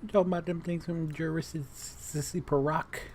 Talking about them things from Jurassic Park.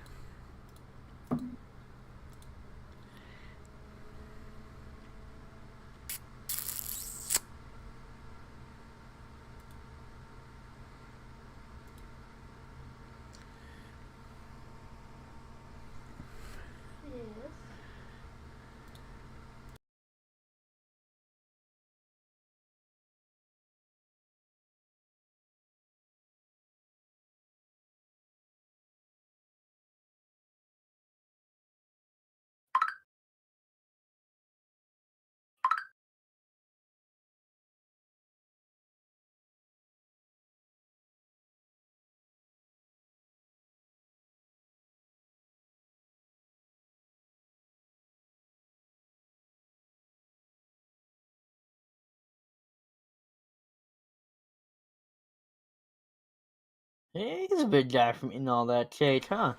Hey, he's a big guy from eating all that cake, huh?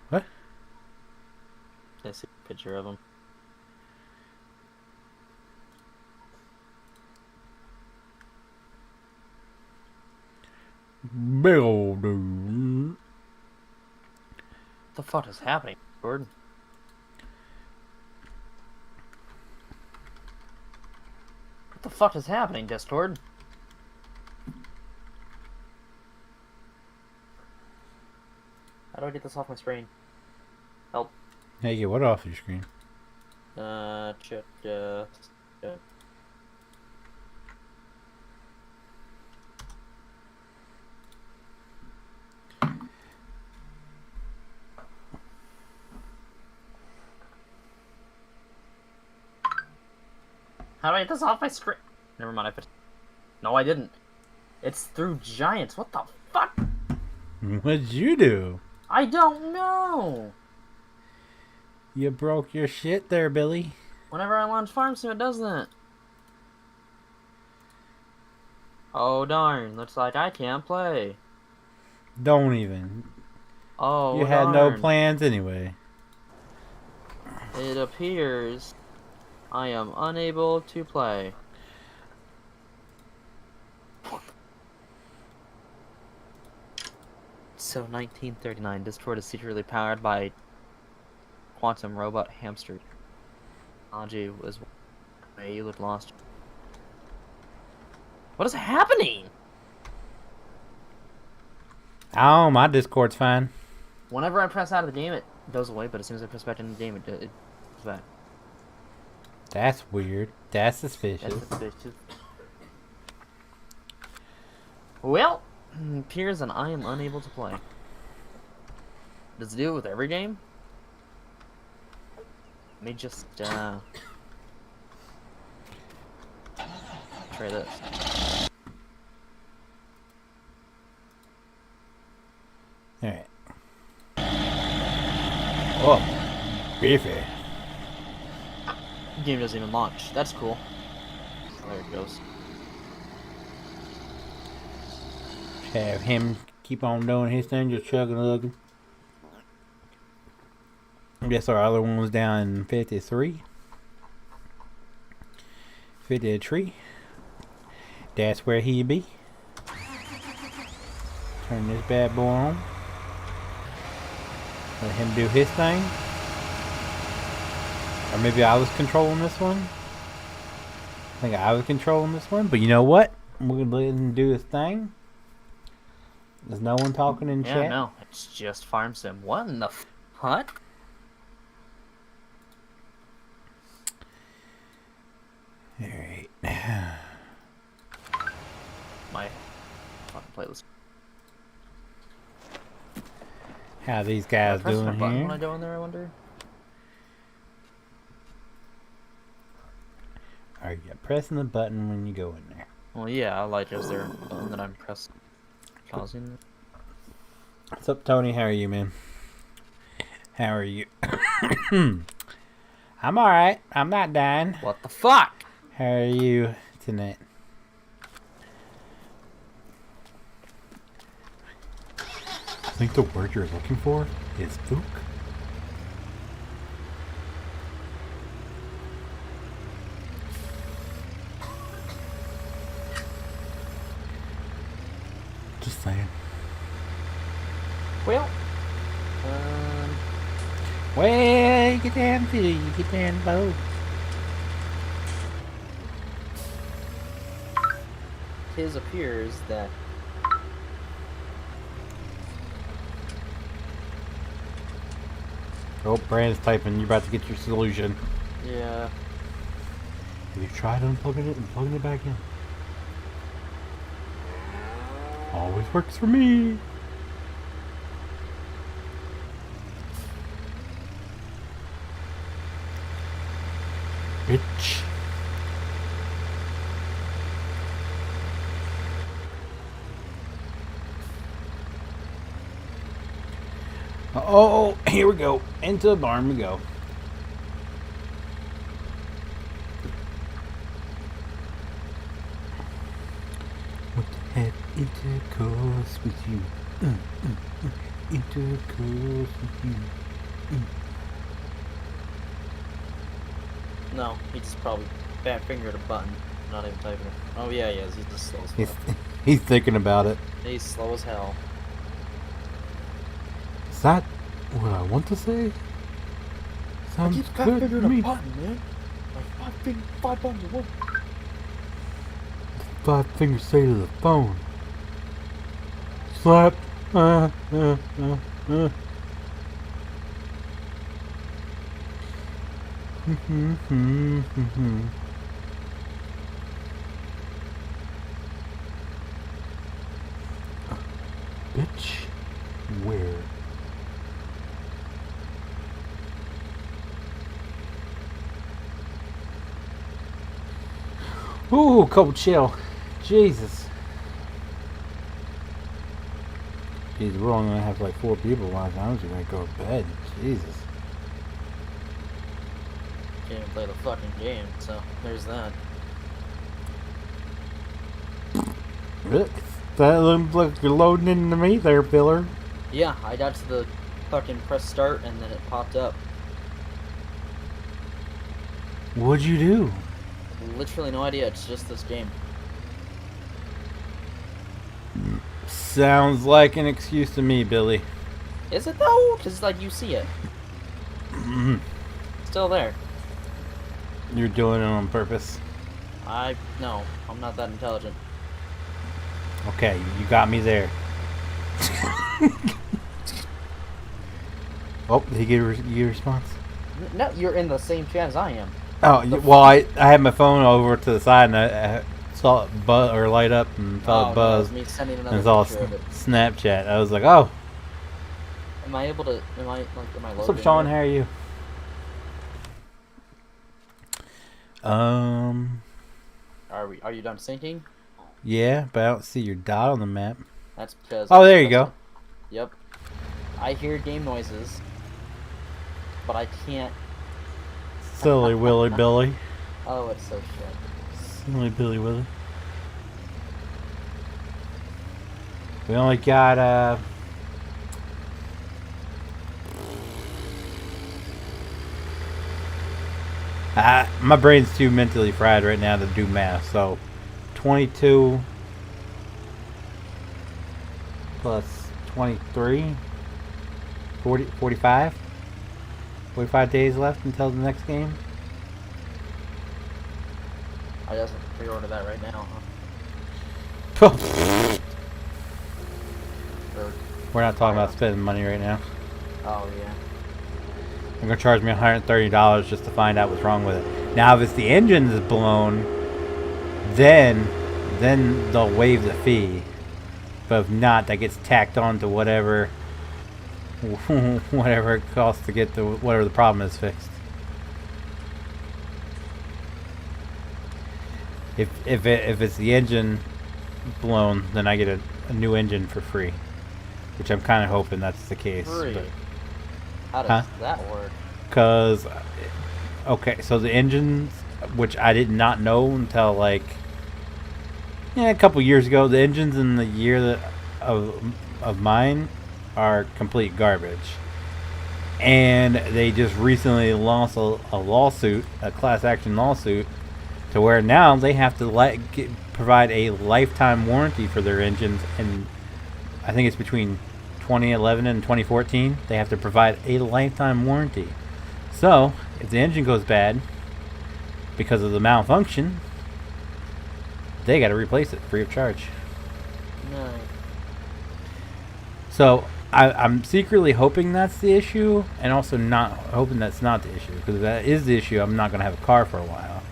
What? I see a picture of him. Big old dude. What the fuck is happening, Gordon? What the fuck is happening, Discord? How do I get this off my screen? Help. Hey, get what off your screen? Check, How do I get this off my screen? Never mind, I put... No, I didn't. It's through Giants. What the fuck? What'd you do? I don't know! You broke your shit there, Billy. Whenever I launch Farm Sim, it does that. Oh, darn. Looks like I can't play. Don't even. Oh, You had no darn. plans anyway. It appears I am unable to play. So, 1939, Discord is secretly powered by quantum robot hamster. Technology was way you look lost. What is happening? Oh, my Discord's fine. Whenever I press out of the game, it goes away, but as soon as I press back in the game, it goes back. That's weird. That's suspicious. That's suspicious. Well, it appears that I am unable to play. Does it do it with every game? Let me just, try this. Alright. Oh, beefy. The game doesn't even launch. That's cool. Oh, there it goes. Have him keep on doing his thing, just chugging lugging. I guess our other one was down in 53. 53. That's where he be. Turn this bad boy on. Let him do his thing. Or maybe I was controlling this one. I think I was controlling this one. But you know what? We're going to let him do his thing. There's no one talking in chat. Yeah, no. It's just Farm Sim. What in the what? Alright. My fucking playlist. How these guys doing the button here? when I go in there, I wonder? Are you pressing the button when you go in there? Well, yeah, I like is there a button that I'm pressing. Causing. What's up, Tony? How are you, man? How are you? I'm alright. I'm not dying. What the fuck? How are you tonight? I think the word you're looking for is spook. Just saying. Well, Well, you get down to you get down low. it appears that Oh, Brandon's typing. You're about to get your solution. yeah. Have you tried unplugging it and plugging it back in? Always works for me. Bitch. Oh, here we go. Into the barn we go. What the heck? Intercourse with you. Intercourse with you. No, he just probably fat fingered a button. Not even typing it. Oh yeah, he is. He's just slow as fuck. He's thinking about it. He's slow as hell. Is that what I want to say? Sounds I keep fat good fingered to me. a button, man. Like five buttons at once. 5 fingers say to the phone. Slap. Bitch, where? Ooh, cold chill. Jesus. Jeez, we're only gonna have like 4 people by the time we're gonna go to bed. Jesus. Can't even play the fucking game, so there's that. Really? That looks like you're loading into me there, Biller. Yeah, I got to the fucking press start and then it popped up. What'd you do? Literally no idea, it's just this game. Sounds like an excuse to me, Billy. Is it though? Because, like, you see it. Still there. You're doing it on purpose. No, I'm not that intelligent. Okay, you got me there. Oh, did he get a response? No, you're in the same chat as I am. Oh, well, I had my phone over to the side and I saw it buzz or light up and felt it buzz. No, me sending And another it's all picture of it. Snapchat. I was like, oh. Am I loaded? What's up, Sean? How are you? Are you done syncing? Yeah, but I don't see your dot on the map. That's because. Oh, there you go. Yep. I hear game noises, but I can't. Silly Willy Billy. Oh, it's so shit. Silly Billy Willy. We only got my brain's too mentally fried right now to do math, so 22 plus 23 45 days left until the next game. I just pre-order that right now, huh? We're not talking about spending money right now. Oh yeah. They're gonna charge me $130 just to find out what's wrong with it. Now, if it's the engine is blown, then they'll waive the fee. But if not, that gets tacked on to whatever it costs to get whatever the problem is fixed. If it's the engine blown, then I get a new engine for free, which I'm kind of hoping that's the case. Free. But, How does that work? Cause, okay, so the engines, which I did not know until like, a couple years ago, the engines in the year of mine are complete garbage. And they just recently lost a lawsuit, a class action lawsuit, to where now they have to provide a lifetime warranty for their engines, and I think it's between 2011 and 2014. They have to provide a lifetime warranty. So if the engine goes bad because of the malfunction, they got to replace it free of charge. No. So I'm secretly hoping that's the issue, and also not hoping that's not the issue. Because if that is the issue, I'm not going to have a car for a while.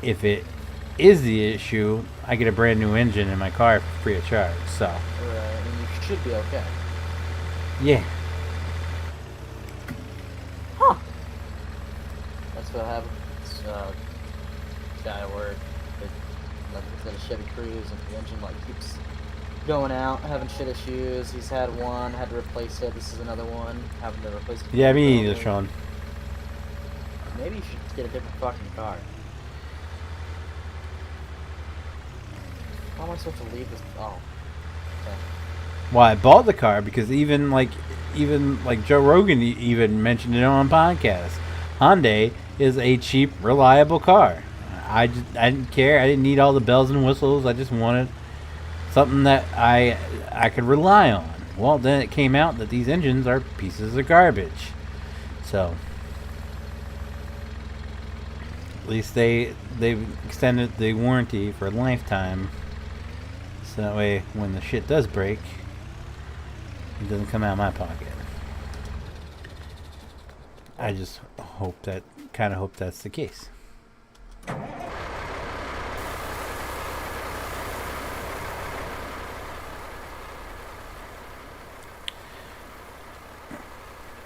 If it is the issue, I get a brand new engine in my car free of charge. So. Right, and you should be okay. Yeah. Huh. That's what happened. Guy at work. Like I said, a Chevy Cruze, and the engine like keeps going out, having shit issues. He's had one, had to replace it. This is another one, having to replace it. Yeah, me either, Sean. Maybe you should get a different fucking car. How am I supposed to leave this? Oh. Okay. Well, I bought the car because even like Joe Rogan even mentioned it on podcast. Hyundai is a cheap, reliable car. I didn't care. I didn't need all the bells and whistles. I just wanted something that I could rely on. Well, then it came out that these engines are pieces of garbage. So at least they've extended the warranty for a lifetime. So that way, when the shit does break, it doesn't come out of my pocket. I just kind of hope that's the case.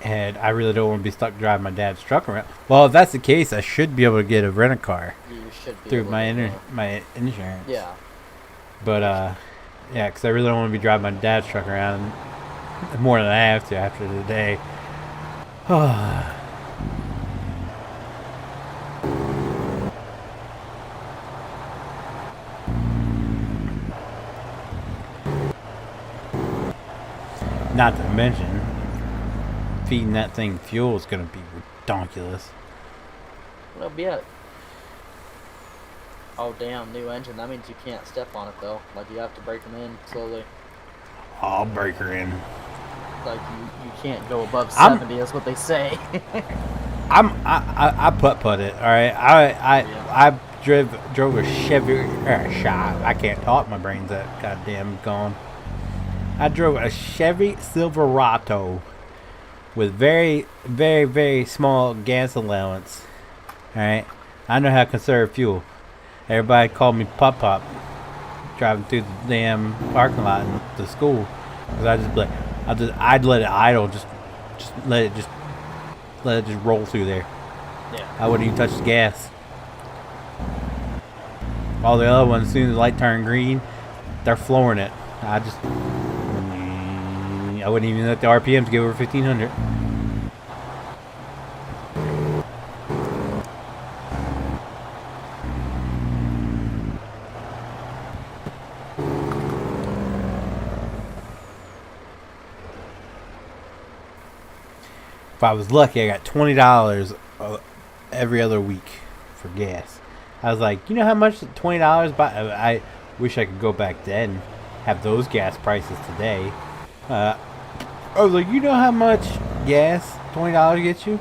And I really don't want to be stuck driving my dad's truck around. Well, if that's the case, I should be able to get a rent-a-car through my insurance. Yeah. But yeah, because I really don't want to be driving my dad's truck around more than I have to after the day. Not to mention, feeding that thing fuel is going to be ridiculous. Well, yeah. Oh damn, new engine. That means you can't step on it though. Like you have to break them in slowly. I'll break her in. Like you can't go above 70. That's what they say. I putt it. All right. I drove a Chevy. I can't talk. My brain's that goddamn gone. I drove a Chevy Silverado with very, very, very small gas allowance. All right. I know how to conserve fuel. Everybody called me Pop Pop driving through the damn parking lot to school, because I'd let it idle, just let it just roll through there. Yeah. I wouldn't even touch the gas. All the other ones, as soon as the light turned green, they're flooring it. I wouldn't even let the RPMs get over 1500. If I was lucky, I got $20 every other week for gas. I was like, you know how much $20 buy? I wish I could go back then, have those gas prices today. I was like, you know how much gas $20 gets you?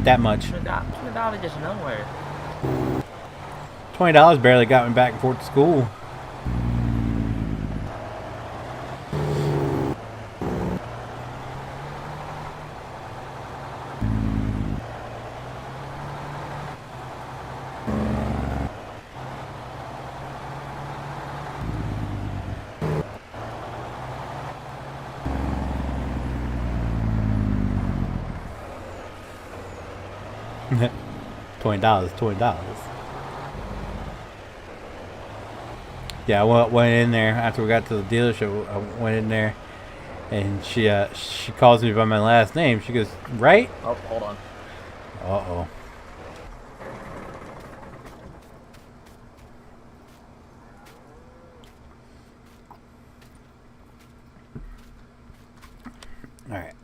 That much. $20 gets you nowhere. $20 barely got me back and forth to school. $20. Yeah, I went in there after we got to the dealership. I went in there, and she calls me by my last name. She goes, "Right?" Oh, hold on. Uh-oh. All right.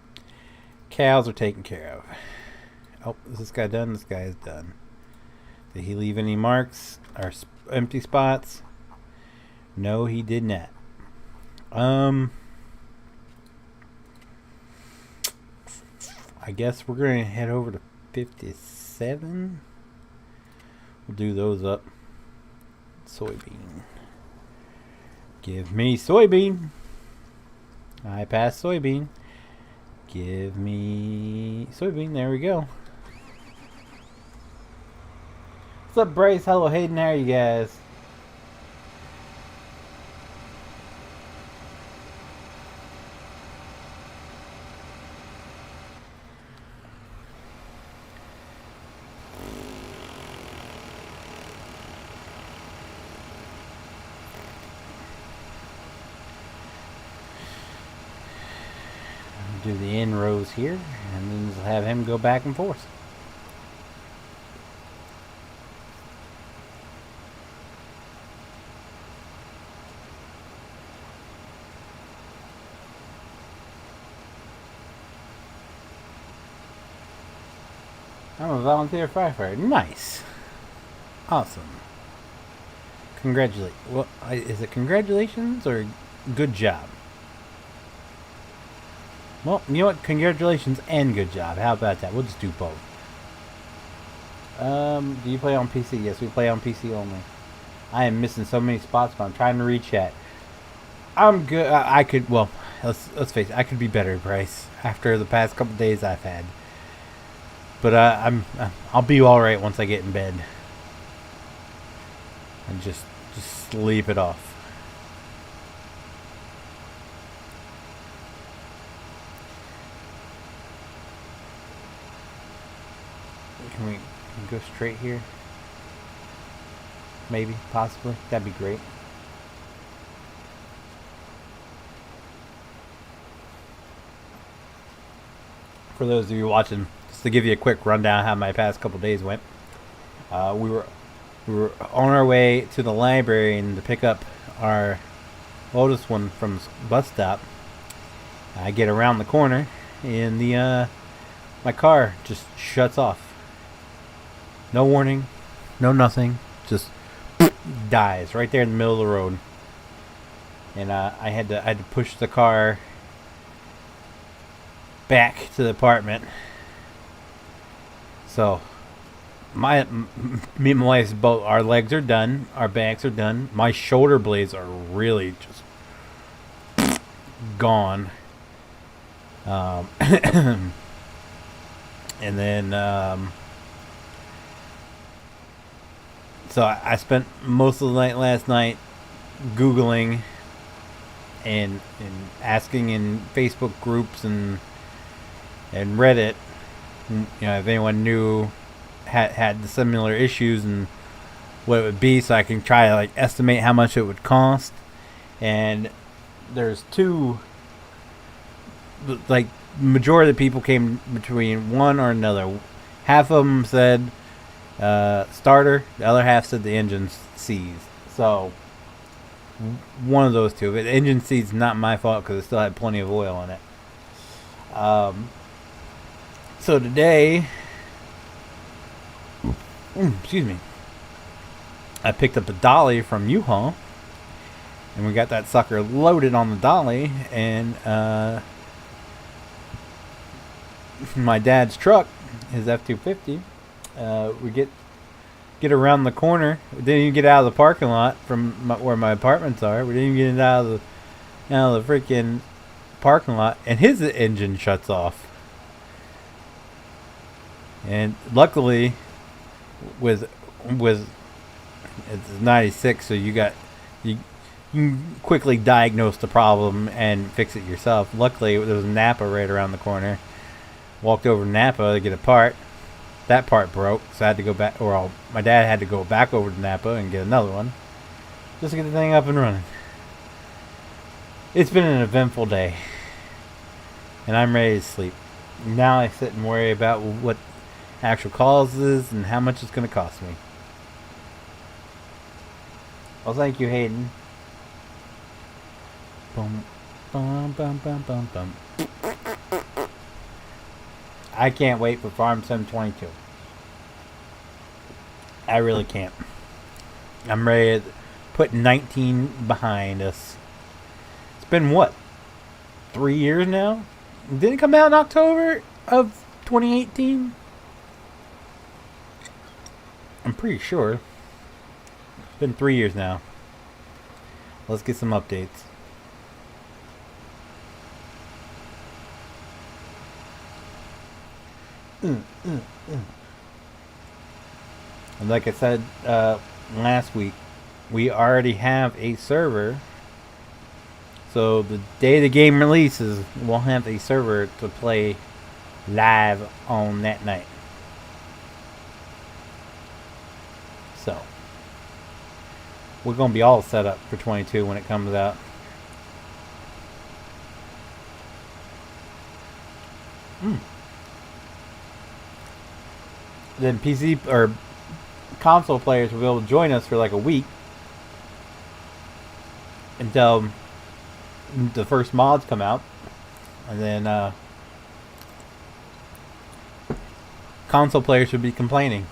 Cows are taken care of. Oh, is this guy done? This guy is done. Did he leave any marks or empty spots? No, he did not. I guess we're gonna head over to 57. We'll do those up. Soybean. Give me soybean. I pass soybean. Give me soybean. There we go. What's up, Bryce? Hello, Hayden. How are you guys? Do the end rows here, and then just have him go back and forth. I'm a volunteer firefighter. Nice. Awesome. Congratulate. Well, is it congratulations or good job? Well, you know what? Congratulations and good job. How about that? We'll just do both. Do you play on PC? Yes, we play on PC only. I am missing so many spots, but I'm trying to re-chat. I'm good. I could. Well, let's face it. I could be better, Bryce. After the past couple days I've had. But I'll be all right once I get in bed. And just sleep it off. Can we go straight here? Maybe, possibly. That'd be great. For those of you watching, just to give you a quick rundown of how my past couple days went. We were on our way to the library and to pick up our oldest one from the bus stop. I get around the corner and my car just shuts off. No warning, no nothing, just dies right there in the middle of the road. And I had to push the car back to the apartment. So me and my wife's both, our legs are done, our backs are done. My shoulder blades are really just gone. And then so I spent most of the night last night Googling and asking in Facebook groups and Reddit, you know, if anyone knew had the similar issues and what it would be, so I can try to like estimate how much it would cost. And there's two, like majority of the people came between one or another. Half of them said starter, the other half said the engine seized. So one of those two. But the engine seized, not my fault because it still had plenty of oil in it. So today, excuse me, I picked up a dolly from U-Haul, and we got that sucker loaded on the dolly, and my dad's truck, his F-250, we get around the corner. We didn't even get out of the parking lot from where my apartments are. We didn't even get out of the freaking parking lot, and his engine shuts off. And luckily, with it's 96, so you can quickly diagnose the problem and fix it yourself. Luckily, there was Napa right around the corner. Walked over to Napa to get a part. That part broke, so I had to go back, or my dad had to go back over to Napa and get another one, just to get the thing up and running. It's been an eventful day, and I'm ready to sleep. Now I sit and worry about what actual causes and how much it's going to cost me. Well, thank you, Hayden. Boom, bum, bum, bum, bum, bum. I can't wait for Farm Sim 22. I really can't. I'm ready to put 19 behind us. It's been what? 3 years now? Didn't it come out in October of 2018? I'm pretty sure. It's been 3 years now. Let's get some updates. And like I said last week, we already have a server. So the day the game releases, we'll have a server to play live on that night. So we're going to be all set up for 22 when it comes out. Then PC or console players will be able to join us for like a week until the first mods come out, and then console players should be complaining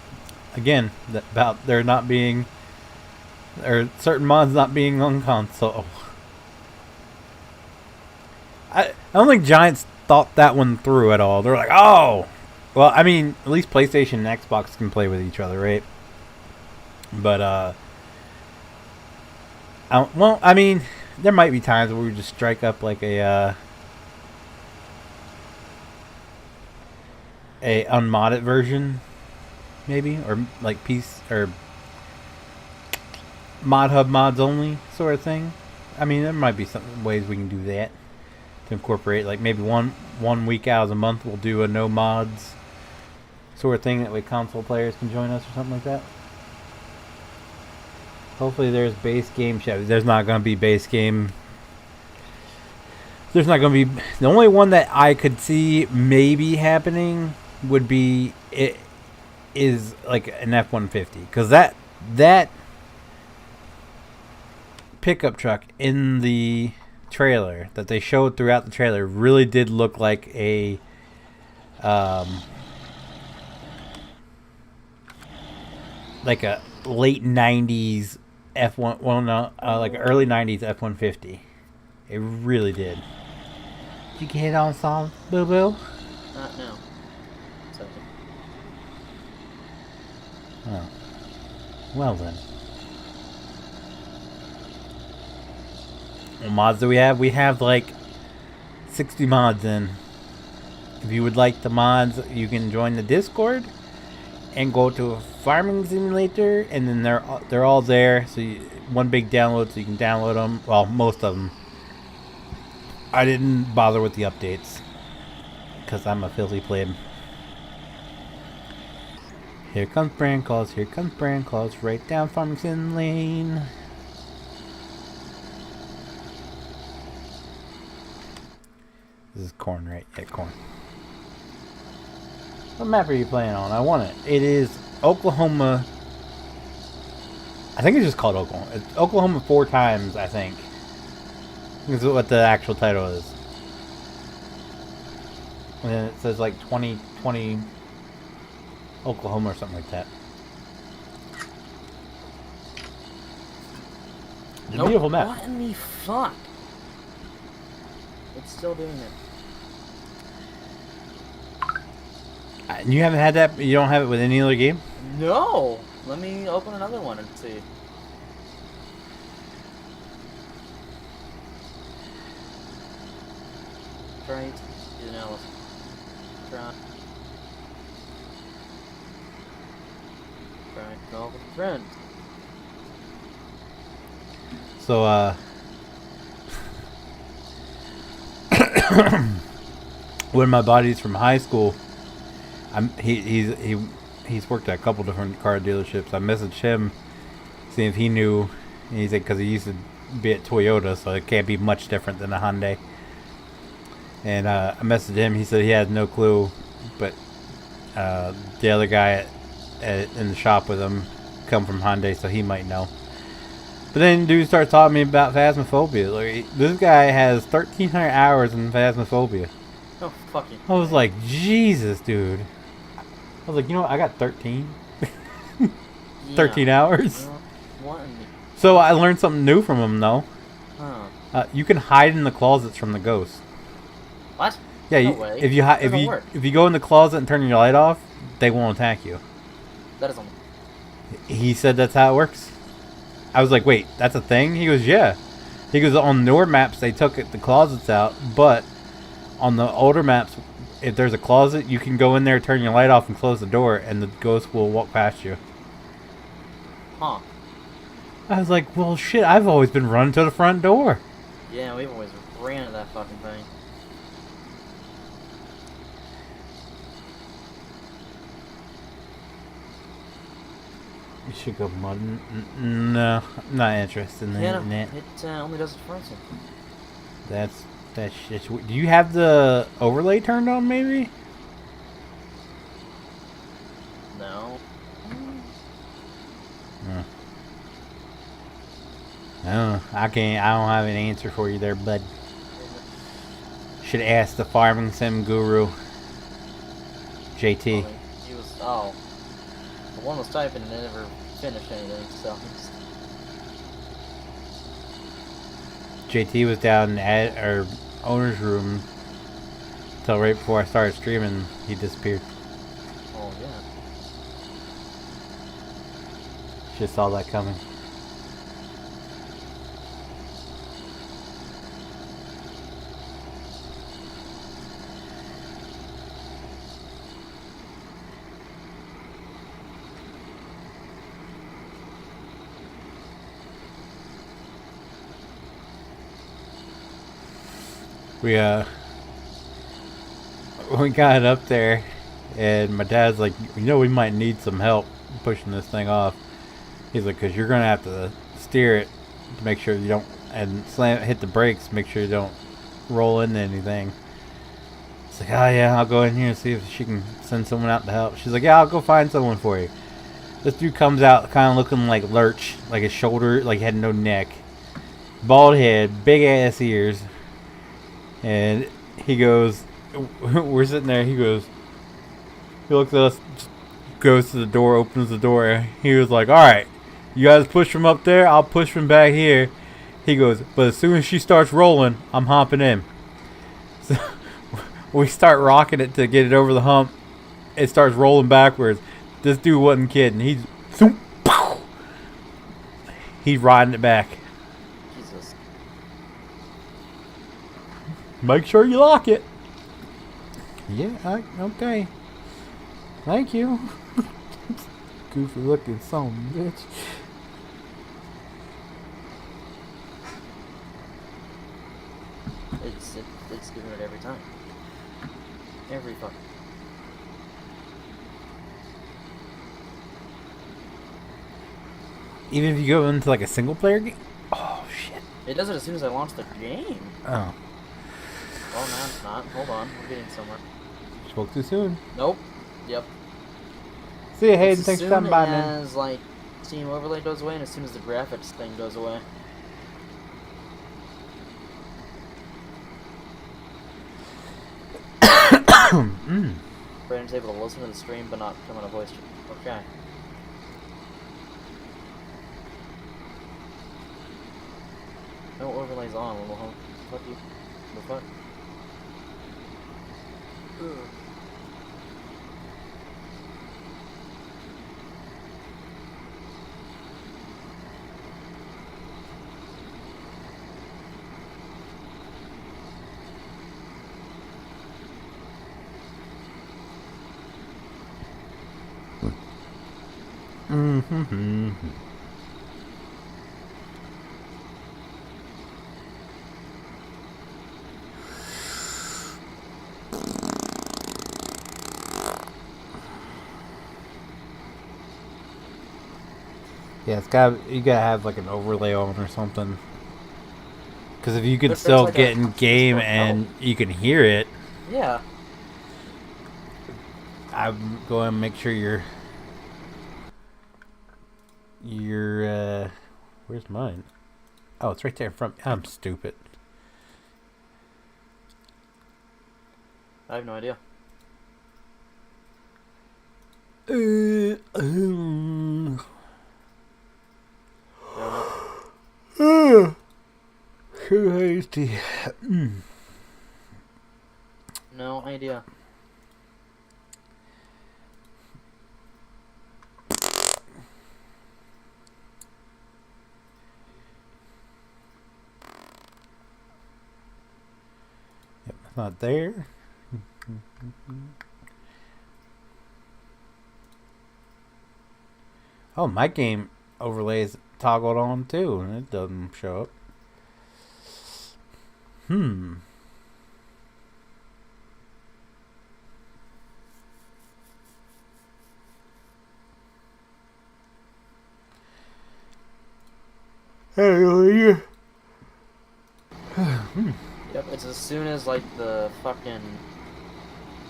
again about there not being, or certain mods not being on console. I don't think Giants thought that one through at all. They're like, oh, well, I mean, at least PlayStation and Xbox can play with each other, right? But well, I mean, there might be times where we just strike up like a unmodded version, maybe, or like piece or mod hub mods only sort of thing. I mean, there might be some ways we can do that to incorporate, like maybe one week out of the month we'll do a no mods sort of thing, that way console players can join us or something like that. Hopefully there's base game chat. There's not going to be base game. There's not going to be. The only one that I could see maybe happening would be it is like an F-150, because that pickup truck in the trailer that they showed throughout the trailer really did look like a late 90s F1, well, no, like early 90s F-150. It really did. Did you get on song, Boo Boo? Not now. Second. Oh. Well then. What mods do we have? We have like 60 mods in. If you would like the mods, you can join the Discord and go to a farming simulator, and then they're all there. So one big download, so you can download them. Well, most of them. I didn't bother with the updates because I'm a filthy pleb. Here comes brand calls. Here comes brand calls. Right down Farmington Lane. This is corn, right? Yeah, corn. What map are you playing on? I want it. It is Oklahoma. I think it's just called Oklahoma. It's Oklahoma 4 times, I think. This is what the actual title is. And then it says like 2020 Oklahoma or something like that. It's a beautiful map. What in the fuck? It's still doing it. And you haven't had that? You don't have it with any other game? No! Let me open another one and see. Right. Do analysis. Try. Call with a friend. So, one of my buddies from high school, he's worked at a couple different car dealerships. I messaged him, seeing if he knew, and he said because he used to be at Toyota, so it can't be much different than a Hyundai. And I messaged him. He said he had no clue, but the other guy in the shop with him come from Hyundai, so he might know. But then dude starts talking to me about Phasmophobia. Like, this guy has 1,300 hours in Phasmophobia. Oh, fucking. I was like, Jesus, dude. I was like, you know what? I got 13. 13 hours. What in the... So I learned something new from him, though. Huh. You can hide in the closets from the ghosts. What? Yeah, No you, way. if you That doesn't work. if you go in the closet and turn your light off, they won't attack you. That doesn't. He said that's how it works. I was like, wait, that's a thing? He goes, yeah. He goes, on newer maps they took the closets out, but on the older maps, if there's a closet, you can go in there, turn your light off, and close the door, and the ghost will walk past you. Huh. I was like, well, shit, I've always been running to the front door. Yeah, we've always ran at that fucking thing. You should go mud. No, I'm not interested in that. Yeah, no, it only does it for us. That's shit. Do you have the overlay turned on, maybe? No. No, I can't. I don't have an answer for you there, bud. Should ask the farming sim guru, JT. He was the one was typing and they never finished anything. So. JT was down at our owner's room till right before I started streaming. He disappeared. Oh yeah. Just saw that coming. We got it up there, and my dad's like, we might need some help pushing this thing off. He's like, because you're gonna have to steer it to make sure you don't, and hit the brakes, make sure you don't roll into anything. It's like, oh yeah, I'll go in here and see if she can send someone out to help. She's like, yeah, I'll go find someone for you. This dude comes out kind of looking like Lurch, like his shoulder, like he had no neck, bald head, big ass ears. And he goes, we're sitting there, he looks at us, goes to the door, opens the door. He was like, alright, you guys push from up there, I'll push from back here. He goes, but as soon as she starts rolling, I'm hopping in. So we start rocking it to get it over the hump. It starts rolling backwards. This dude wasn't kidding. He's riding it back. Jesus. Make sure you lock it. Yeah, okay. Thank you. Goofy looking son of a bitch. It's doing it every time. Every fucking. Even if you go into like a single player game? Oh shit. It does it as soon as I launch the game. Oh. Oh no, it's not. Hold on, we're getting somewhere. Spoke too soon. Nope. Yep. See you, Hayden. Thanks for coming by, man. As soon as like Steam Overlay goes away, and as soon as the graphics thing goes away. Brandon's able to listen to the stream, but not come on a voice stream. Okay. No overlays on, little home. Fuck you. The fuck? Ugh. Mm-hmm. Yeah, you gotta have like an overlay on or something. Because if you can still like get in game and you can hear it. Yeah. I'm going to make sure you're where's mine? Oh, it's right there in front. I'm stupid. I have no idea. Corsair H60. No idea. Yep, it's not there. Oh, my game overlay is toggled on too, and it doesn't show up. Hallelujah. Yep, it's as soon as like the fucking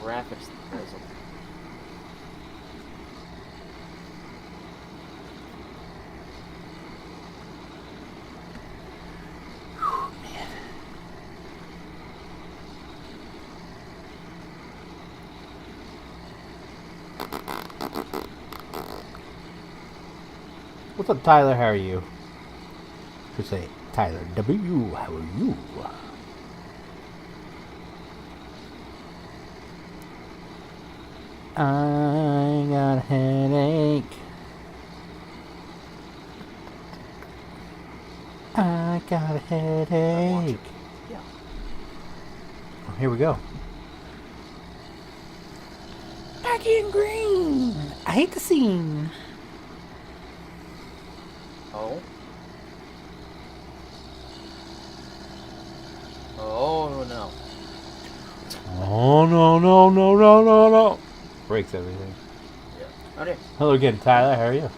graphics goes up. What's up, Tyler? How are you? Should say Tyler W. How are you? I got a headache. I got a headache. Yeah. Oh, here we go. Back in green. I hate the scene. Oh. Oh no. Oh no no no no no no! Breaks everything. Yeah. Okay. Hello again, Tyler. How are you?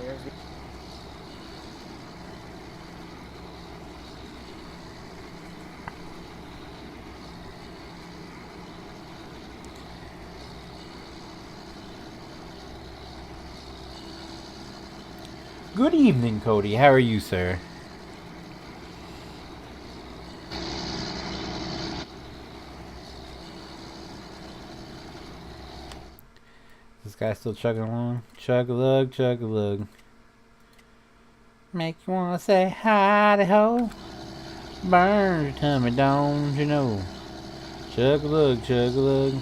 There's the Good evening, Cody. How are you, sir? This guy still chugging along? Chug-a-lug, chug-a-lug. Make you wanna say hi-de-ho. Burn your tummy, don't you know? Chug-a-lug, chug-a-lug.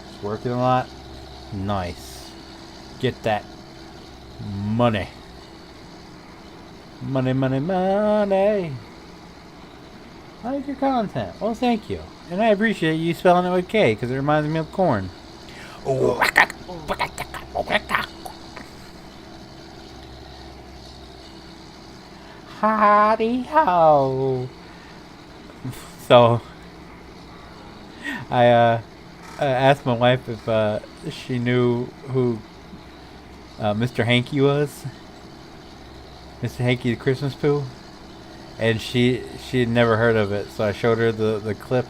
It's working a lot. Nice. Get that money. Money, money, money. I like your content. Well, thank you. And I appreciate you spelling it with K, because it reminds me of corn. Howdy ho. So, I asked my wife if she knew who Mr. Hanky was. Mr. Hanky the Christmas Pooh. And she had never heard of it, so I showed her the clip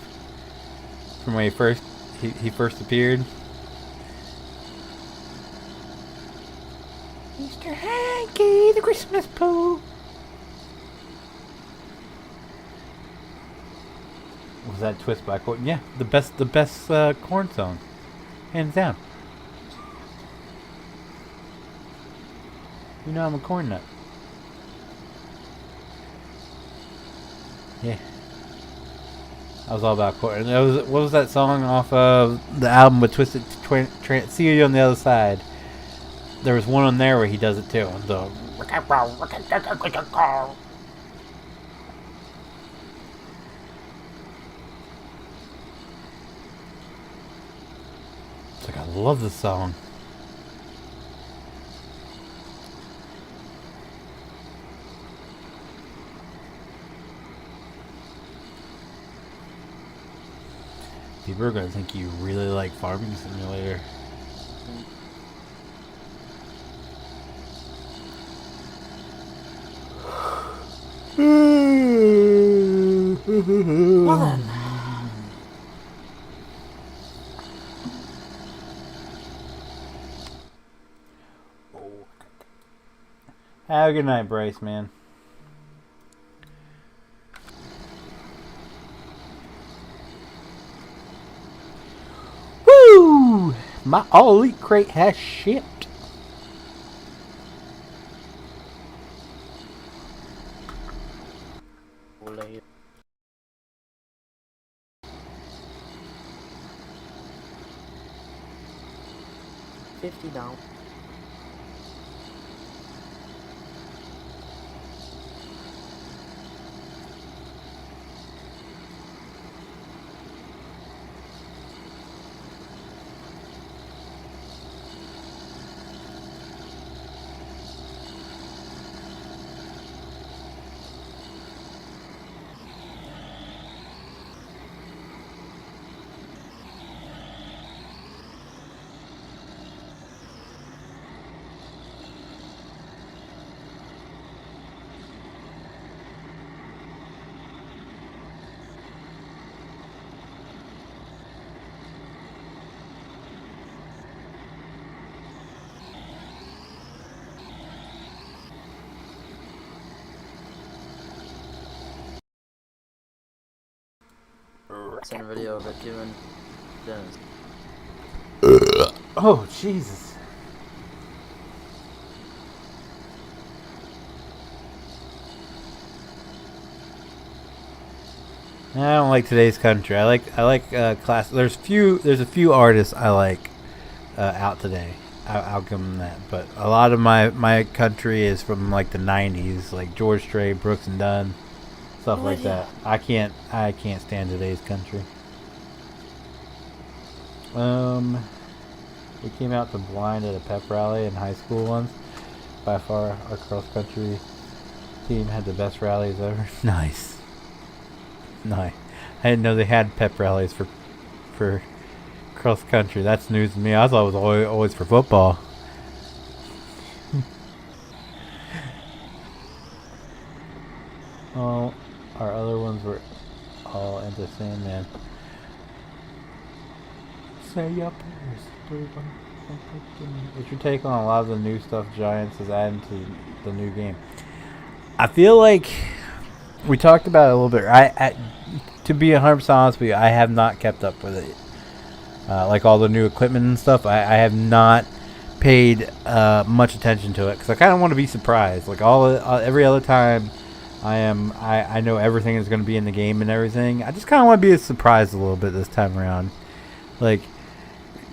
from when he first appeared. Mr. Hanky, the Christmas Pooh. Was that Twist by Corn? Yeah, the best corn song, hands down. You know I'm a corn nut. Yeah. I was all about corn. What was that song off of the album with Twisted See You on the Other Side? There was one on there where he does it too. It's like, I love this song. People are going to think you really like Farming Simulator. Well then. Have a good night, Bryce, man. Woo! My all elite crate has shipped. later. 50 down. Send a video of it doing this. Oh, Jesus. I don't like today's country. I like class. There's a few artists I like out today. I'll give them that. But a lot of my country is from like the '90s, like George Strait, Brooks and Dunn, stuff like that. I can't stand today's country. We came out to blind at a pep rally in high school once. By far, our cross country team had the best rallies ever. Nice. Nice. I didn't know they had pep rallies for cross country. That's news to me. I thought it was always for football. Oh, our other ones were all into Sandman. Say your prayers. What's your take on a lot of the new stuff Giants has added to the new game? I feel like we talked about it a little bit. To be 100% honest with you, I have not kept up with it. Like all the new equipment and stuff, I have not paid much attention to it because I kind of want to be surprised. Like every other time, I know everything is going to be in the game and everything. I just kind of want to be surprised a little bit this time around. Like,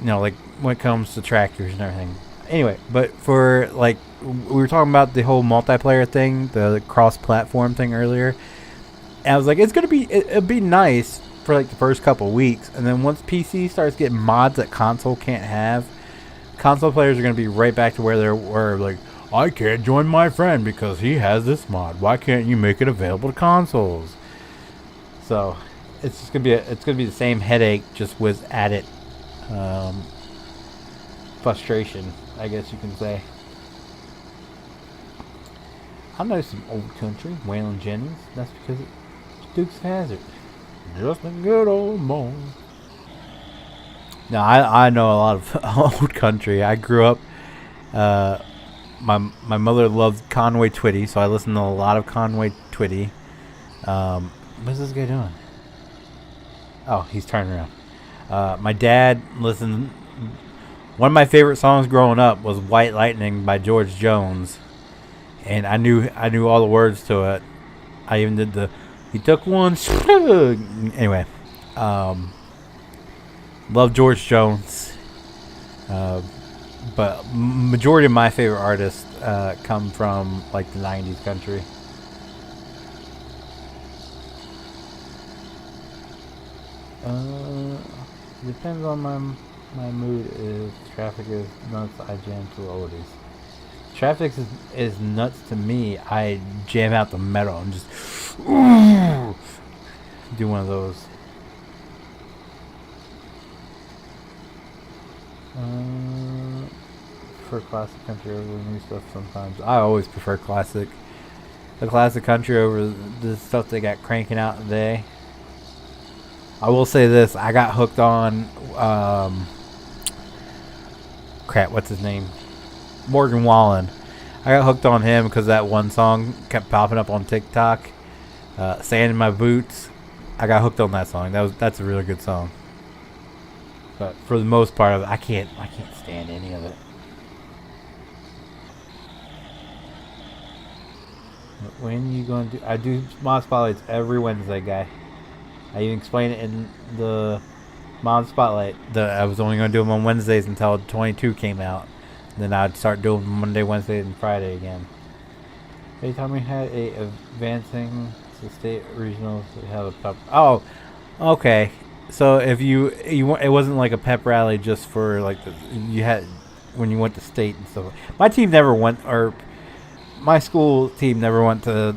like when it comes to tractors and everything. Anyway, but for like we were talking about the whole multiplayer thing, the cross-platform thing earlier. And I was like, it'll be nice for like the first couple weeks, and then once PC starts getting mods that console can't have, console players are going to be right back to where they were. Like, I can't join my friend because he has this mod. Why can't you make it available to consoles? So it's just gonna be the same headache, just with added frustration, I guess you can say. I know some old country, Waylon Jennings. That's because it's Dukes of Hazzard. Just a good old boy. Now I know a lot of old country. I grew up. My mother loved Conway Twitty, so I listened to a lot of Conway Twitty. What's this guy doing? Oh, he's turning around. My dad listened. One of my favorite songs growing up was "White Lightning" by George Jones, and I knew all the words to it. I even did the "He took one." Anyway, love George Jones, but majority of my favorite artists come from like the '90s country. Depends on my mood. If traffic is nuts, I jam to oldies. Traffic is nuts to me. I jam out the metal and just do one of those. Prefer classic country over new stuff sometimes. I always prefer the classic country over the stuff they got cranking out today. I will say this: I got hooked on what's his name? Morgan Wallen. I got hooked on him because that one song kept popping up on TikTok. "Sand in My Boots." I got hooked on that song. That's a really good song. But for the most part of it, I can't stand any of it. When you going to do? I do mod spotlights every Wednesday, guy. I even explained it in the mod spotlight that I was only going to do them on Wednesdays until 22 came out. Then I'd start doing Monday, Wednesday, and Friday again. Anytime we had a advancing to state regionals, we have a pep. Oh, okay. So if you it wasn't like a pep rally just for like you had when you went to state and stuff. My team never went, or my school team never went to.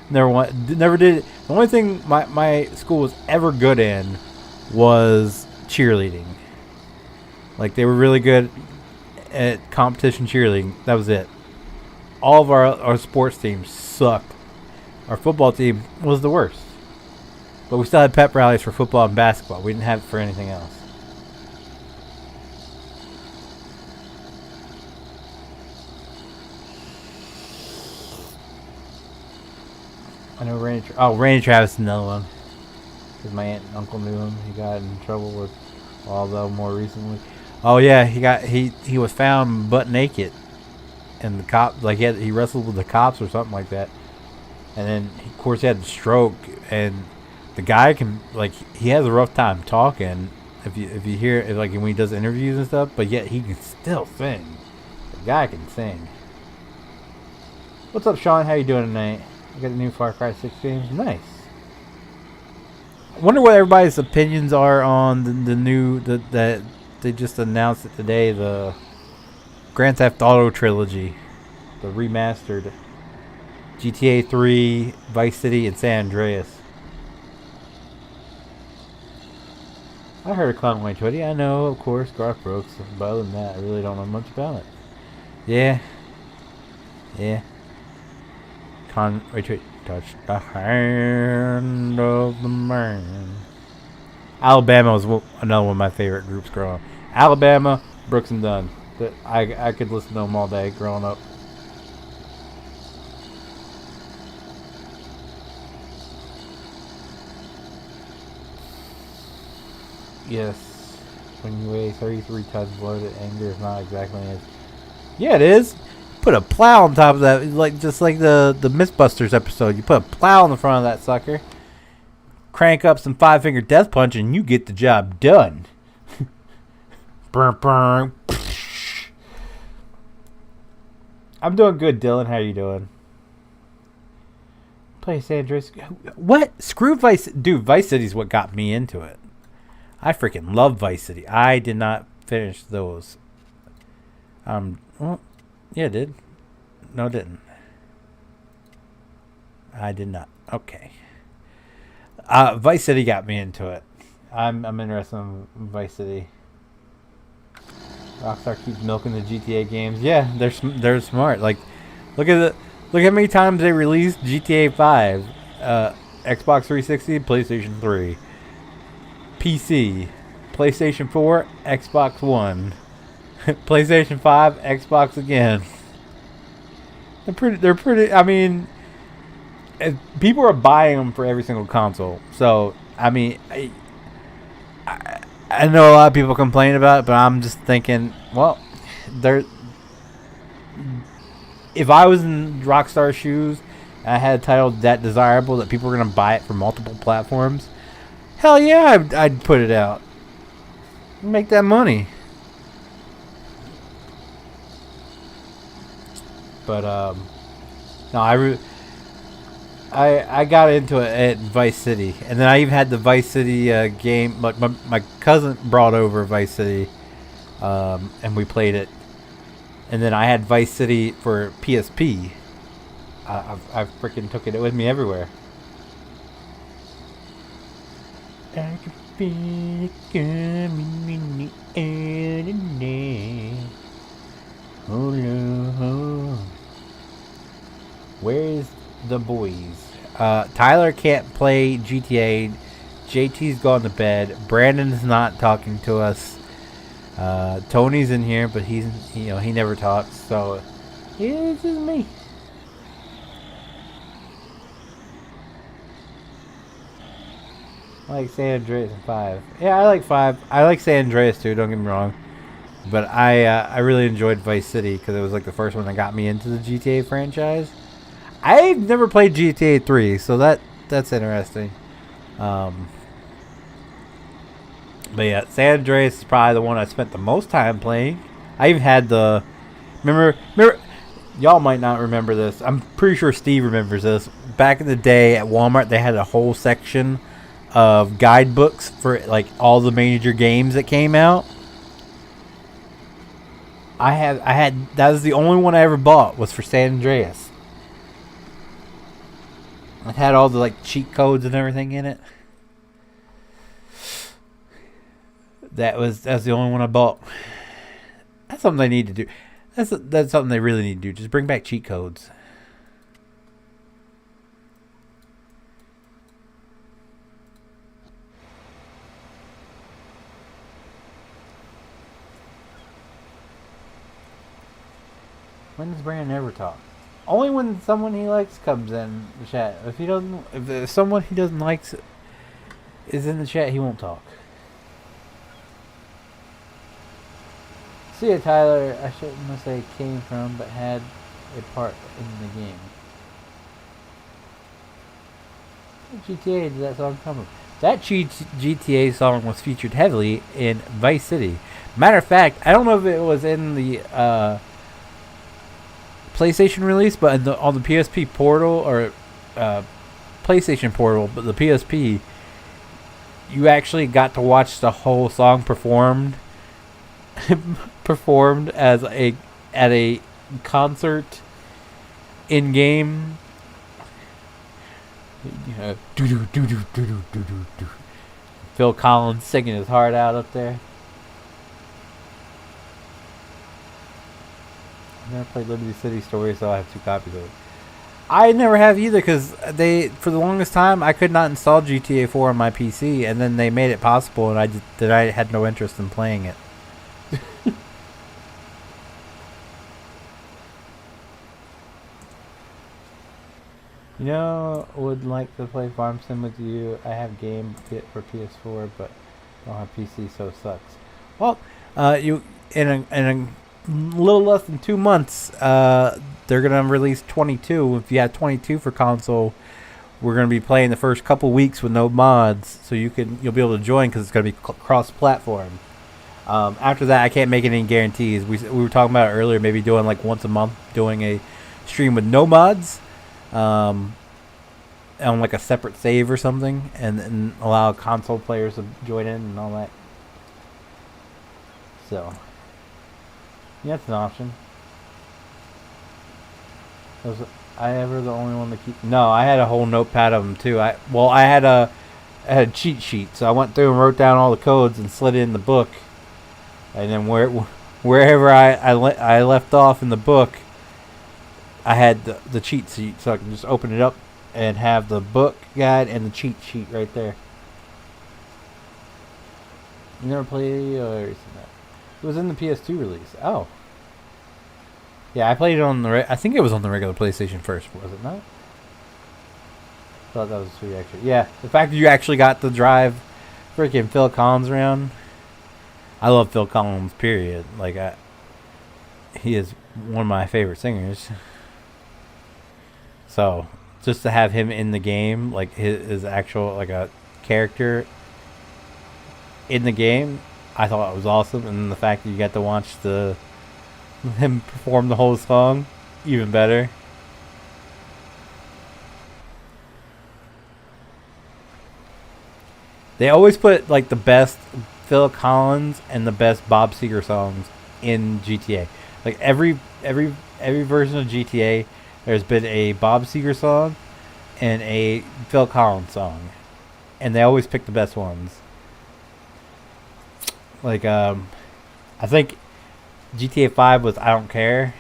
Never did. The only thing my school was ever good in was cheerleading. Like they were really good at competition cheerleading. That was it. All of our sports teams sucked. Our football team was the worst. But we still had pep rallies for football and basketball. We didn't have it for anything else. I know Randy Travis is another one. Because my aunt and uncle knew him. He got in trouble with Waldo more recently. Oh yeah, he was found butt naked. And the cop, like he wrestled with the cops or something like that. And then, of course, he had a stroke. And the guy can, like, he has a rough time talking. If you hear, like, when he does interviews and stuff. But yet, he can still sing. The guy can sing. What's up, Sean? How you doing tonight? You got the new Far Cry 6 games? Nice. I wonder what everybody's opinions are on the new, that they just announced it today, the Grand Theft Auto trilogy, the remastered GTA 3, Vice City, and San Andreas. I heard of Clown White Twitty. I know, of course, Garth Brooks, but other than that, I really don't know much about it. Yeah. Wait, touch the hand of the man. Alabama was another one of my favorite groups growing up. Alabama, Brooks and Dunn. I could listen to them all day growing up. Yes. When you weigh 33 tons bloated, anger is not exactly as... Yeah, it is. Put a plow on top of that, just like the Mythbusters episode. You put a plow in the front of that sucker, crank up some 5-finger death punch, and you get the job done. Burn, burn. I'm doing good, Dylan. How you doing? Play San Andreas. What? Screw Vice. Dude, Vice City's what got me into it. I freaking love Vice City. I did not finish those. Well, yeah, I did. No, I didn't. I did not. Okay. Vice City got me into it. I'm interested in Vice City. Rockstar keeps milking the GTA games. Yeah, they're smart. Like, look how many times they released GTA 5, Xbox 360, PlayStation 3, PC, PlayStation 4, Xbox One, PlayStation 5, Xbox again. They're pretty. I mean, people are buying them for every single console. So I mean, I know a lot of people complain about it, but I'm just thinking, well, if I was in Rockstar's shoes and I had a title that desirable that people were going to buy it for multiple platforms, hell yeah, I'd put it out. Make that money. But, no, I got into it at Vice City, and then I even had the Vice City game. Like my cousin brought over Vice City, and we played it. And then I had Vice City for PSP. I freaking took it with me everywhere. I can feel it coming in the air today. Oh no. Where's the boys? Tyler can't play GTA. JT's gone to bed. Brandon's not talking to us. Tony's in here, but he never talks. So it's just me. I like San Andreas and 5. Yeah, I like 5. I like San Andreas too. Don't get me wrong. But I really enjoyed Vice City because it was like the first one that got me into the GTA franchise. I've never played GTA 3, so that's interesting. But yeah, San Andreas is probably the one I spent the most time playing. I even had the remember y'all might not remember this. I'm pretty sure Steve remembers this. Back in the day at Walmart, they had a whole section of guidebooks for like all the major games that came out. I had that was the only one I ever bought was for San Andreas. It had all the like cheat codes and everything in it. That's the only one I bought. That's something they need to do. That's something they really need to do. Just bring back cheat codes. When does Brandon ever talk? Only when someone he likes comes in the chat. If someone he doesn't like is in the chat, he won't talk. See ya, Tyler. I shouldn't say came from, but had a part in the game. What GTA did that song come from? That GTA song was featured heavily in Vice City. Matter of fact, I don't know if it was in the PlayStation release, but on the PSP portal or PlayStation portal, but the PSP, you actually got to watch the whole song performed as at a concert in game. Phil Collins singing his heart out up there. I never played Liberty City Stories, so I have 2 copies of it. I never have either, because for the longest time I could not install GTA 4 on my PC, and then they made it possible, and I had no interest in playing it. You know, would like to play Farm Sim with you. I have game kit for PS4, but don't have PC, so it sucks. Well, you in a little less than 2 months, they're gonna release 22. If you have 22 for console, we're gonna be playing the first couple weeks with no mods, so you'll be able to join because it's gonna be cross-platform. After that, I can't make any guarantees. We were talking about it earlier, maybe doing like once a month, doing a stream with no mods. On like a separate save or something, and allow console players to join in and all that. So, yeah, it's an option. Was I ever the only one to keep? No, I had a whole notepad of them too. I had a cheat sheet, so I went through and wrote down all the codes and slid it in the book, and then wherever I left off in the book, I had the cheat sheet, so I can just open it up and have the book guide and the cheat sheet right there. You never played or it was in the PS2 release. Oh, yeah, I played it on I think it was on the regular PlayStation first, was it not? I thought that was sweet, actually. Yeah, the fact that you actually got to drive freaking Phil Collins around. I love Phil Collins, period. Like, he is one of my favorite singers. So, just to have him in the game, like his actual, like a character in the game, I thought it was awesome. And the fact that you got to watch him perform the whole song, even better. They always put like the best Phil Collins and the best Bob Seger songs in GTA. Like every version of GTA, there's been a Bob Seger song and a Phil Collins song, and they always pick the best ones. Like I think GTA 5 was I Don't Care.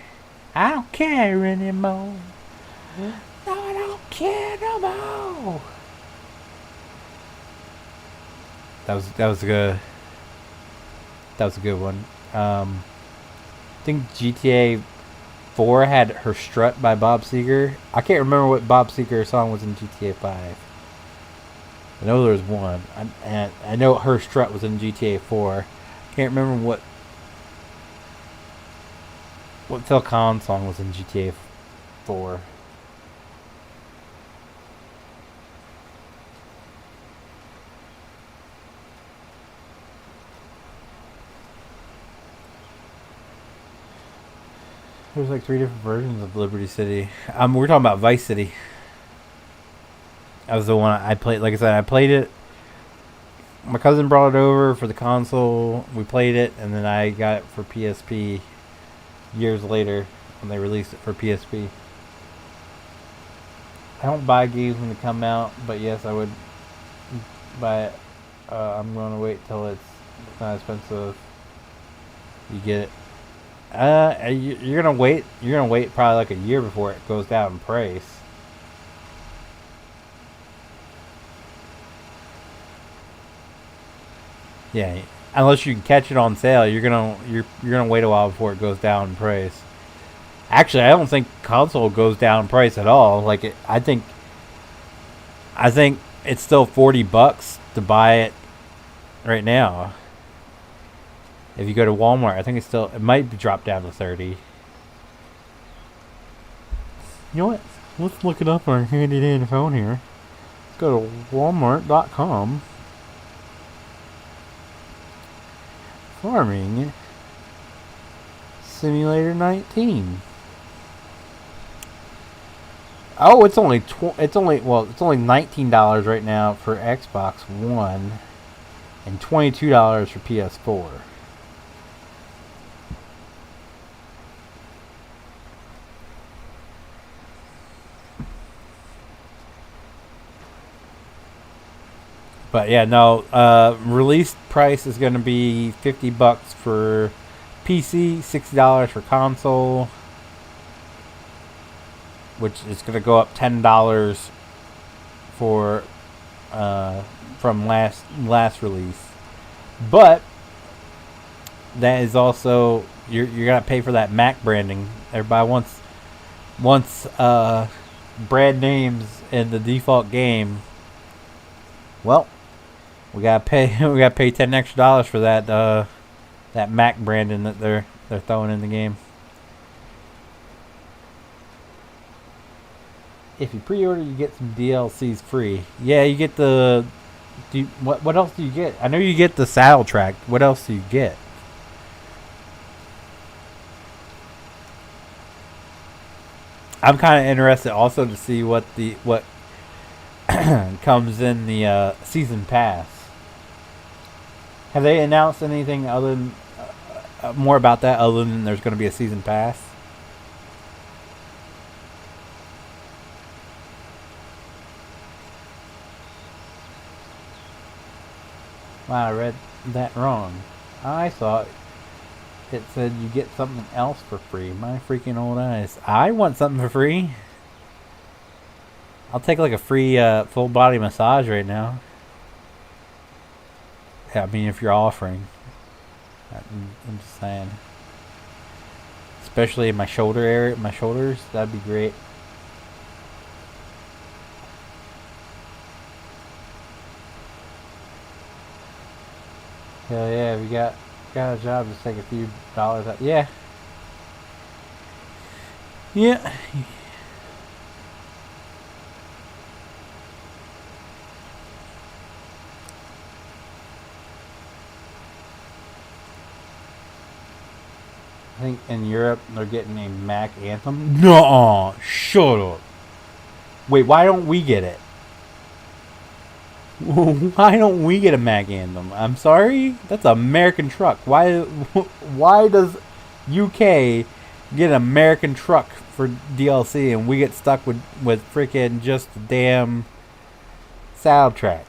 I don't care anymore. No, I don't care no more. That was a good one. I think GTA 4 had Her Strut by Bob Seger. I can't remember what Bob Seger song was in GTA 5. I know there was one. I know Her Strut was in GTA 4. Can't remember what Phil Collins song was in GTA 4. There's like 3 different versions of Liberty City. We're talking about Vice City. That was the one I played. Like I said, I played it. My cousin brought it over for the console. We played it, and then I got it for PSP years later when they released it for PSP. I don't buy games when they come out, but yes, I would buy it. I'm going to wait till it's not expensive. You get it. You're gonna wait. You're gonna wait probably like a year before it goes down in price. Yeah, unless you can catch it on sale, you're gonna wait a while before it goes down in price. Actually, I don't think console goes down in price at all. Like I think it's still $40 to buy it right now. If you go to Walmart, I think it might be dropped down to 30. You know what? Let's look it up on our handy dandy phone here. Let's go to Walmart.com. Farming Simulator 19. Oh, it's only $19 right now for Xbox One, and $22 for PS4. But yeah, no. Release price is going to be $50 for PC, $60 for console, which is going to go up $10 for from last release. But that is also you're going to pay for that Mac branding. Everybody wants brand names in the default game. Well, we gotta pay $10 extra for that Mac branding that they're throwing in the game. If you pre-order, you get some DLCs free. Yeah, you get what else do you get? I know you get the soundtrack. What else do you get? I'm kind of interested also to see what comes in the season pass. Have they announced anything other than more about that other than there's going to be a season pass? Wow, I read that wrong. I thought it said you get something else for free. My freaking old eyes. I want something for free. I'll take like a free full body massage right now. Yeah, I mean if you're offering. I'm just saying. Especially in my shoulder area, my shoulders, that'd be great. Hell yeah, we got a job, just take a few dollars out. Yeah. Yeah. I think in Europe they're getting a Mac Anthem. No, shut up. Wait, why don't we get it? Why don't we get a Mac Anthem? I'm sorry, that's an American truck. Why does UK get an American truck for DLC and we get stuck with freaking just the damn soundtrack?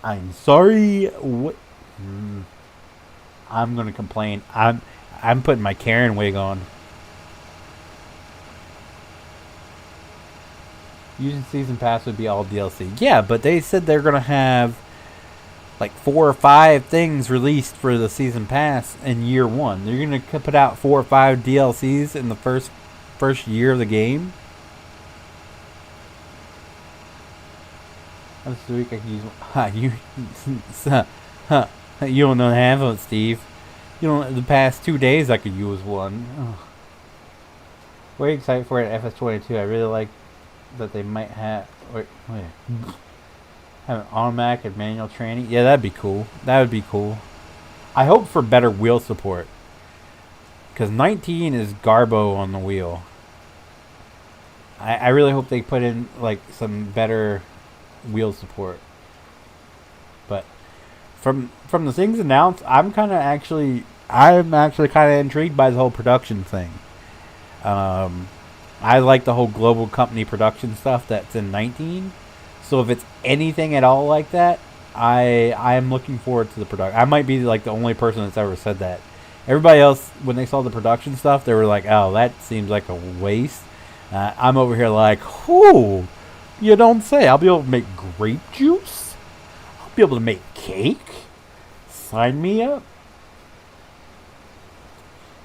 I'm sorry. What? I'm gonna complain. I'm putting my Karen wig on. Using season pass would be all DLC. Yeah, but they said they're gonna have like 4 or 5 things released for the season pass in year 1. They're gonna put out 4 or 5 DLCs in the first year of the game. This week I can use one. You don't know half of it, Steve. You know, the past 2 days I could use one. Ugh. Very excited for it at FS22. I really like that they might have have an automatic and manual training. Yeah, that'd be cool. That would be cool. I hope for better wheel support. Because 19 is Garbo on the wheel. I really hope they put in like some better wheel support. But from the things announced, I'm actually kind of intrigued by the whole production thing. I like the whole global company production stuff that's in 19. So if it's anything at all like that, I am looking forward to the production. I might be like the only person that's ever said that. Everybody else, when they saw the production stuff, they were like, "Oh, that seems like a waste." I'm over here like, "Whoo, you don't say." I'll be able to make grape juice. I'll be able to make cake. Sign me up.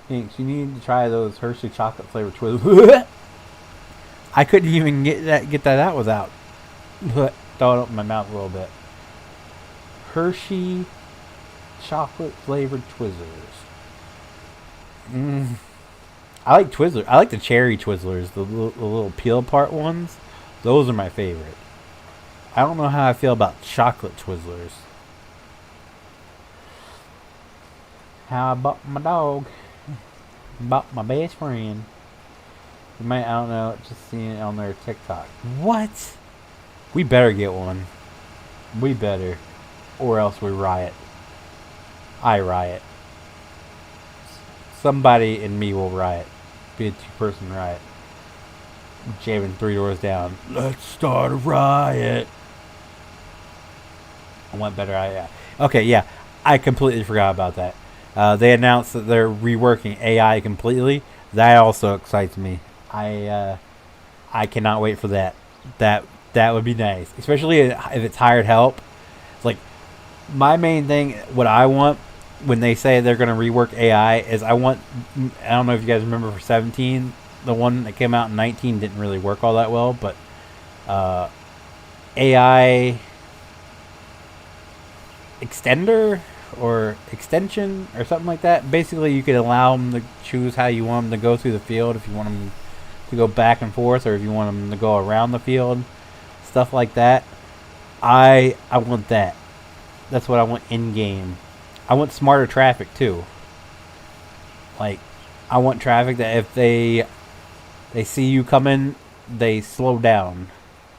Thanks. You need to try those Hershey chocolate flavored Twizzlers. I couldn't even get that out without throwing up my mouth a little bit. Hershey chocolate flavored Twizzlers. I like Twizzlers. I like the cherry Twizzlers, the little peel apart ones. Those are my favorite. I don't know how I feel about chocolate Twizzlers. How about my dog? About my best friend. You might, I don't know, just seeing it on their TikTok. What? We better get one. We better. Or else we riot. I riot. Somebody in me will riot. Be a 2-person riot. Jamming 3 doors down. Let's start a riot. I want better. Okay, yeah. I completely forgot about that. They announced that they're reworking AI completely. That also excites me. I cannot wait for that. That would be nice, especially if it's hired help. It's like my main thing. What I want when they say they're going to rework AI is I don't know if you guys remember for 17, the one that came out in 19 didn't really work all that well, but AI extender or extension or something like that. Basically, you could allow them to choose how you want them to go through the field, if you want them to go back and forth or if you want them to go around the field, stuff like that. I want that. That's what I want in game. I want smarter traffic too. Like, I want traffic that if they see you coming, they slow down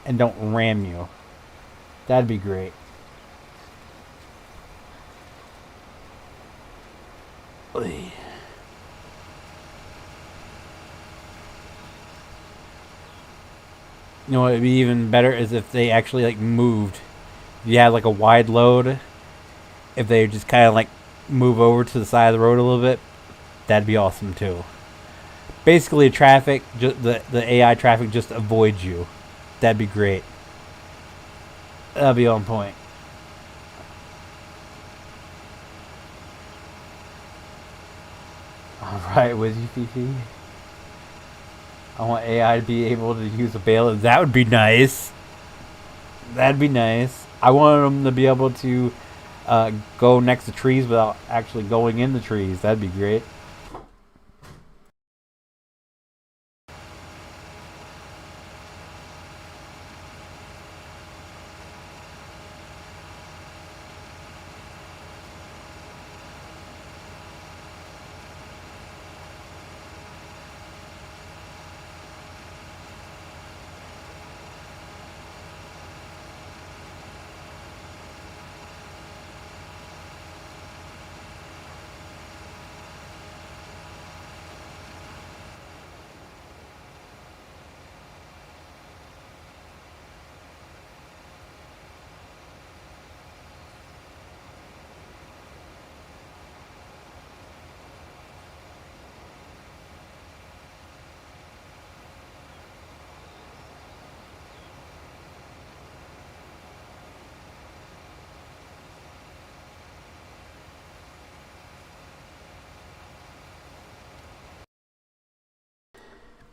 and don't ram you. That'd be great. You know what would be even better is if they actually like moved. If you had like a wide load, if they just kind of like move over to the side of the road a little bit, that'd be awesome too. Basically, traffic, the AI traffic just avoids you. That'd be great. That'd be on point. Alright, with you, Fifi. I want AI to be able to use a baler. That would be nice. That'd be nice. I want them to be able to go next to trees without actually going in the trees. That'd be great.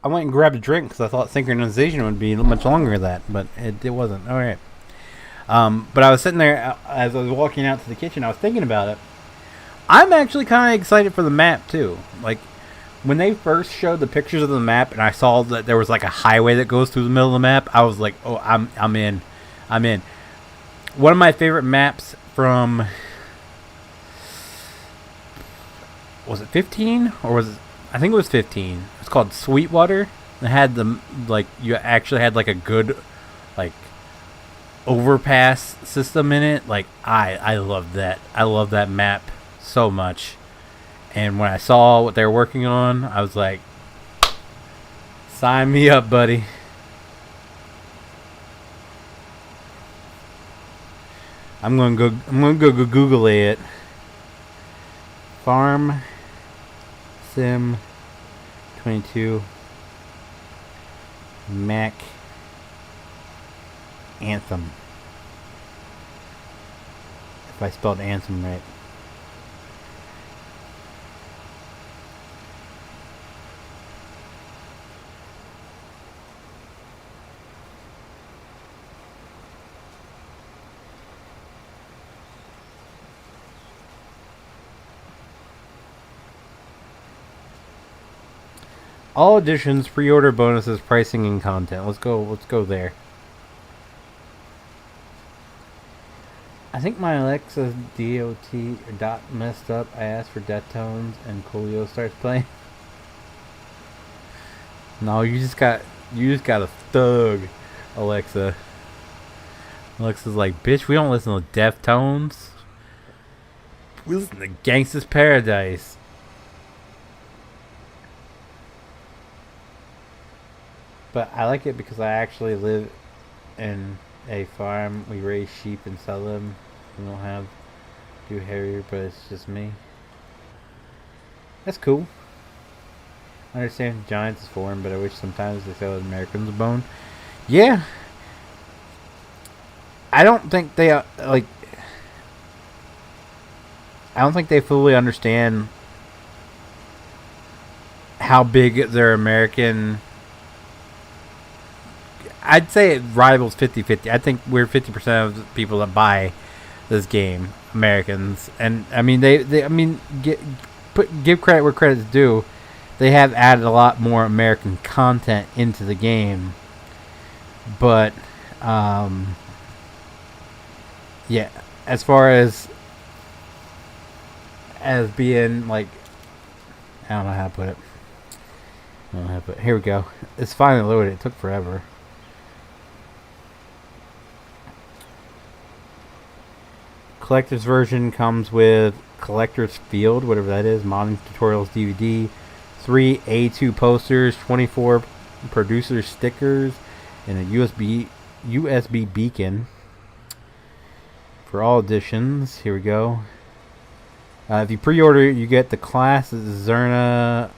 I went and grabbed a drink because I thought synchronization would be much longer than that, but it wasn't. All right. But I was sitting there as I was walking out to the kitchen. I was thinking about it. I'm actually kind of excited for the map too. Like when they first showed the pictures of the map, and I saw that there was like a highway that goes through the middle of the map, I was like, "Oh, I'm in. I'm in." One of my favorite maps from, was it 15 or was it I think it was 15. It's called Sweetwater. It had the you actually had like a good like overpass system in it. Like I love that. I love that map so much. And when I saw what they were working on, I was like, sign me up, buddy. I'm gonna go Google it. Farm Sim 22 Mac Anthem. If I spelled Anthem right. All editions, pre-order bonuses, pricing, and content. Let's go there. I think my Alexa dot messed up. I asked for Deftones and Coolio starts playing. No, you just got a thug, Alexa. Alexa's like, bitch, we don't listen to Deftones. We listen to Gangsta's Paradise. But I like it because I actually live in a farm. We raise sheep and sell them. We don't do Harrier, but it's just me. That's cool. I understand Giants is foreign, but I wish sometimes they sell Americans a bone. Yeah. I don't think they I don't think they fully understand how big their American. I'd say it rivals 50-50. I think we're 50% of the people that buy this game, Americans. And I mean, give credit where credit's due. They have added a lot more American content into the game. But yeah, as far as being like, I don't know how to put it. Here we go. It's finally loaded. It took forever. Collector's version comes with Collector's Field, whatever that is, modding tutorials DVD, 3 A2 posters, 24 producer stickers, and a USB beacon for all editions. Here we go. If you pre-order, you get the class Zerna,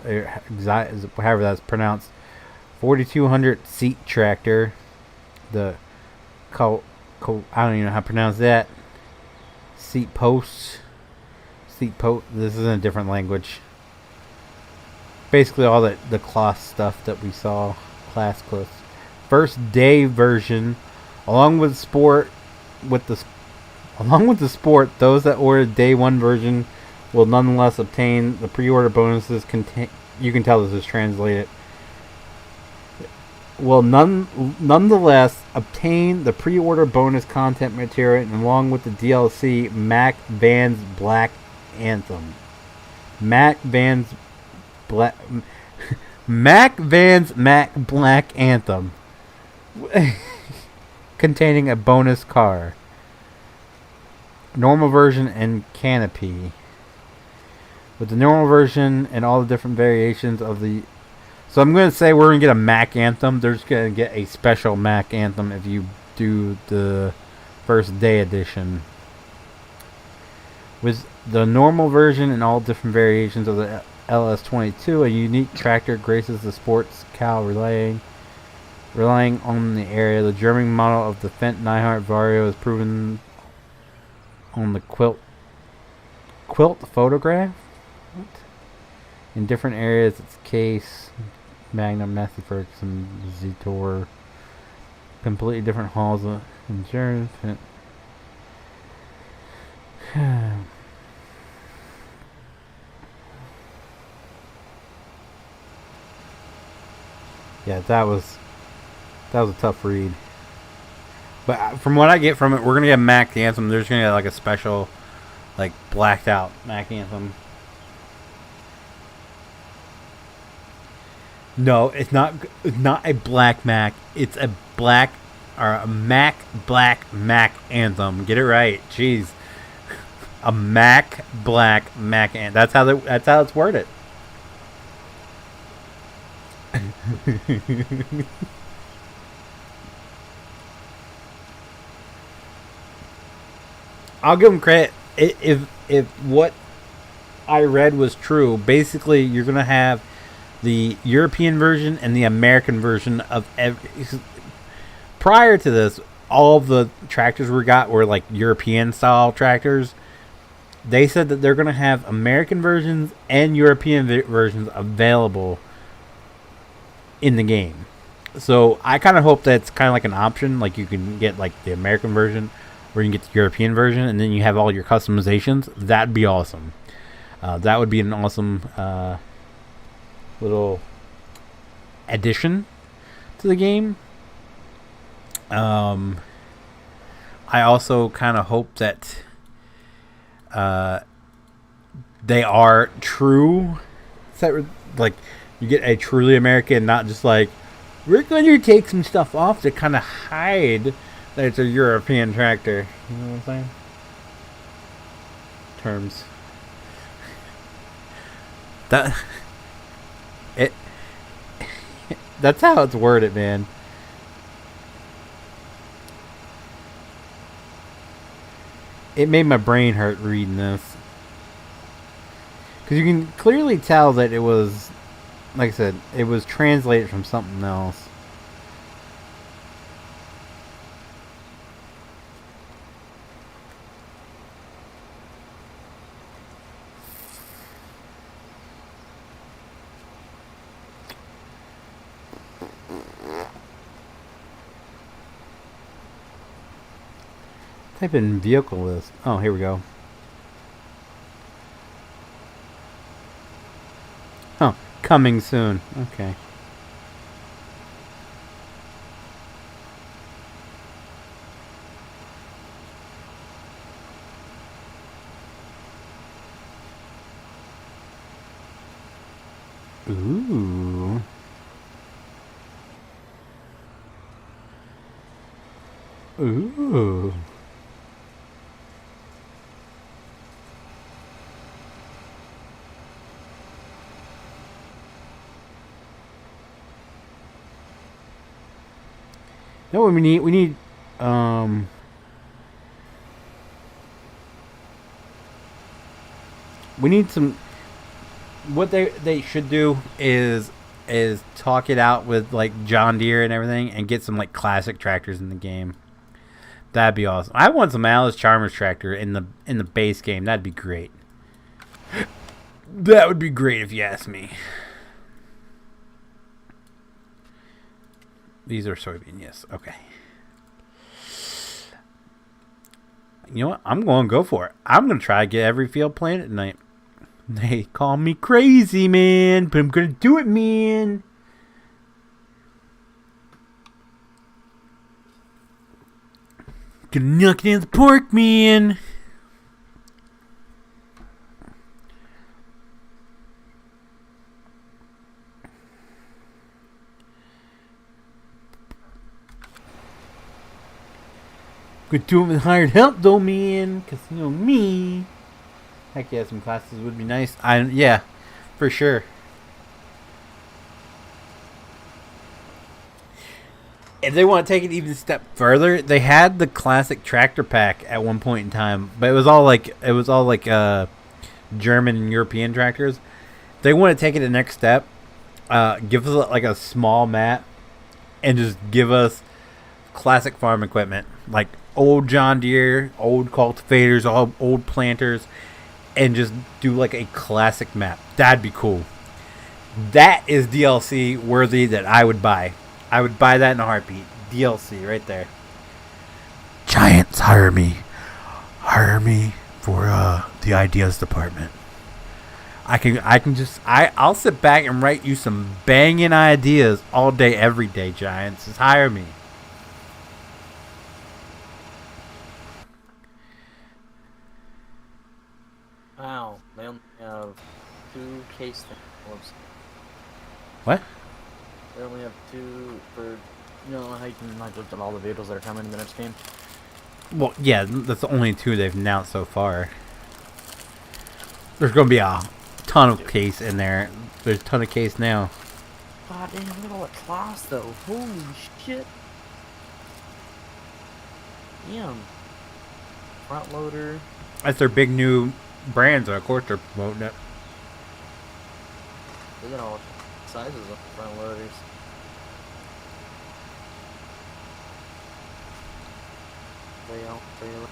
however that's pronounced, 4200 seat tractor. The I don't even know how to pronounce that. Seat posts. This is in a different language. Basically, all the cloth stuff that we saw. Class cloth. First day version, along with sport. Along with the sport, those that order day one version will nonetheless obtain the pre-order bonuses. You can tell this is translated. Will nonetheless obtain the pre-order bonus content material and along with the DLC Mac Van's Black Anthem. Mac Van's Black Anthem containing a bonus car. Normal version and canopy. With the normal version and all the different variations of the. So I'm going to say we're going to get a Mac Anthem. They're just going to get a special Mac Anthem if you do the first day edition. With the normal version and all different variations of the LS22, a unique tractor graces the sports cow relying on the area. The German model of the Fendt 900 Vario is proven on the quilt photograph. What? In different areas, its case, Magnum, Massey Ferguson, Zetor, completely different halls of insurance. Yeah, that was a tough read. But from what I get from it, we're gonna get Mac Anthem. There's gonna get like a special, like blacked out Mac Anthem. No, it's not. It's not a black Mac. It's a black or a Mac black Mac Anthem. Get it right. Jeez, a Mac black Mac Anthem. That's how it's worded. I'll give them credit. If what I read was true, basically you're gonna have the European version and the American version of every. Prior to this, all of the tractors we got were like European style tractors. They said that they're gonna have American versions and European versions available in the game. So I kind of hope that's kind of like an option. Like you can get like the American version, or you can get the European version, and then you have all your customizations. That'd be awesome. That would be an awesome little addition to the game. I also kind of hope that they are true. Like you get a truly American, not just like we're going to take some stuff off to kind of hide that it's a European tractor. You know what I'm saying? Terms. That it. That's how it's worded, man. It made my brain hurt reading this. Because you can clearly tell that it was, like I said, it was translated from something else. Type in vehicle list. Oh, here we go. Oh, coming soon. Okay. Ooh. Ooh. No, we need we need some. What they should do is talk it out with like John Deere and everything, and get some like classic tractors in the game. That'd be awesome. I want some Alice Chalmers tractor in the base game. That'd be great. That would be great if you ask me. These are soybean, yes. Okay. You know what? I'm going to go for it. I'm going to try to get every field playing at night. They call me crazy, man, but I'm going to do it, man. Gonna knock it in the park, man. Could do it with hired help, though, man. Because, you know, me. Heck yeah, some classes would be nice. Yeah, for sure. If they want to take it even a step further, they had the classic tractor pack at one point in time, but it was all like German and European tractors. If they want to take it the next step, give us like a small map, and just give us classic farm equipment like old John Deere, old cultivators, old planters, and just do like a classic map. That'd be cool. That is DLC worthy that I would buy. I would buy that in a heartbeat. DLC right there. Giants, hire me. Hire me for the ideas department. I'll sit back and write you some banging ideas all day, every day, Giants. Just hire me. Wow, they only have 2 case things. What? They only have 2 for, you know how you can like look at all the vehicles that are coming in the next game. Well, yeah, that's the only 2 they've announced so far. There's gonna be a ton of case in there. There's a ton of case now. God damn, look at all that class though. Holy shit. Damn. Front loader. That's their big new brand, so of course they're promoting it. Look at all sizes of front loaders. Layout, trailer.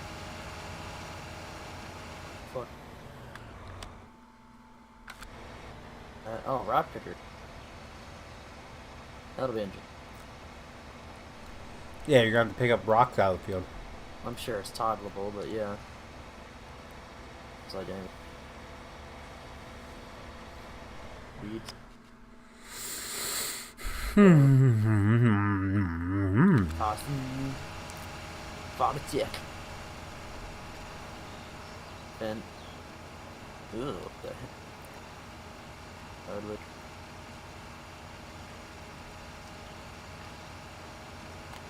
Fuck. Oh, rock picker. That'll be interesting. Yeah, you're gonna have to pick up rocks out of the field. I'm sure it's toggleable, but yeah. It's like anything. Beads. Awesome. Bottom tick. And. Ooh, what the heck? Hardwood.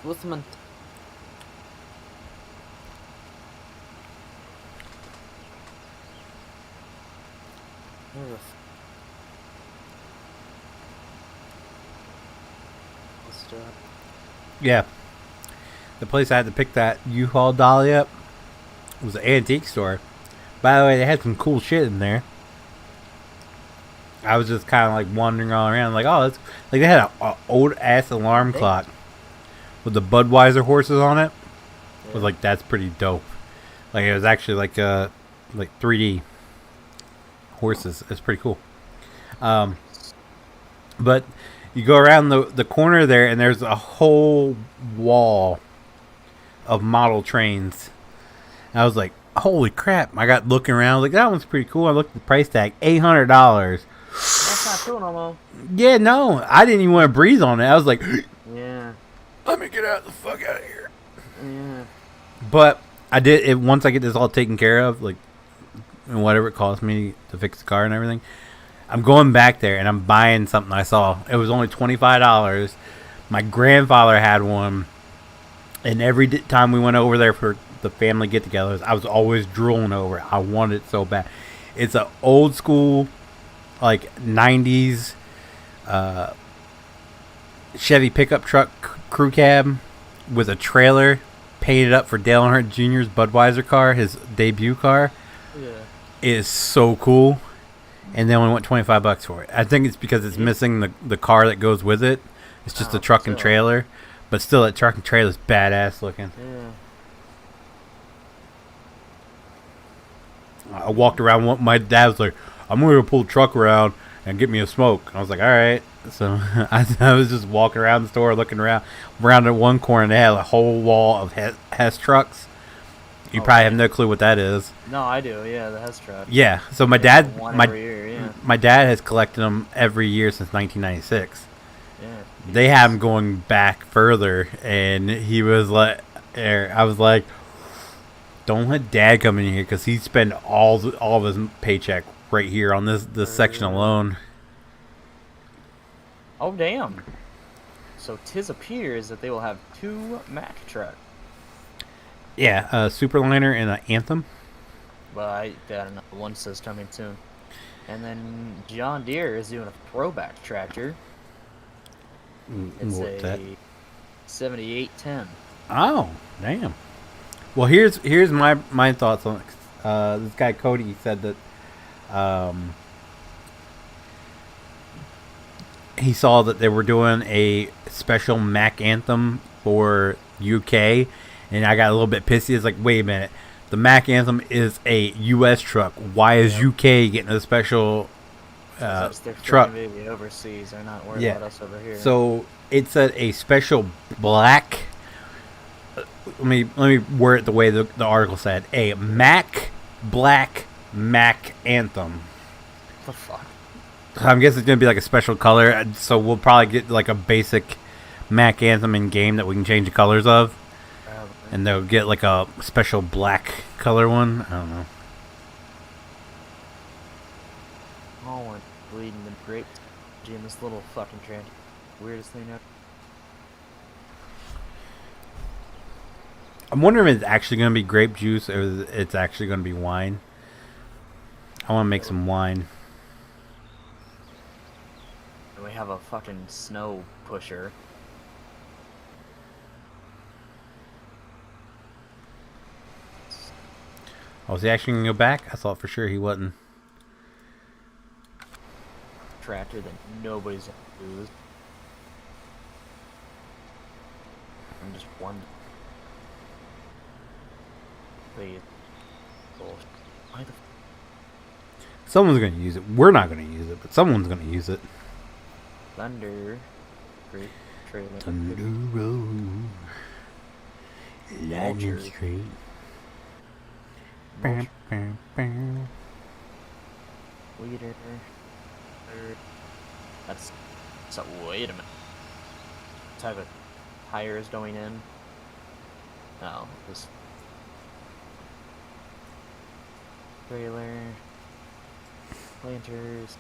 Wuthman. Yeah. The place I had to pick that U-Haul dolly up was an antique store. By the way, they had some cool shit in there. I was just kind of like wandering all around, like, oh, that's like they had a old ass alarm clock with the Budweiser horses on it. I was like, that's pretty dope. Like it was actually like 3D horses. It's pretty cool. But you go around the corner there, and there's a whole wall of model trains. And I was like, holy crap. I got looking around, like, that one's pretty cool. I looked at the price tag, $800. That's not cool no more. Yeah, no. I didn't even want to breathe on it. I was like, yeah. Let me get the fuck out of here. Yeah. But I did it once I get this all taken care of, like, and whatever it cost me to fix the car and everything. I'm going back there and I'm buying something I saw. It was only $25. My grandfather had one, and every time we went over there for the family get-togethers, I was always drooling over it. I wanted it so bad. It's an old school, like 90s Chevy pickup truck crew cab with a trailer painted up for Dale Earnhardt Jr.'s Budweiser car, his debut car. Yeah. It is so cool. And they only went $25 for it. I think it's because it's missing the car that goes with it. It's just a truck and trailer. But still, that truck and trailer is badass looking. Yeah. I walked around. My dad was like, I'm going to pull the truck around and get me a smoke. I was like, all right. So I was just walking around the store, looking around at one corner, and they had a whole wall of Hess trucks. You probably have no clue what that is. No, I do. Yeah, the Hess truck. Yeah. So my dad, every year, yeah. my dad has collected them every year since 1996. Yeah. They have him going back further, and he was like, I was like, don't let Dad come in here because he spent all of his paycheck right here on this section alone. Oh damn! So 'tis appears that they will have 2 Mack trucks. Yeah, a Superliner and an Anthem. Well, I don't know. One says coming soon. And then John Deere is doing a throwback tractor. It's a 7810. Oh, damn. Well, here's my thoughts on it. This guy Cody said that he saw that they were doing a special Mack Anthem for UK. And I got a little bit pissy. It's like, wait a minute. The Mack Anthem is a U.S. truck. Why is UK getting a special truck? Maybe overseas. They're not worried about us over here. So it's a special black. Let me word it the way the article said. A black Mack Anthem. What the fuck? I guess it's gonna be like a special color. So we'll probably get like a basic Mack Anthem in game that we can change the colors of. And they'll get like a special black color one. I don't know. Oh, we're bleeding the grape in this little fucking train. Weirdest thing ever. I'm wondering if it's actually going to be grape juice or it's actually going to be wine. I want to make some wine. And we have a fucking snow pusher. Oh, is he actually going to go back? I thought for sure he wasn't. Tractor that nobody's gonna use. I'm just wondering. Please. Bullshit. Why the Someone's going to use it. We're not going to use it, but someone's going to use it. Thunder. Great trailer. Thunder Road. Lightning Street. Bam, bam, bam. Leader. That's. So, wait a minute. What type of tire is going in? No, this. Trailer. Planters.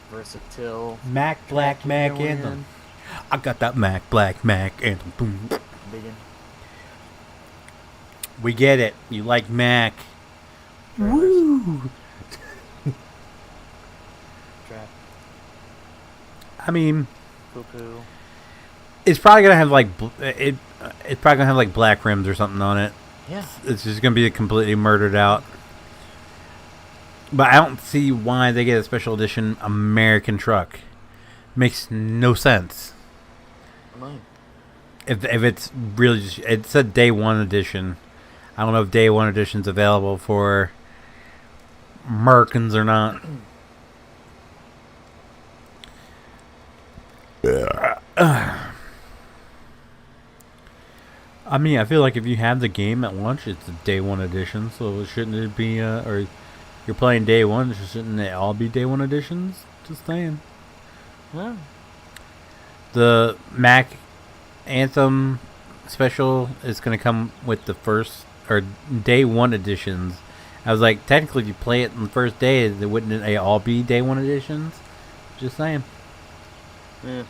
Versatile. Mac, Black, Mac, going Anthem. in. I got that Mac, Black, Mac, Anthem. Boom. Biggin. We get it. You like Mac. Trailers. Woo! Trap. I mean, Poo-poo. it's probably gonna have like it's probably gonna have like black rims or something on it. Yeah. It's just gonna be completely murdered out. But I don't see why they get a special edition American truck. Makes no sense. Mine. If it's really just, it's a day one edition. I don't know if day one edition's available for Americans or not. I mean, I feel like if you have the game at launch, it's a day one edition. So shouldn't it be, or you're playing day one, shouldn't they all be day one editions? Just saying. Yeah. The Mac Anthem special is going to come with the first or day one editions. I was like, technically, if you play it on the first day, wouldn't they all be day one editions? Just saying. Yeah.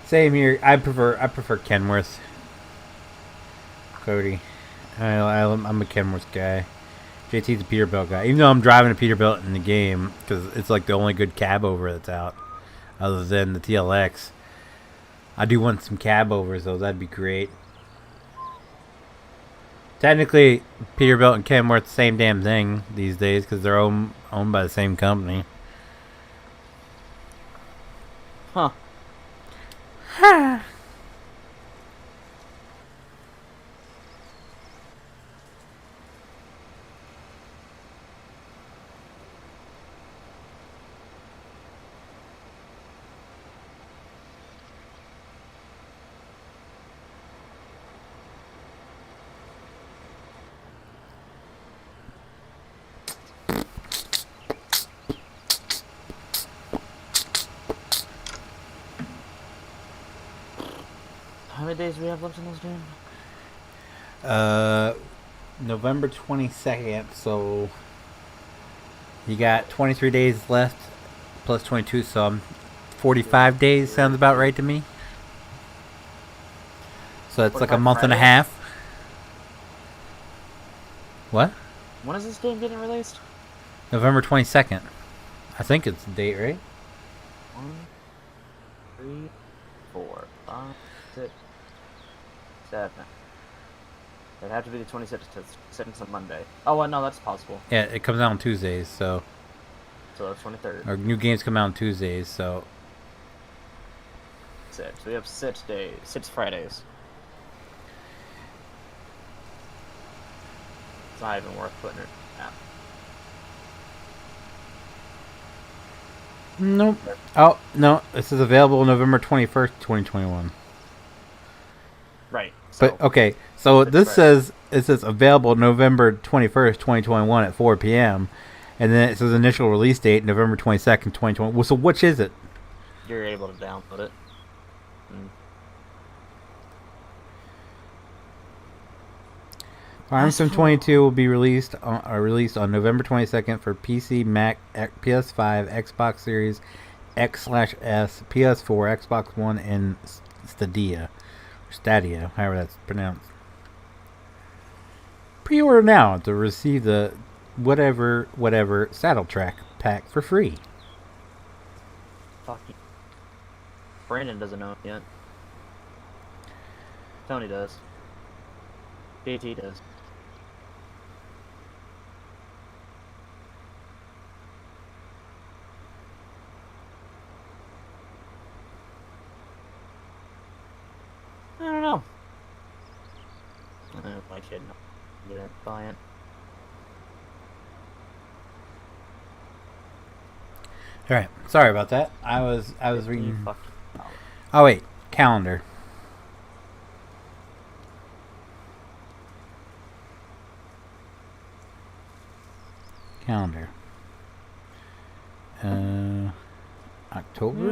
Same here. I prefer Kenworth. Cody, I'm a Kenworth guy. JT's a Peterbilt guy. Even though I'm driving a Peterbilt in the game, because it's like the only good cab over that's out, other than the TLX. I do want some cab overs though. That'd be great. Technically, Peterbilt and Kenworth the same damn thing these days because they're owned by the same company. Huh. How many days do we have left in this game? November 22nd, so you got 23 days left plus 22, so 45 days sounds about right to me. So it's like a 45 month and a Fridays? half. What? When is this game getting released? November 22nd. I think it's the date, right? 1, 3, 4, 5, 6, 7. It'd have to be the 26th because it's on Monday. Oh, well, no, that's possible. Yeah, it comes out on Tuesdays, so So that's 23rd. our new games come out on Tuesdays, so 6. We have 6 days, 6 Fridays. It's not even worth putting it out. nope. Oh no, this is available November 21st, 2021. Right. So, But okay, so It's this Friday. says available November 21st, 2021 at 4 p.m. And then it says initial release date November 22nd, 2021. Well, so which is it? you're able to download it. Farm Sim 22 will be released on November 22nd for PC, Mac, PS5, Xbox Series X/S, PS4, Xbox One, and Stadia, however that's pronounced. Pre-order now to receive the whatever saddle track pack for free. Fuck you. Brandon doesn't know it yet. Tony does. JT does. I don't know. I don't know if I should get it, buy it. All right, sorry about that. I was reading. Fuck. Oh wait, calendar. Calendar. October.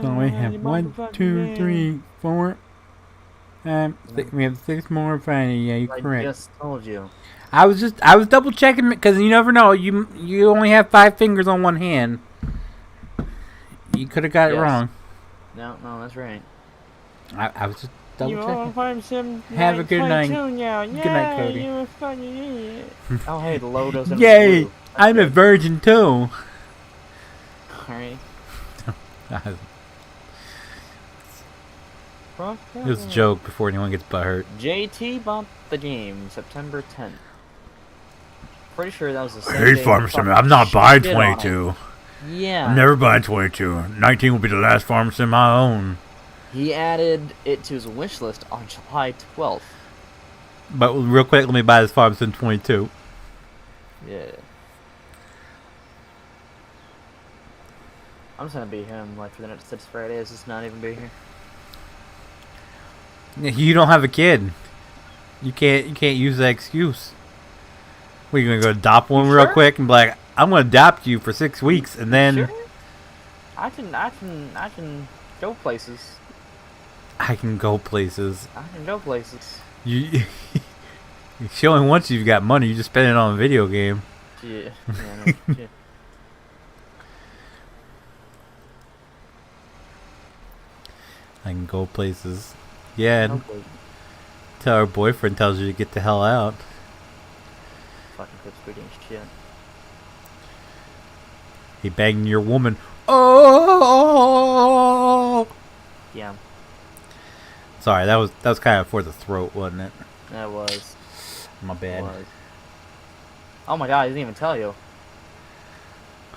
So we have 1, 2, 3, 4. We have 6 more Friday. Yeah, you're correct. I just told you. I was double checking because you never know. You only have 5 fingers on one hand. You could have got it wrong. No, that's right. I was just double checking. Farm Sim Have a good night. Now. Good night, Cody. You're a funny idiot. Oh, hey, the low doesn't. Yay! I'm a virgin too. Alright. It was a joke before anyone gets butthurt. JT bought the game September 10th. Pretty sure that was the same Hey, day Farm we Sim, fucking I'm not buying shit on it. 22. Yeah. I'm never buying 22. 19 will be the last Farm Sim I own. He added it to his wish list on July 12th. But real quick, let me buy this Farm Sim 22. Yeah. I'm just gonna be him like for the next 6 Fridays. Just not even be here. You don't have a kid. You can't use that excuse. What, you gonna go adopt one real quick and be like, I'm gonna adopt you for 6 weeks and then Sure? I can go places. I can go places. I can go places. You she only wants you've got money, you just spend it on a video game. Yeah. Yeah, no, shit. I can go places. Yeah, and Okay. till her boyfriend tells you to get the hell out. Fucking quit speaking shit. He banging your woman. Oh! Yeah, Sorry, that was kind of for the throat, wasn't it? that was. My bad. Was. Oh my god, he didn't even tell you.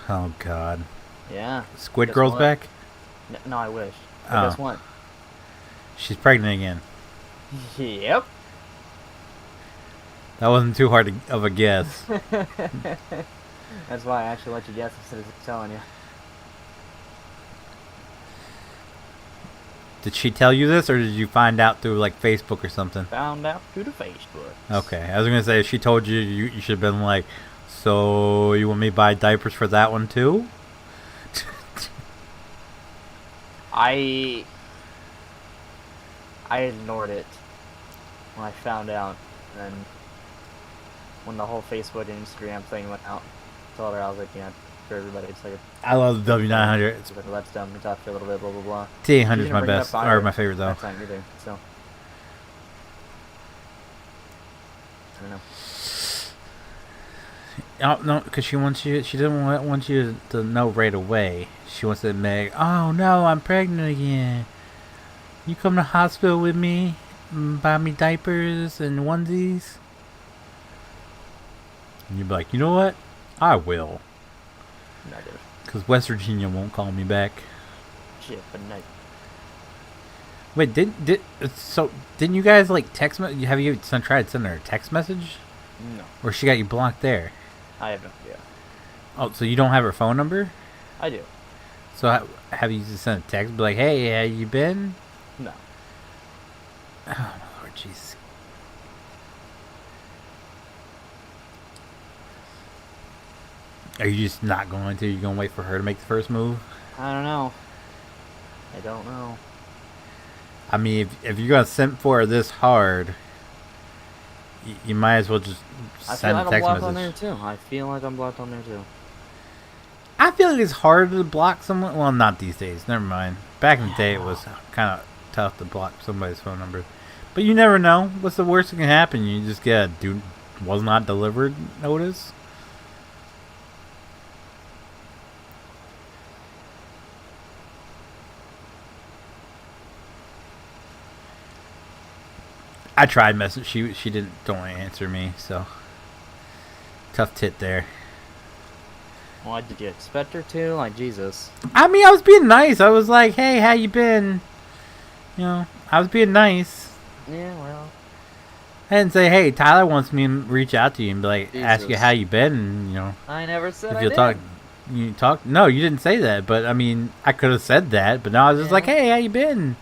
Oh God. Yeah. Squid Guess Girl's what? back. No, I wish. But Oh. guess what? She's pregnant again. Yep. That wasn't too hard of a guess. That's why I actually let you guess instead of telling you. Did she tell you this, or did you find out through like Facebook or something? Found out through the Facebook. Okay, I was gonna say if she told you, you should have been like, so you want me to buy diapers for that one too? I ignored it when I found out, and then when the whole Facebook and Instagram thing went out, I told her, I was like, yeah, for everybody, it's like I love the W900. it's like, that's dumb. We talked for a little bit, blah blah blah. T800 is She my didn't bring it best, up or either my favorite though. that time either, so I don't know. Oh, no, because she wants you. She doesn't want you to know right away. She wants to make. Oh no, I'm pregnant again. You come to the hospital with me, buy me diapers and onesies. And you'd be like, you know what? I will. Negative. Because West Virginia won't call me back. Shit, but no. Wait, didn't you guys like text? Have you tried to send her a text message? No, Or she got you blocked there? I have no idea. Oh, so you don't have her phone number? I do. So have you just sent a text? Be like, hey, how you been? No. Oh my Lord, Jesus. Are you just not going to? You gonna wait for her to make the first move? I don't know. I don't know. I mean, if you're gonna simp for her this hard, you might as well just I feel send like a I'm text blocked on message. there too. I feel like I'm blocked on there too. I feel like it's hard to block someone. Well, not these days. Never mind. Back in the day, it was kind of tough to block somebody's phone number. But you never know. What's the worst that can happen? You just get a "do was not delivered" notice. I tried message. She don't answer me. So tough tit there. Why did you expect her to? Like, Jesus. I mean, I was being nice. I was like, "Hey, how you been?" You know, I was being nice. Yeah, well. I didn't say, "Hey, Tyler wants me to reach out to you and be like, ask you Jesus. how you been." And, you know, I never said if I you'll did. talk, you talk. No, you didn't say that. But I mean, I could have said that. But now I was just like, "Hey, how you been?"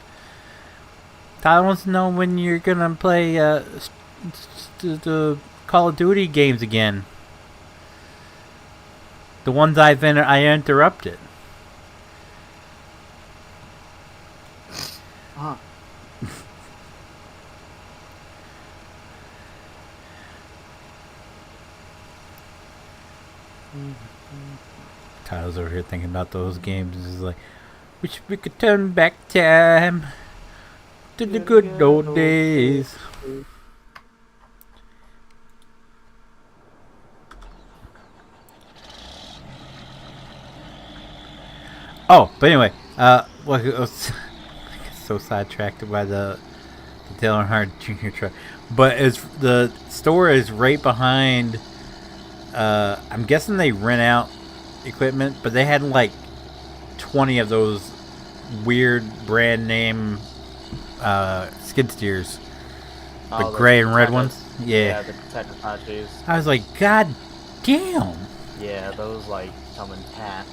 Tyler wants to know when you're gonna play the Call of Duty games again. The ones I interrupted. Huh. Tyler's over here thinking about those games. He's like, wish we could turn back time to the good old days. Oh, but anyway, well, I was so sidetracked by the Taylor Hard Jr. truck. But the store is right behind. I'm guessing they rent out equipment, but they had like 20 of those weird brand name skid steers, the gray and red ones. Yeah, the Tech Apaches. I was like, God damn. Yeah, those like come in pack.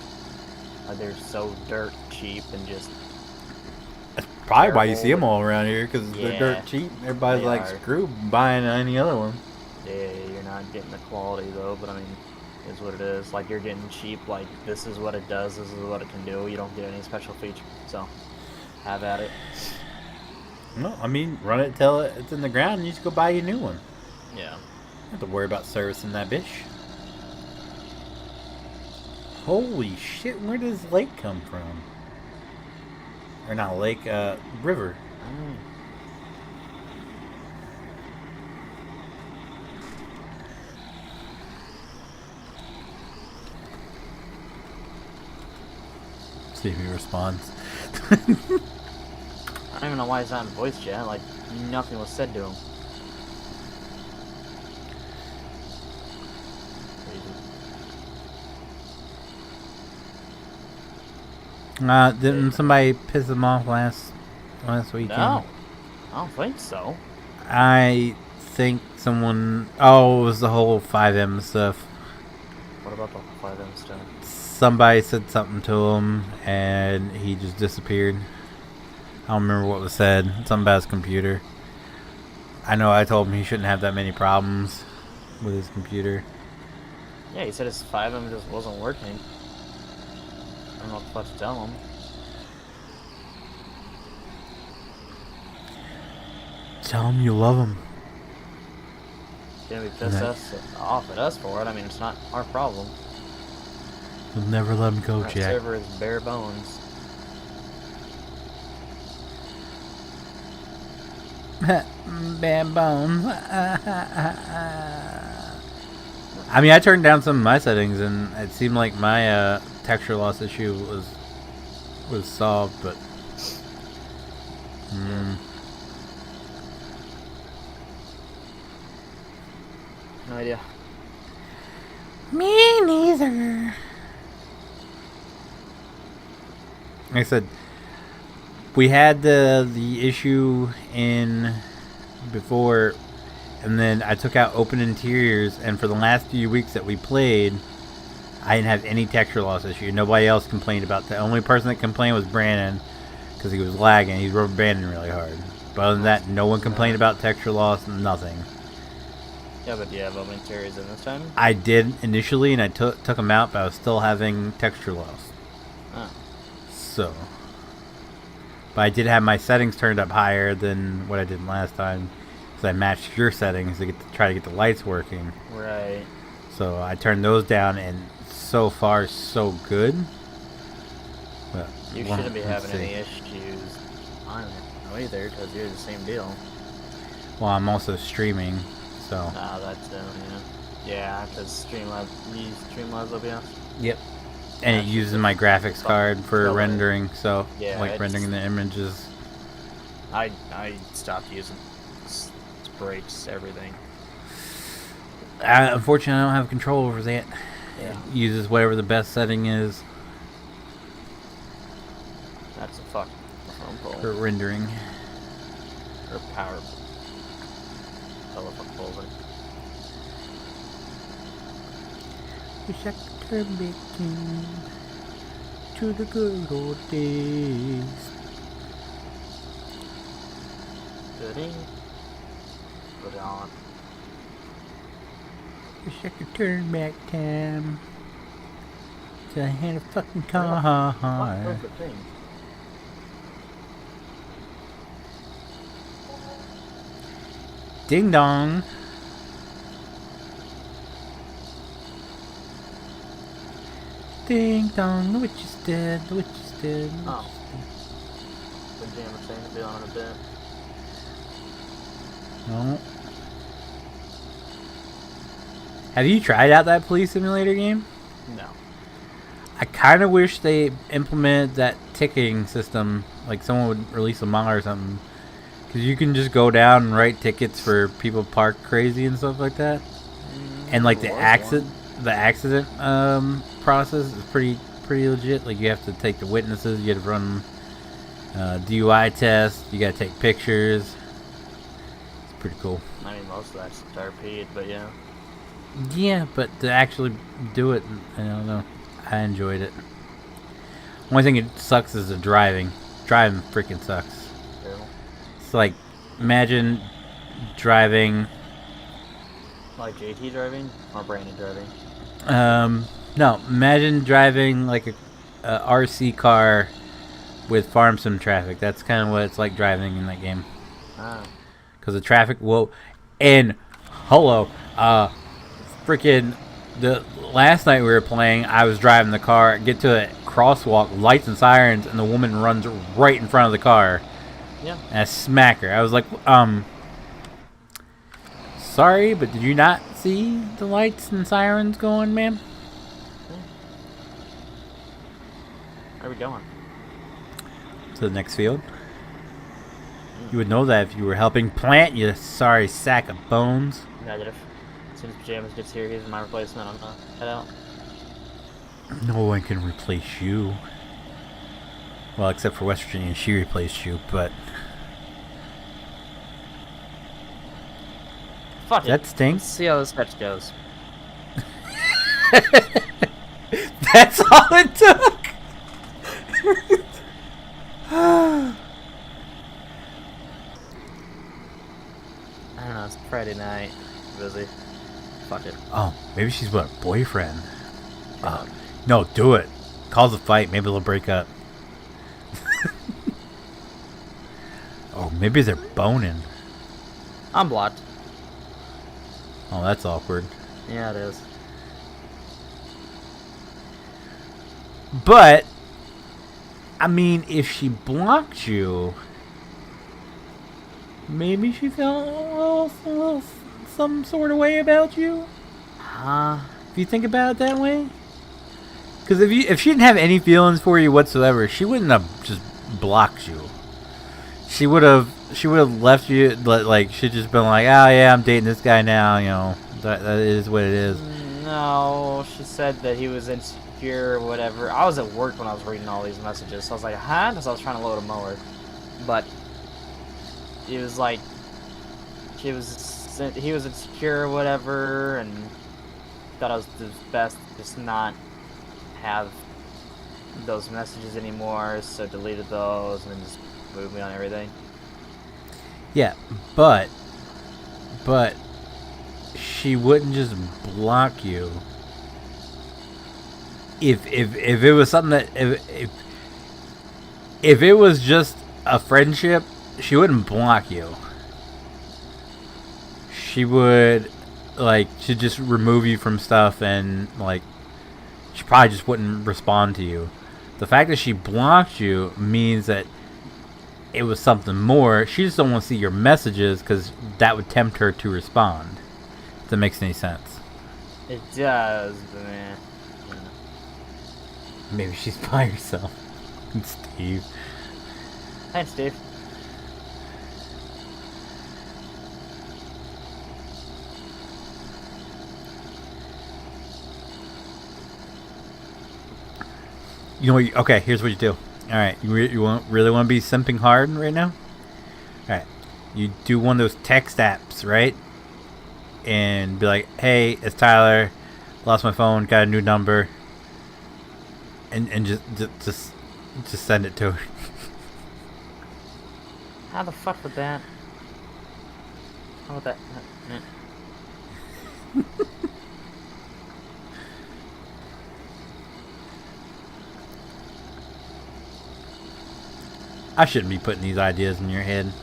They're so dirt cheap and just. That's probably why you see them all around here, because they're Yeah, dirt cheap. Everybody's they like, are. screw buying any other one. Yeah, you're not getting the quality though, but I mean, is what it is. Like, you're getting cheap, like, this is what it does, this is what it can do. You don't get any special feature, so have at it. No, I mean, run it till it's in the ground and you just go buy you a new one. Yeah. You don't have to worry about servicing that bitch. Holy shit, where does lake come from? Or not lake, river. See if he responds. I don't even know why he's not in voice chat. Like, nothing was said to him. Didn't somebody piss him off last weekend? No, I don't think so. I think someone. Oh, it was the whole 5M stuff. What about the 5M stuff? Somebody said something to him, and he just disappeared. I don't remember what was said. Something about his computer. I know I told him he shouldn't have that many problems with his computer. Yeah, he said his 5M just wasn't working. I don't know what the fuck to tell him. Tell him you love him. Gonna be pissed off at us for it. I mean, it's not our problem. You'll never let him go, Our Jack. server is bare bones. Bare bones. I mean, I turned down some of my settings, and it seemed like my texture loss issue was solved, but No idea. me neither. Like I said, we had the issue in before, and then I took out open interiors, and for the last few weeks that we played, I didn't have any texture loss issue. Nobody else complained about that. The only person that complained was Brandon, because he was lagging. He's rubber banding really hard. But other than that, no one complained about texture loss. Nothing. Yeah, but do you have open interiors in this time? I did initially, and I took them out, but I was still having texture loss. Oh. So, but I did have my settings turned up higher than what I did last time. because I matched your settings to try to get the lights working. Right. So I turned those down, and so far so good. But You shouldn't be having any issues. I don't know either, because you're the same deal. Well, I'm also streaming, so. Nah, that's yeah, because Streamlabs, you use Streamlabs OBS. Yep. And it uses my graphics card for rendering, so yeah, like rendering the images. I stopped using it. It breaks everything. Unfortunately, I don't have control over that. Yeah. It uses whatever the best setting is That's a fucking phone pole. for rendering. Or power. Telephone poles. Wish I could turn back in to the good old days. Gooding. Put it on. Wish I could turn back time till I had a fucking car. What was the thing? Ding dong. Ding dong, the witch is dead, the witch is dead. Oh. The jammer thing to be on in a bit. No. Have you tried out that police simulator game? No. I kind of wish they implemented that ticketing system, like someone would release a mod or something. Because you can just go down and write tickets for people parked crazy and stuff like that. And like the accident process is pretty legit. Like you have to take the witnesses, you have to run DUI tests, you got to take pictures. It's pretty cool. I mean, most of that's RP'd, but yeah. Yeah, but to actually do it, I don't know. I enjoyed it. Only thing it sucks is the driving. Driving freaking sucks. Terrible. It's like, imagine driving. Like JT driving or Brandon driving? No, imagine driving like a RC car with farm sim traffic. That's kind of what it's like driving in that game. Ah. Because the traffic will. And, hello, freaking. The last night we were playing, I was driving the car, get to a crosswalk, lights and sirens, and the woman runs right in front of the car. Yeah. And I smack her. I was like, sorry, but did you not see the lights and sirens going, ma'am? Where are we going? To the next field. You would know that if you were helping plant, you sorry sack of bones. Negative. As soon as Pajamas gets here, he's my replacement. I'm gonna head out. No one can replace you. Well, except for West Virginia, she replaced you, but... Fuck it. That stinks. Let's see how this match goes. That's all it took! I don't know, it's Friday night. Busy. Fuck it. Oh, maybe she's with her boyfriend. No, do it. Cause a fight, maybe they'll break up. Oh, maybe they're boning. I'm blocked. Oh, that's awkward. Yeah, it is. But, I mean, if she blocked you, maybe she felt a little some sort of way about you. If you think about it that way, because if she didn't have any feelings for you whatsoever, she wouldn't have just blocked you. She would have left you, like she'd just been like, oh yeah, I'm dating this guy now. You know, that is what it is. No, she said that he was insecure or whatever. I was at work when I was reading all these messages, so I was like, huh? Because I was trying to load a mower. But it was like, he was insecure or whatever, and thought it was best to just not have those messages anymore, so deleted those and then just moved me on everything. Yeah, but she wouldn't just block you. If it was something that if it was just a friendship, she wouldn't block you. she would, like, she'd just remove you from stuff, and, like, she probably just wouldn't respond to you. The fact that she blocked you means that it was something more. She just don't want to see your messages because that would tempt her to respond. If that makes any sense. It does, but man. Maybe she's by herself. Steve. Hey, Steve. You know what? Okay, here's what you do. All right, you really want to be simping hard right now? All right, you do one of those text apps, right? And be like, "Hey, it's Tyler. Lost my phone. Got a new number." And just send it to her. How the fuck with that? How about that? I shouldn't be putting these ideas in your head.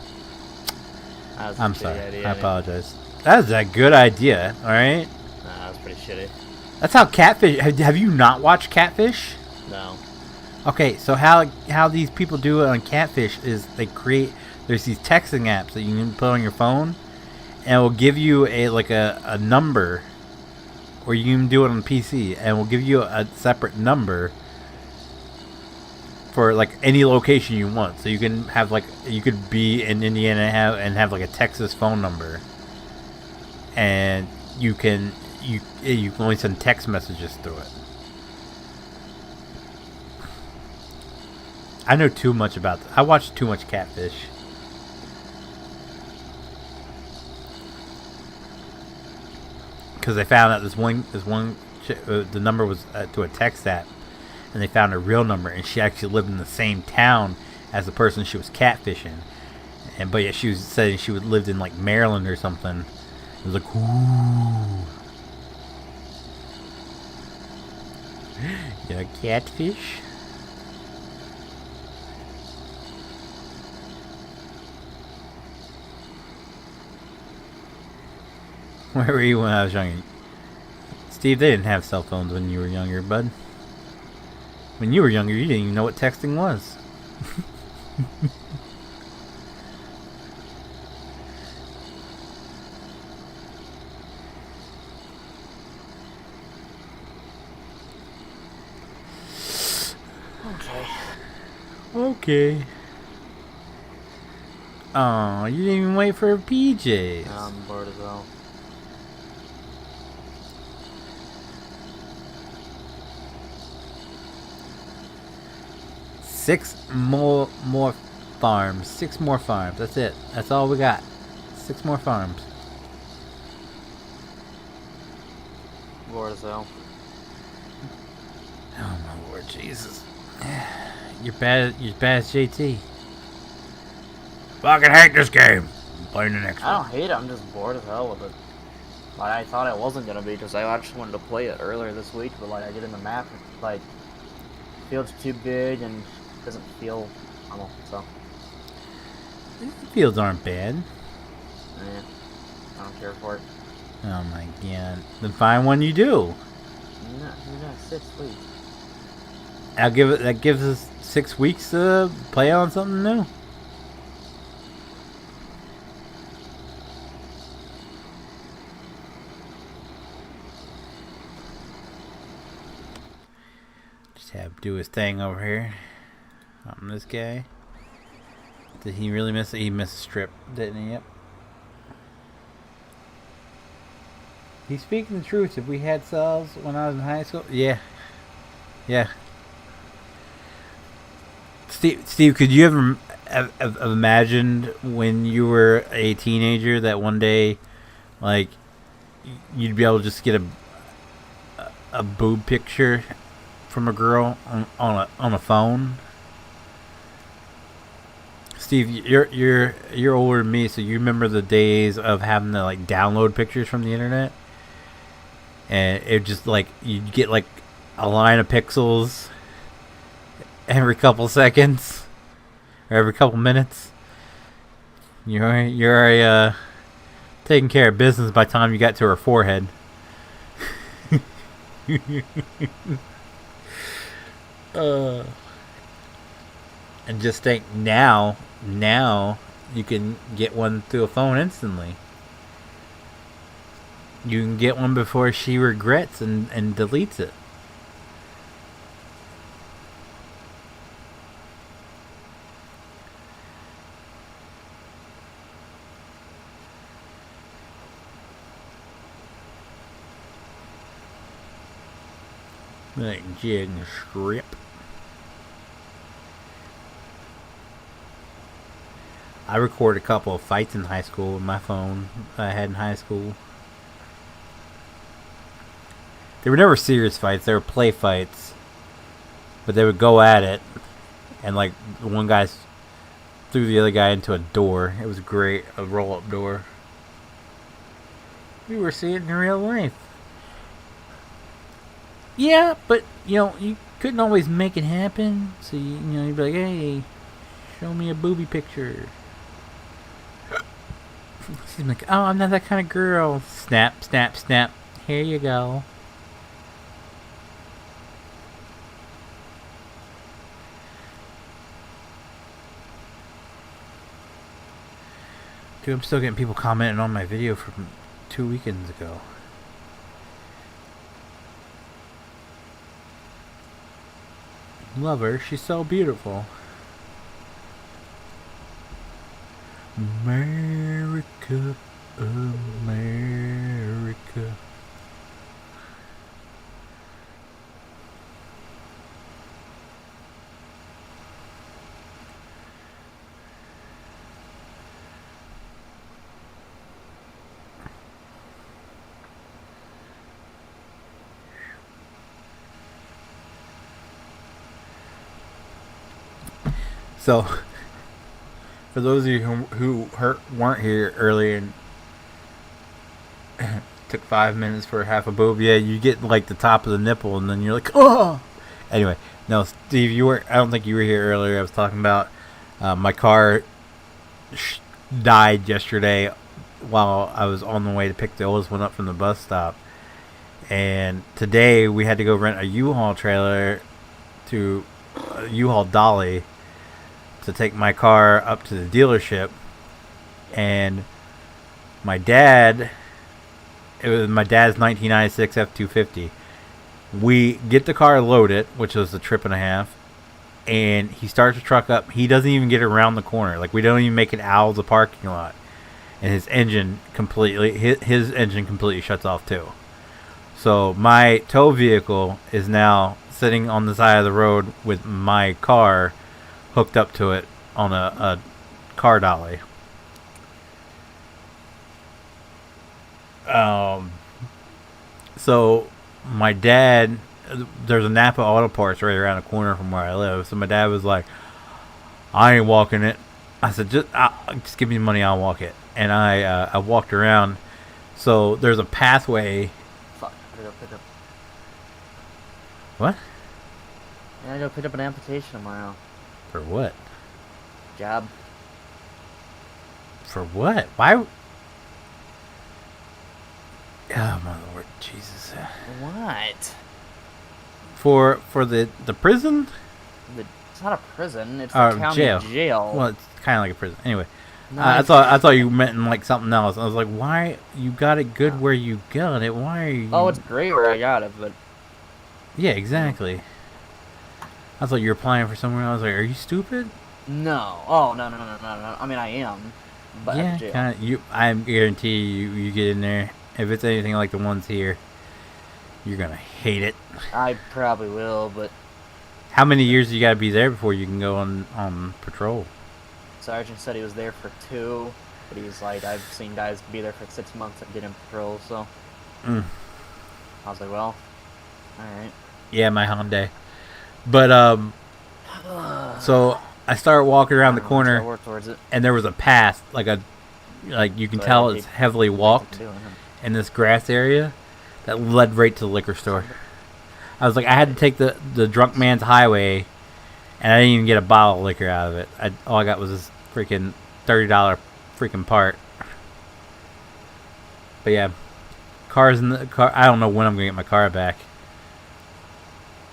I'm sorry. Idea, I apologize. That is a good idea. All right. Nah, that was pretty shitty. That's how Catfish. Have you not watched Catfish? No. Okay, so how these people do it on Catfish is they create. There's these texting apps that you can put on your phone, and it will give you a number, or you can do it on PC, and it will give you a separate number for like any location you want. So you can have you could be in Indiana and have like a Texas phone number, and you can only send text messages through it. I know too much about this. I watched too much Catfish. Because they found out this one the number was to a text app, and they found a real number, and she actually lived in the same town as the person she was catfishing, but yet she was saying she lived in like Maryland or something. It was like, ooh, you're a catfish. Where were you when I was younger? Steve, they didn't have cell phones when you were younger, bud. When you were younger, you didn't even know what texting was. Okay. Oh, you didn't even wait for PJs. I'm bored as well. Six more farms. 6 more farms. That's it. That's all we got. 6 more farms. Bored as hell. Oh my Lord Jesus. You're bad as JT. Fucking hate this game. I'm playing the next one. I don't hate it, I'm just bored as hell with it. Like, I thought it wasn't gonna be, because I actually wanted to play it earlier this week, but like, I get in the map, like, field's too big and doesn't feel normal, so. The fields aren't bad. Yeah, I don't care for it. Oh my God. Then find one you do. No, 6 weeks. That gives us 6 weeks to play on something new. Just have to do his thing over here. This guy. Did he really miss it? He missed a strip, didn't he? Yep. He's speaking the truth. If we had cells when I was in high school, yeah. Steve, could you ever have imagined when you were a teenager that one day, like, you'd be able to just get a boob picture from a girl on a phone? Steve, you're older than me, so you remember the days of having to like download pictures from the internet, and it just like you'd get like a line of pixels every couple seconds or every couple minutes. You're a taking care of business by the time you got to her forehead. And just think now you can get one through a phone instantly. You can get one before she regrets and deletes it. Like jig and strip. I recorded a couple of fights in high school with my phone I had in high school. They were never serious fights, they were play fights. But they would go at it, and like one guy threw the other guy into a door. It was great, a roll-up door. We were seeing it in real life. Yeah, but you couldn't always make it happen. So you'd be like, hey, show me a booby picture. She's like, oh, I'm not that kind of girl. Snap, snap, snap. Here you go. Dude, I'm still getting people commenting on my video from 2 weekends ago. Love her, she's so beautiful. America, America. So, for those of you who weren't here earlier and took 5 minutes for half a boob, yeah, you get like the top of the nipple and then you're like, oh! Anyway, no, Steve, I don't think you were here earlier. I was talking about my car died yesterday while I was on the way to pick the oldest one up from the bus stop. And today we had to go rent a U-Haul trailer to a U-Haul dolly to take my car up to the dealership. And it was my dad's 1996 F250. We get the car loaded, which was a trip and a half, and he starts the truck up. He doesn't even get around the corner. Like, we don't even make it out of the parking lot, and his engine completely shuts off too. So my tow vehicle is now sitting on the side of the road with my car hooked up to it on a car dolly. So my dad, there's a Napa Auto Parts right around the corner from where I live. So my dad was like, I ain't walking it. I said, just give me the money, I'll walk it. And I walked around. So there's a pathway. Fuck, I gotta go pick up. What? I gotta go pick up an amputation tomorrow. For what? Job. For what? Why? Oh my Lord, Jesus! What? For the prison? It's not a prison. It's the county jail. Well, it's kind of like a prison. Anyway, No, I thought you meant in like something else. I was like, why you got it good where you got it? Why are you? Oh, it's great where I got it, but yeah, exactly. I thought you were applying for somewhere. I was like, are you stupid? no. Oh no. I mean, I am. But Yeah, at the jail. kind of. I guarantee you get in there. If it's anything like the ones here, you're gonna hate it. I probably will, but How many years you gotta be there before you can go on patrol? Sergeant said he was there for 2, but he's like, I've seen guys be there for 6 months and get in patrol, so I was like, well, alright. Yeah, my Hyundai. But so I started walking around the corner, work towards it. and there was a path, like you can tell it's heavily walked in this grass area that led right to the liquor store. I was like, I had to take the drunk man's highway, and I didn't even get a bottle of liquor out of it. All I got was this freaking $30 freaking part. But yeah, cars in the car. I don't know when I'm gonna get my car back.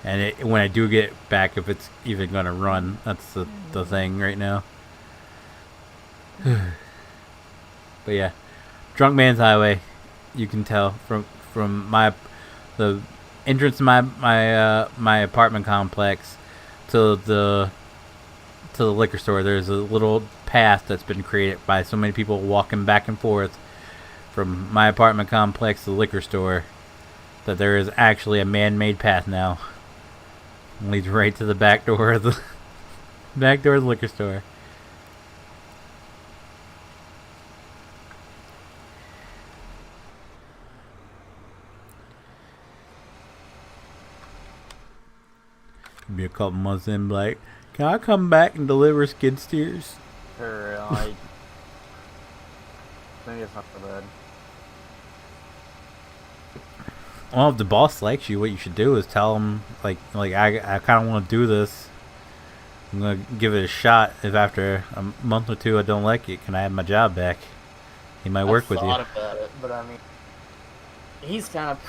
And when I do get it back, if it's even gonna run, that's the thing right now. But yeah, Drunk Man's Highway. You can tell from the entrance to my apartment complex to the liquor store. There's a little path that's been created by so many people walking back and forth from my apartment complex to the liquor store that there is actually a man-made path now. It leads right to the back door of the liquor store. Be a couple months in, like, can I come back and deliver skid steers? Or maybe it's not so bad. Well, if the boss likes you, what you should do is tell him, like I kind of want to do this. I'm gonna give it a shot. If after a month or two I don't like it, can I have my job back? He might work with you. I thought about it, but I mean, he's kind of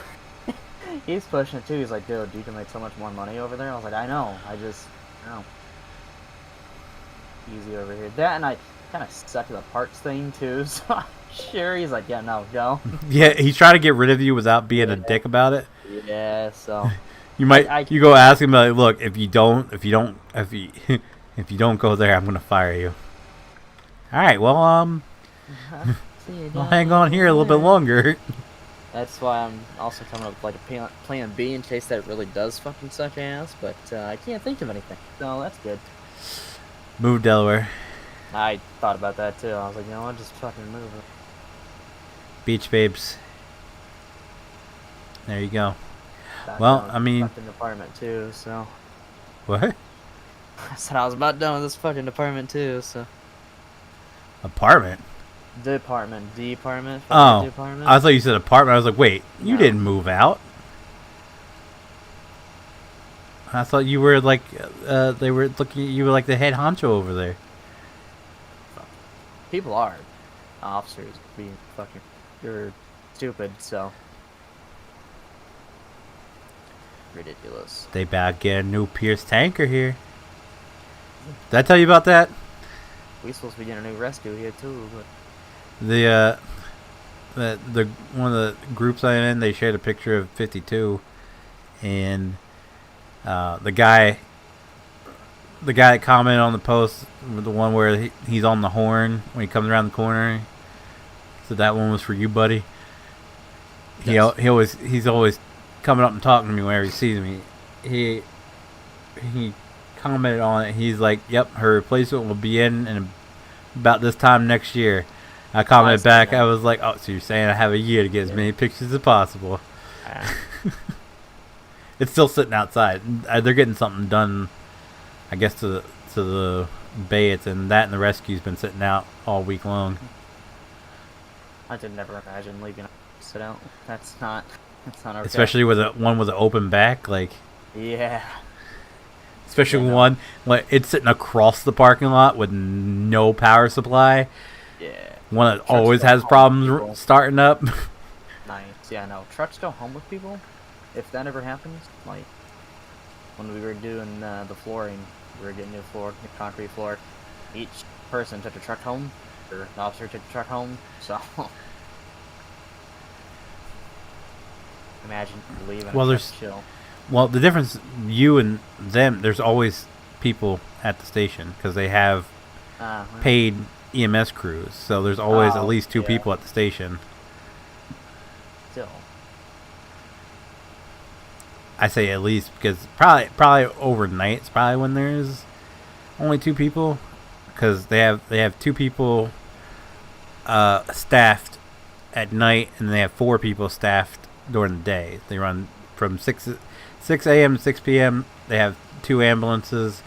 he's pushing it too. He's like, dude, you can make so much more money over there. I was like, I know. I know. Easy over here. That, and I kind of suck at the parts thing too. So I'm sure he's like, yeah, no, go. Yeah, he's trying to get rid of you without being a dick about it. Yeah, so you might you go ask him, like, look, if you don't if you don't go there, I'm gonna fire you. All right, well, I'll hang on here a little bit longer. That's why I'm also coming up with like a plan B in case that really does fucking suck ass, but I can't think of anything. So that's good. Move Delaware. I thought about that too. I was like, you know what, just fucking move it. Beach babes. There you go. Back Well, down I mean, fucking apartment too. So what? I said I was about done with this fucking apartment too. So Apartment? department. Oh, Department. I thought you said apartment. I was like, wait, you No. didn't move out. I thought you were like, they were looking. You were like the head honcho over there. People are officers being fucking. They're stupid. So ridiculous. They about get a new Pierce tanker here. Did I tell you about that? We supposed to be getting a new rescue here too, but The one of the groups I'm in, they shared a picture of 52, and the guy that commented on the post, the one where he's on the horn when he comes around the corner, so that one was for you, buddy. Yes. He's always coming up and talking to me whenever he sees me. He commented on it. He's like, "Yep, her replacement will be in about this time next year." I commented back. I was like, "Oh, so you're saying I have a year to get as many pictures as possible?" It's still sitting outside. They're getting something done, I guess, to the bay it's in. That and the rescue's been sitting out all week long. I could never imagine leaving it sit out. That's not okay. Especially with one with an open back, like. Yeah. Especially one like it's sitting across the parking lot with no power supply. Yeah. One that Trucks always go has home problems with people. starting up. Nice. Yeah, no. Trucks go home with people. If that ever happens, like when we were doing the flooring, we were getting new concrete floor. Each person took a truck home, or the officer took a truck home. So imagine leaving. Well, a there's truck chill. Well, the difference, you and them, there's always people at the station because they have paid EMS crews. So there's always at least two people at the station. Still. I say at least because probably overnight it's probably when there's only two people because they have two people staffed at night and they have 4 people staffed during the day. They run from 6 a.m. to 6 p.m. They have 2 ambulances.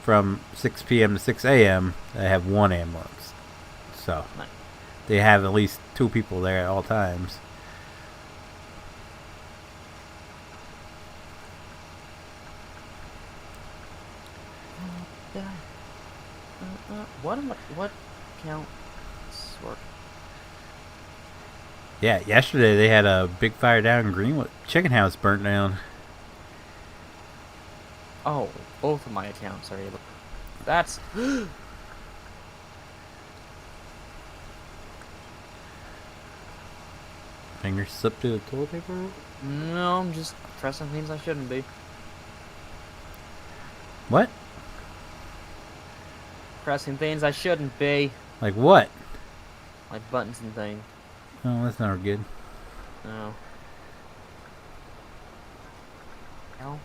From 6 p.m. to 6 a.m. they have 1 ambulance. So Nice. they have at least 2 people there at all times. What counts work? Yeah, yesterday they had a big fire down in Greenwood. Chicken house burnt down. Oh, both of my accounts are able. That's. Fingers slipped through the toilet paper roll? No, I'm just pressing things I shouldn't be. What? Pressing things I shouldn't be. Like what? Like buttons and things. Oh, that's not good. No. No.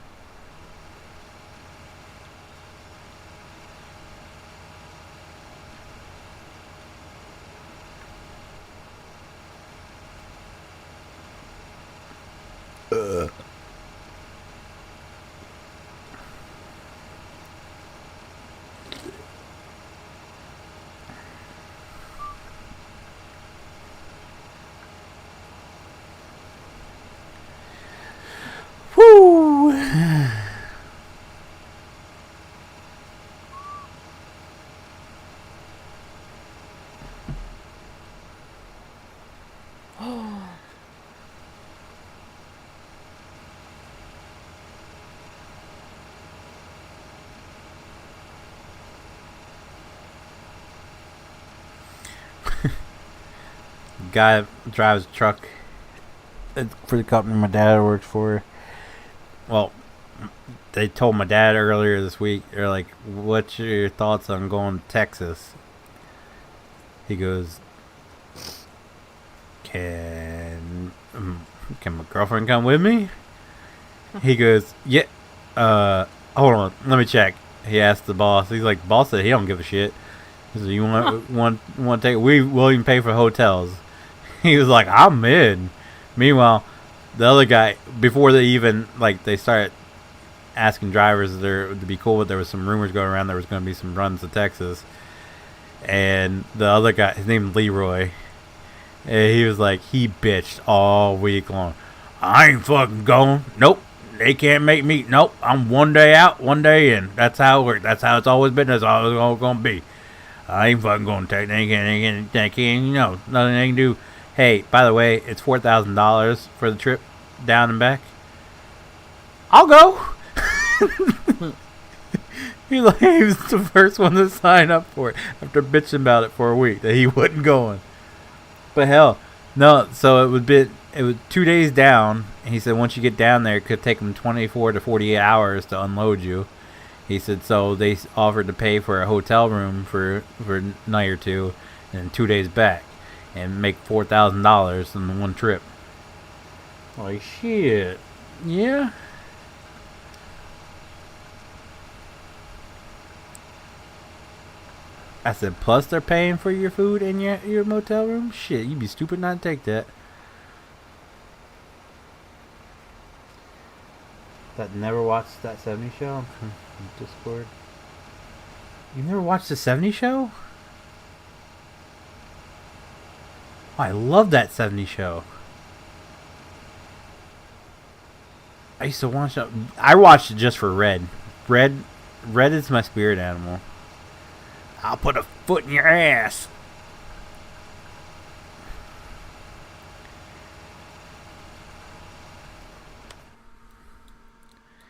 Woo! Guy drives a truck for the company my dad works for. Well, they told my dad earlier this week, they're like, what's your thoughts on going to Texas? He goes, can my girlfriend come with me? He goes, yeah, hold on, let me check. He asked the boss. He's like, boss said he don't give a shit. He said, you want to take, we will even pay for hotels. He was like, I'm in. Meanwhile, the other guy, before they even, like, they started asking drivers there to be cool with, there was some rumors going around there was going to be some runs to Texas. And the other guy, his name is Leroy, and he was like, he bitched all week long. I ain't fucking going. Nope. They can't make me. Nope. I'm one day out, one day in. That's how it works. That's how it's always been. That's how it's going to be. I ain't fucking going to take. They can't, you know, nothing they can do. Hey, by the way, it's $4,000 for the trip down and back. I'll go. He was the first one to sign up for it after bitching about it for a week that he wasn't going. But hell, no. So it was 2 days down. And he said once you get down there, it could take them 24 to 48 hours to unload you. He said so they offered to pay for a hotel room for a night or two, and 2 days back, and make $4,000 in the one trip. Like shit, yeah. I said, plus they're paying for your food and your motel room? Shit, you'd be stupid not to take that. That never watched that 70 show? Discord. You never watched the 70 show? Oh, I love that 70 show. I used to watch it. I watched it just for Red. Red is my spirit animal. I'll put a foot in your ass.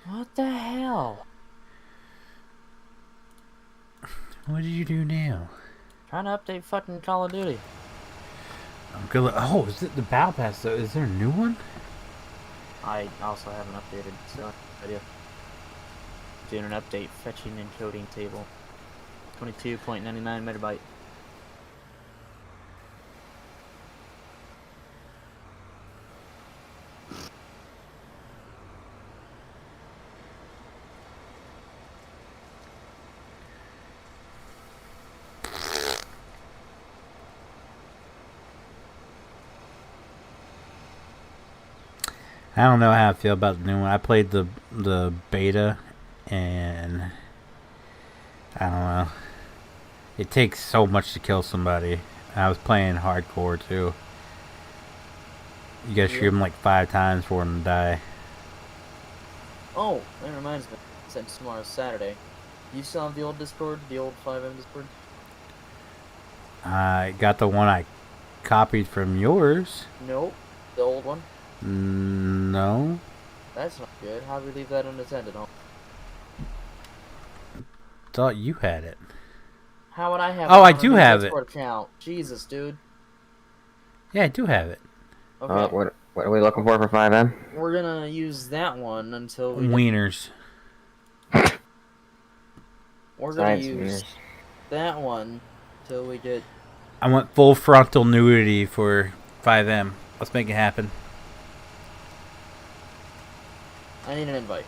What the hell? What did you do now? Trying to update fucking Call of Duty. I'm good. Oh, is it the Battle Pass though? Is there a new one? I also haven't updated, so idea. Doing an update, fetching and coding table. 22.99 megabyte. I don't know how I feel about the new one. I played the beta, and I don't know. It takes so much to kill somebody. I was playing hardcore too. You gotta shoot him like 5 times for him to die. Oh, that reminds me. Since tomorrow's Saturday. You still have the old Discord? The old 5M Discord? I got the one I copied from yours. Nope. The old one. No. That's not good. How do we leave that unattended, huh? Thought you had it. How would I have? Oh, it I on a do new have it. Discord account? Jesus, dude. Yeah, I do have it. Okay. What are we looking for 5M? We're gonna use that one until we. Wieners. We're gonna Science use wieners. that one until we get. I want full frontal nudity for 5M. Let's make it happen. I need an invite.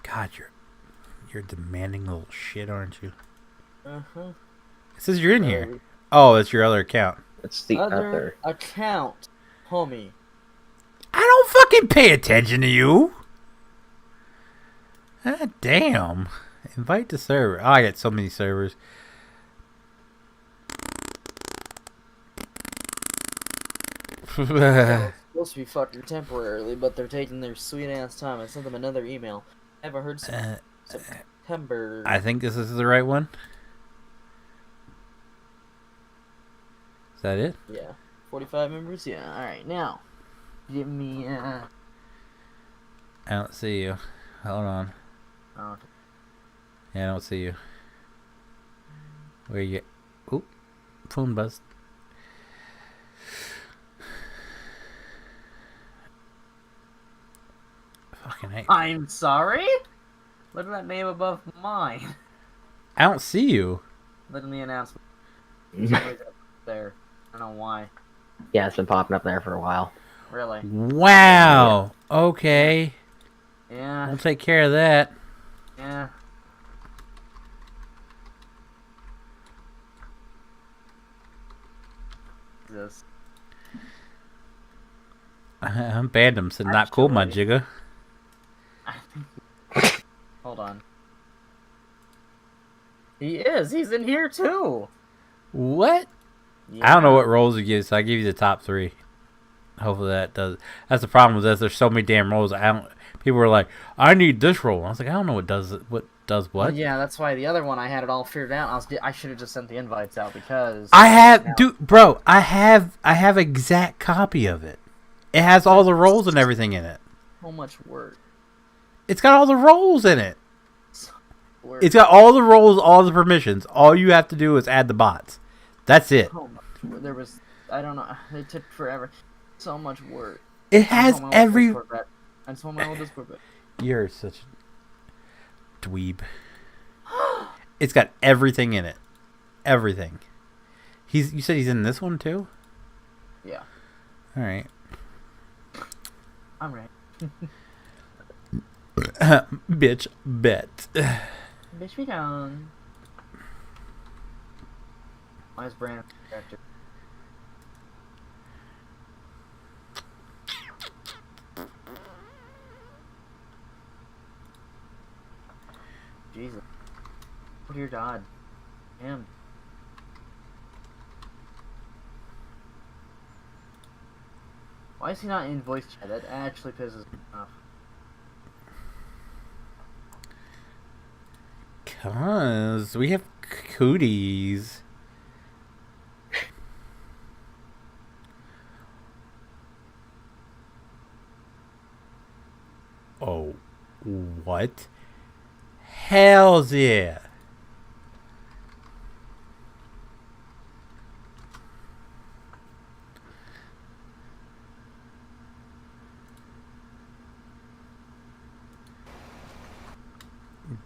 God, you're a demanding little shit, aren't you? Uh huh. It says you're in here. Oh, that's your other account. It's the Other other. account, homie. I don't fucking pay attention to you. Ah, damn. Invite to server. Oh, I got so many servers. It's supposed to be fucking temporarily, but they're taking their sweet ass time. I sent them another email. Haven't heard since September. I think this is the right one. Is that it? Yeah. 45 members? Yeah. Alright, now. Give me, I don't see you. Hold on. Oh, Yeah, I don't see you. Where you? Oop. Phone buzzed. Fucking hate. I'm sorry? Look at that name above mine. I don't see you. Look at the announcement. It's always up there. I don't know why. Yeah, it's been popping up there for a while. Really? Wow. Okay. Yeah. We'll take care of that. Yeah. This. I'm banned him. Said not cool, my jigga. Hold on. He is. He's in here too. What? Yeah. I don't know what roles you give, so I give you the top 3. Hopefully that does. That's the problem with this. There's so many damn roles. I don't. People were like, "I need this role." I was like, "I don't know what does it. What does what?" Well, yeah, that's why the other one I had it all figured out. I should have just sent the invites out because I have, dude, bro. I have exact copy of it. It has all the roles and everything in it. so much work. It's got all the roles in it. So much work. It's got all the roles, all the permissions. All you have to do is add the bots. That's it. So much work. There was, I don't know. It took forever. So much work. It has every. I just want my old Discord back. You're such a dweeb. It's got everything in it. Everything. You said he's in this one too? Yeah. All right. I'm right. Bitch, bet. Bitch, me down. Why is Brandon character? Jesus. Oh dear God. Damn. Why is he not in voice chat? That actually pisses me off. Cause we have cooties. Oh, what? Hells yeah.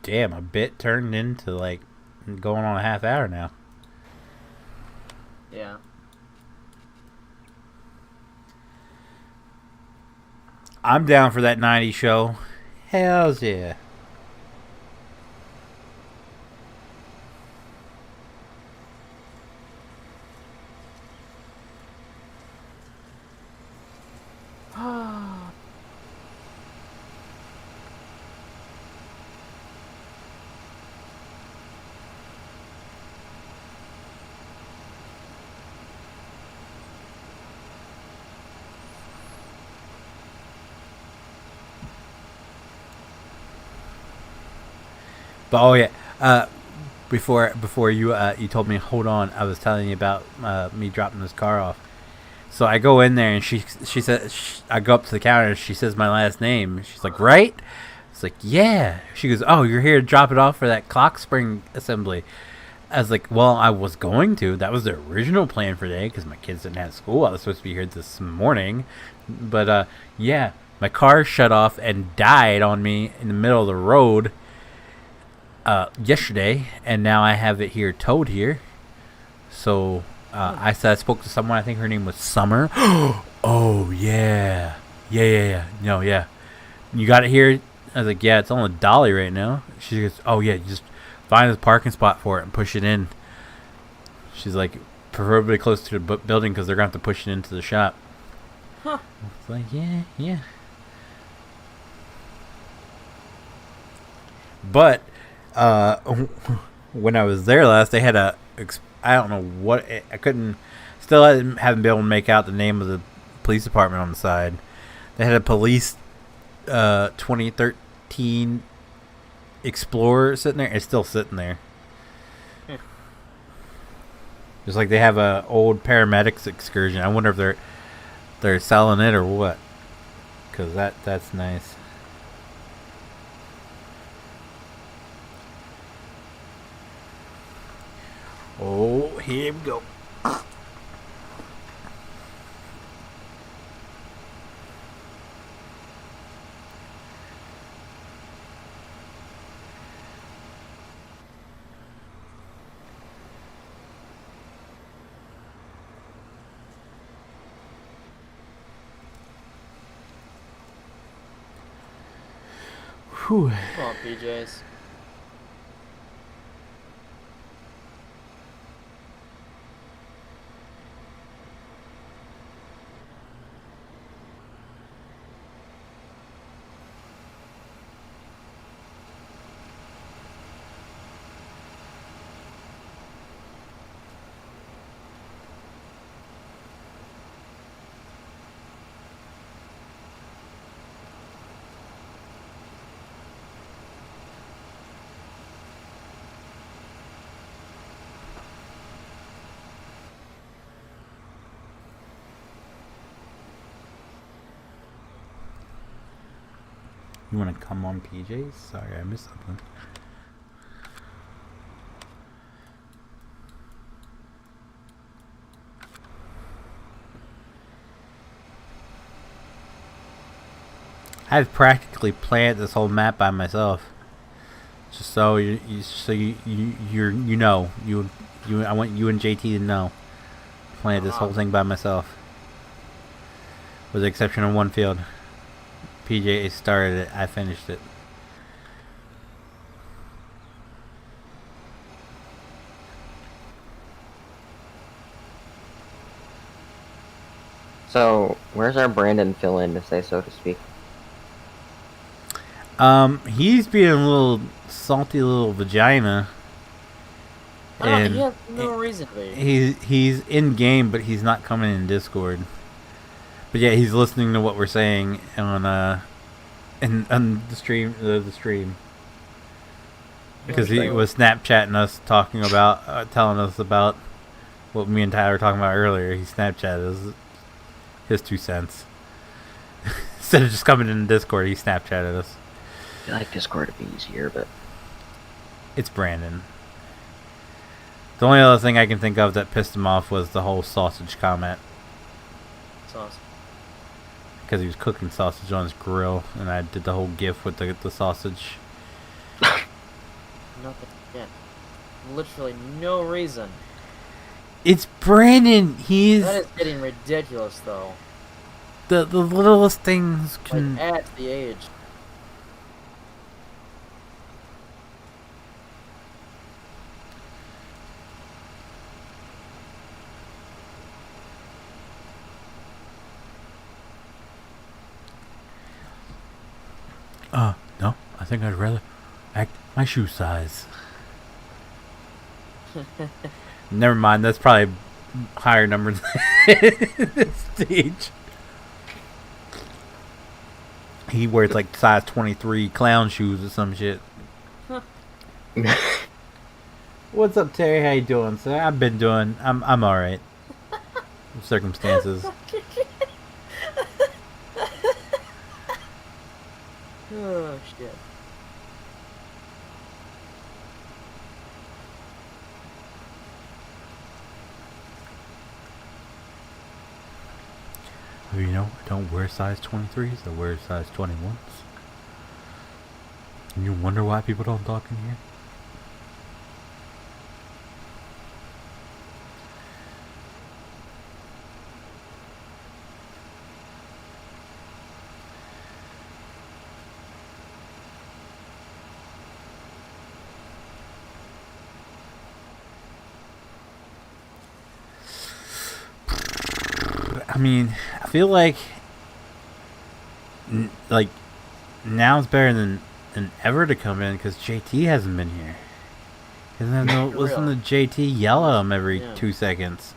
Damn, a bit turned into like going on a half hour now. Yeah. I'm down for that 90 show. Hells yeah. But oh yeah, before you you told me hold on, I was telling you about me dropping this car off. So I go in there and she said I go up to the counter and she says my last name. She's like, right? It's like, yeah. She goes, oh, you're here to drop it off for that clock spring assembly. I was like, well, I was going to. That was the original plan for today because my kids didn't have school. I was supposed to be here this morning. But, yeah, my car shut off and died on me in the middle of the road yesterday. And now I have it here towed here. So I spoke to someone. I think her name was Summer. Oh, yeah. Yeah. No, yeah. You got it here? I was like, yeah, it's on the dolly right now. She goes, oh, yeah, just find a parking spot for it and push it in. She's like, preferably close to the building because they're going to have to push it into the shop. Huh. It's like, yeah. But when I was there last, they had I don't know what, I haven't been able to make out the name of the police department on the side. They had a police 2013 Explorer sitting there. It's still sitting there. Just like they have a old paramedics excursion. I wonder if they're selling it or what. Because that's nice. Oh, here we go. Whew. Come on, PJs. You want to come on, PJs? Sorry, I missed something. I've practically planned this whole map by myself, just so I want you and JT to know. Planned this whole thing by myself, with the exception of one field. PJ started it, I finished it. So, where's our Brandon fill-in, to say so to speak? He's being a little salty little vagina. And he has no reason to be. He's in game, but he's not coming in Discord. But yeah, he's listening to what we're saying on the stream. The stream. Because he was Snapchatting us, talking about, telling us about what me and Tyler were talking about earlier. He Snapchatted us his 2 cents. Instead of just coming in Discord, he Snapchatted us. I like Discord to be easier, but It's Brandon. The only other thing I can think of that pissed him off was the whole sausage comment. Sauce. Because he was cooking sausage on his grill, and I did the whole gif with the sausage. Nothing. Yeah. Literally no reason. It's Brandon. He's That is getting ridiculous, though. the littlest things can. Like, at the age. No, I think I'd rather act my shoe size. Never mind, that's probably higher numbers than this stage. He wears like size 23 clown shoes or some shit. What's up, Terry? How you doing, sir? I've been doing. I'm all right. Circumstances. Oh shit. You know, I don't wear size 23s. I wear size 21s. And you wonder why people don't talk in here? I mean, I feel like now it's better than ever to come in because JT hasn't been here. He doesn't have to listen to JT yell at him every 2 seconds.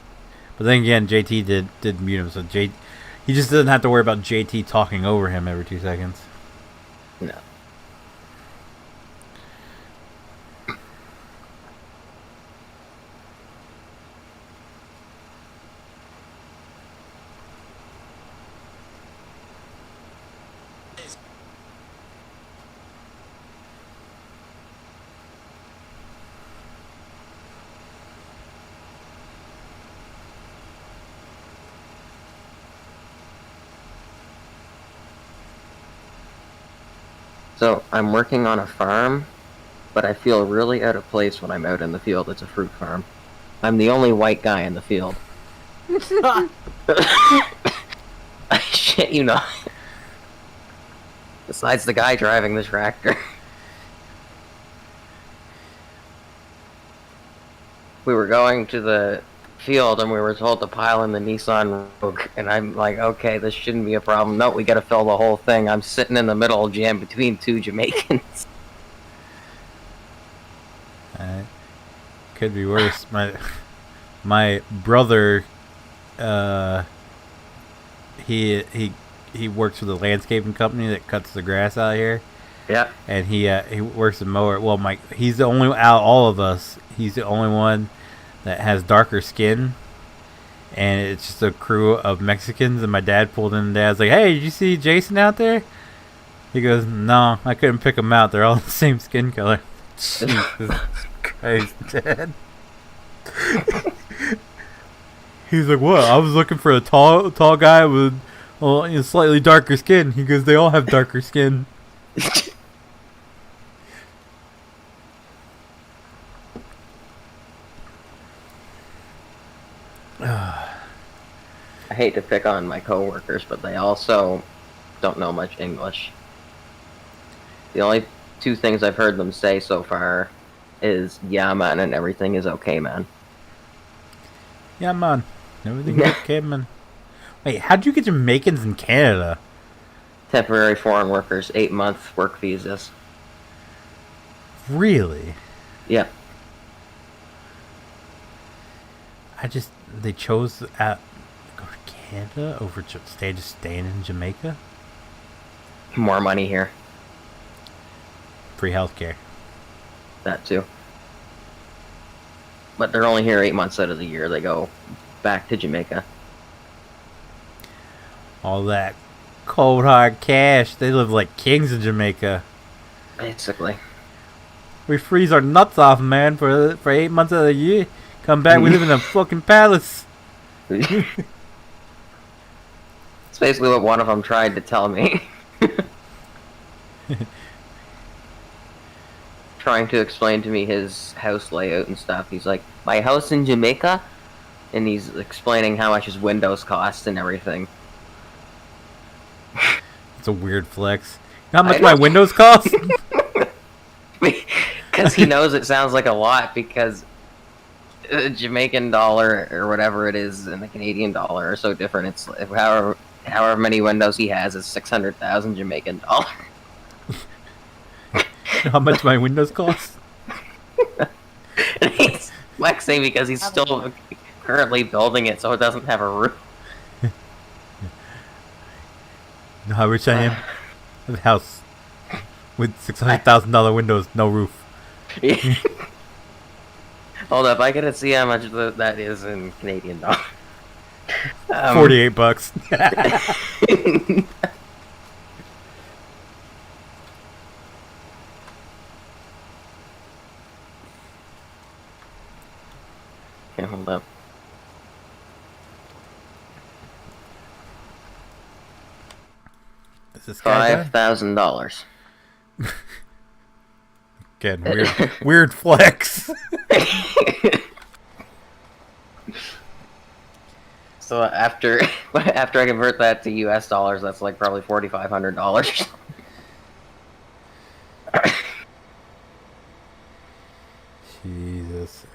But then again, JT did mute him, so he just doesn't have to worry about JT talking over him every 2 seconds. No. So, I'm working on a farm, but I feel really out of place when I'm out in the field. It's a fruit farm. I'm the only white guy in the field. I shit you not. Besides the guy driving the tractor. We were going to the field and we were told to pile in the Nissan Rogue, and I'm like, okay, this shouldn't be a problem. No, we gotta fill the whole thing. I'm sitting in the middle, jammed between two Jamaicans. Could be worse. My brother, he works for the landscaping company that cuts the grass out here. Yeah. And he works a mower. Well, he's the only out of all of us. He's the only one that has darker skin, and it's just a crew of Mexicans. And my dad pulled in. And Dad's like, "Hey, did you see Jason out there?" He goes, "No, I couldn't pick them out. They're all the same skin color." Jesus Christ, Dad. He's like, "What? I was looking for a tall guy with slightly darker skin." He goes, "They all have darker skin." I hate to pick on my coworkers, but they also don't know much English. The only two things I've heard them say so far is "yeah, man," and "everything is okay, man." Yeah, man. Everything's okay, man. Wait, how'd you get Jamaicans in Canada? Temporary foreign workers, 8-month work visas. Really? Yeah. They chose to go to Canada over staying in Jamaica? More money here. Free healthcare. That too. But they're only here 8 months out of the year. They go back to Jamaica. All that cold hard cash. They live like kings in Jamaica. Basically. We freeze our nuts off, man, for 8 months out of the year. Come back, we live in a fucking palace. It's basically what one of them tried to tell me. Trying to explain to me his house layout and stuff. He's like, "My house in Jamaica?" And he's explaining how much his windows cost and everything. It's a weird flex. You know how much my windows cost? Because he knows it sounds like a lot, because the Jamaican dollar or whatever it is and the Canadian dollar are so different. It's however many windows he has is 600,000 Jamaican dollars. How much my windows cost? He's flexing because he's still currently building it, so it doesn't have a roof. You know how rich I am? I have a house with $600,000 windows, no roof. Hold up, I gotta see how much that is in Canadian dollars. $48. Okay, hold up. Is this guy $5,000. Again, weird flex. So after I convert that to US dollars, that's like probably $4,500. Jesus.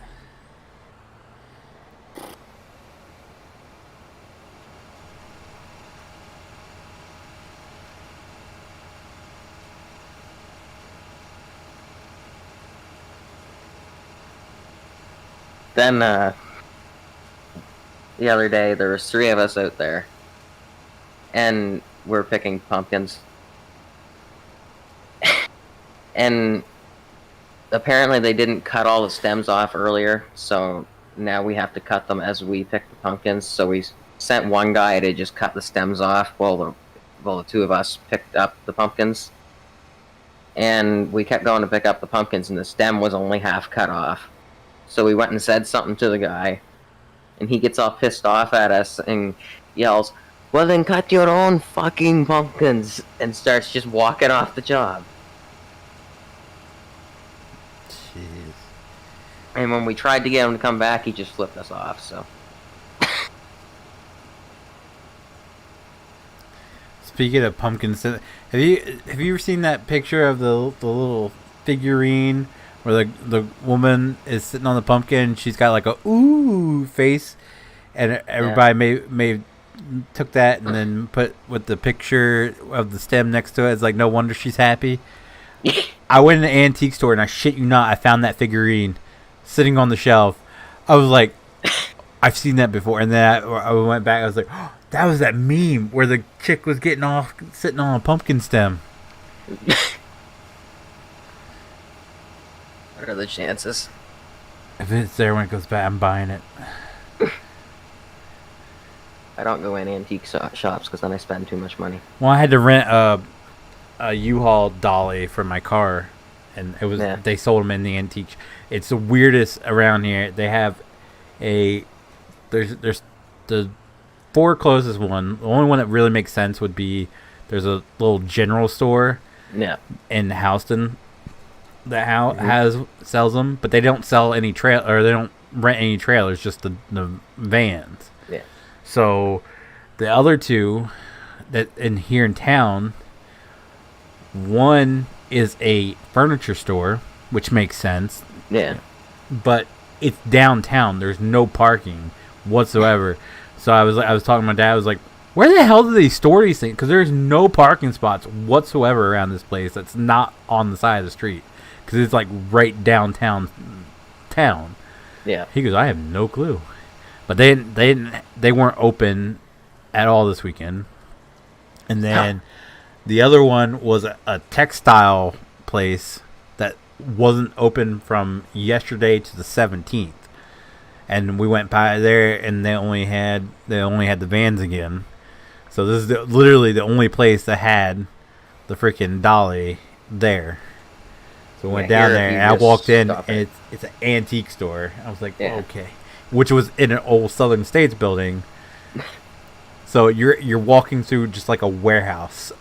Then the other day there was 3 of us out there, and we're picking pumpkins. And apparently they didn't cut all the stems off earlier, so now we have to cut them as we pick the pumpkins. So we sent one guy to just cut the stems off while the 2 of us picked up the pumpkins. And we kept going to pick up the pumpkins, and the stem was only half cut off. So we went and said something to the guy, and he gets all pissed off at us and yells, "Well then cut your own fucking pumpkins," and starts just walking off the job. Jeez. And when we tried to get him to come back, he just flipped us off, so. Speaking of pumpkins, have you ever seen that picture of the little figurine where the woman is sitting on the pumpkin and she's got like a ooh face, and everybody may took that and then put with the picture of the stem next to it. It's like, no wonder she's happy. I went in an antique store and I shit you not, I found that figurine sitting on the shelf. I was like, I've seen that before, and then I went back. I was like, oh, that was that meme where the chick was getting off sitting on a pumpkin stem. What are the chances? If it's there when it goes back, I'm buying it. I don't go in antique shops because then I spend too much money. Well, I had to rent a U-Haul dolly for my car, and it was they sold them in the antique. It's the weirdest around here. They have there's the 4 closest one. The only one that really makes sense would be there's a little general store in Houston that sells them, but they don't sell any they don't rent any trailers, just the vans. Yeah. So the other 2 that here in town, one is a furniture store, which makes sense. Yeah. But it's downtown. There's no parking whatsoever. So I was talking to my dad. I was like, where the hell do they store these things? Because there's no parking spots whatsoever around this place that's not on the side of the street. Because it's like right downtown town. Yeah. He goes, I have no clue. But they weren't open at all this weekend. And then the other one was a textile place that wasn't open from yesterday to the 17th. And we went by there, and they only had the vans again. So this is literally the only place that had the freaking dolly there. So we went down there, and I walked in, and it's an antique store. I was like, okay, which was in an old Southern States building. So you're walking through just like a warehouse,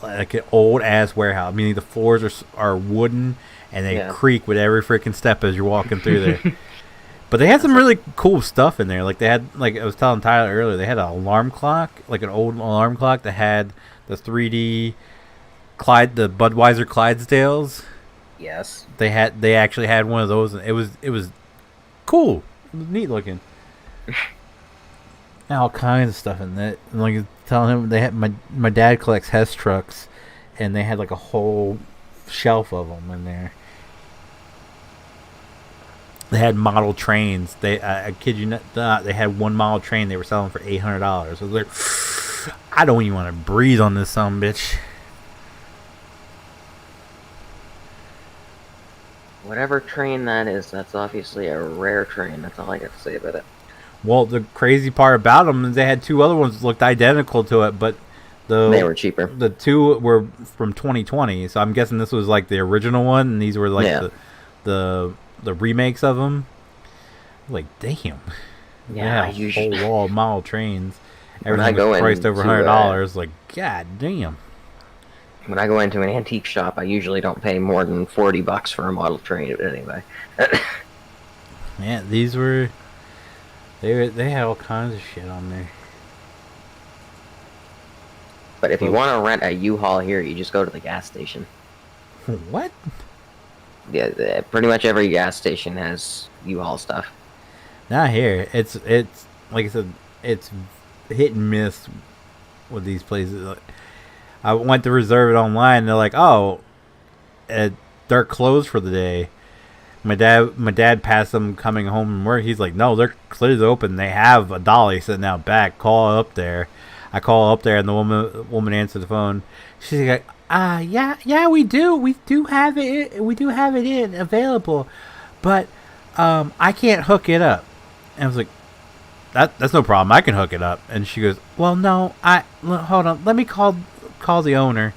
like an old ass warehouse. Meaning the floors are wooden, and they creak with every freaking step as you're walking through there. But they had some really cool stuff in there. Like they had, like I was telling Tyler earlier, they had an alarm clock, like an old alarm clock that had the 3D the Budweiser Clydesdales. Yes. They actually had one of those, and it was cool. It was neat looking. All kinds of stuff in that. And like telling him, they had my dad collects Hess trucks, and they had like a whole shelf of them in there. They had model trains. I kid you not, they had one model train they were selling for $800. I was like, I don't even want to breathe on this son of a bitch. whatever train that is, that's obviously a rare train. That's all I got to say about it. Well, the crazy part about them is they had two other ones that looked identical to it, but They were cheaper. The two were from 2020, so I'm guessing this was like the original one, and these were like the remakes of them. Like, damn. Yeah, whole wall mile trains. When I Everything go was priced over $100. Like, god damn. When I go into an antique shop, I usually don't pay more than $40 for a model train. But anyway. Man, these were. They had all kinds of shit on there. But if you want to rent a U-Haul here, you just go to the gas station. What? Yeah, pretty much every gas station has U-Haul stuff. Not here. It's like I said, it's hit and miss with these places. I went to reserve it online. And they're like, oh, they're closed for the day. My dad passed them coming home from work. He's like, no, they're clearly open. They have a dolly sitting out back. Call up there. I call up there, and the woman answered the phone. She's like, yeah, we do have it in available, but I can't hook it up. And I was like, that's no problem. I can hook it up. And she goes, well, no, hold on. Let me call the owner.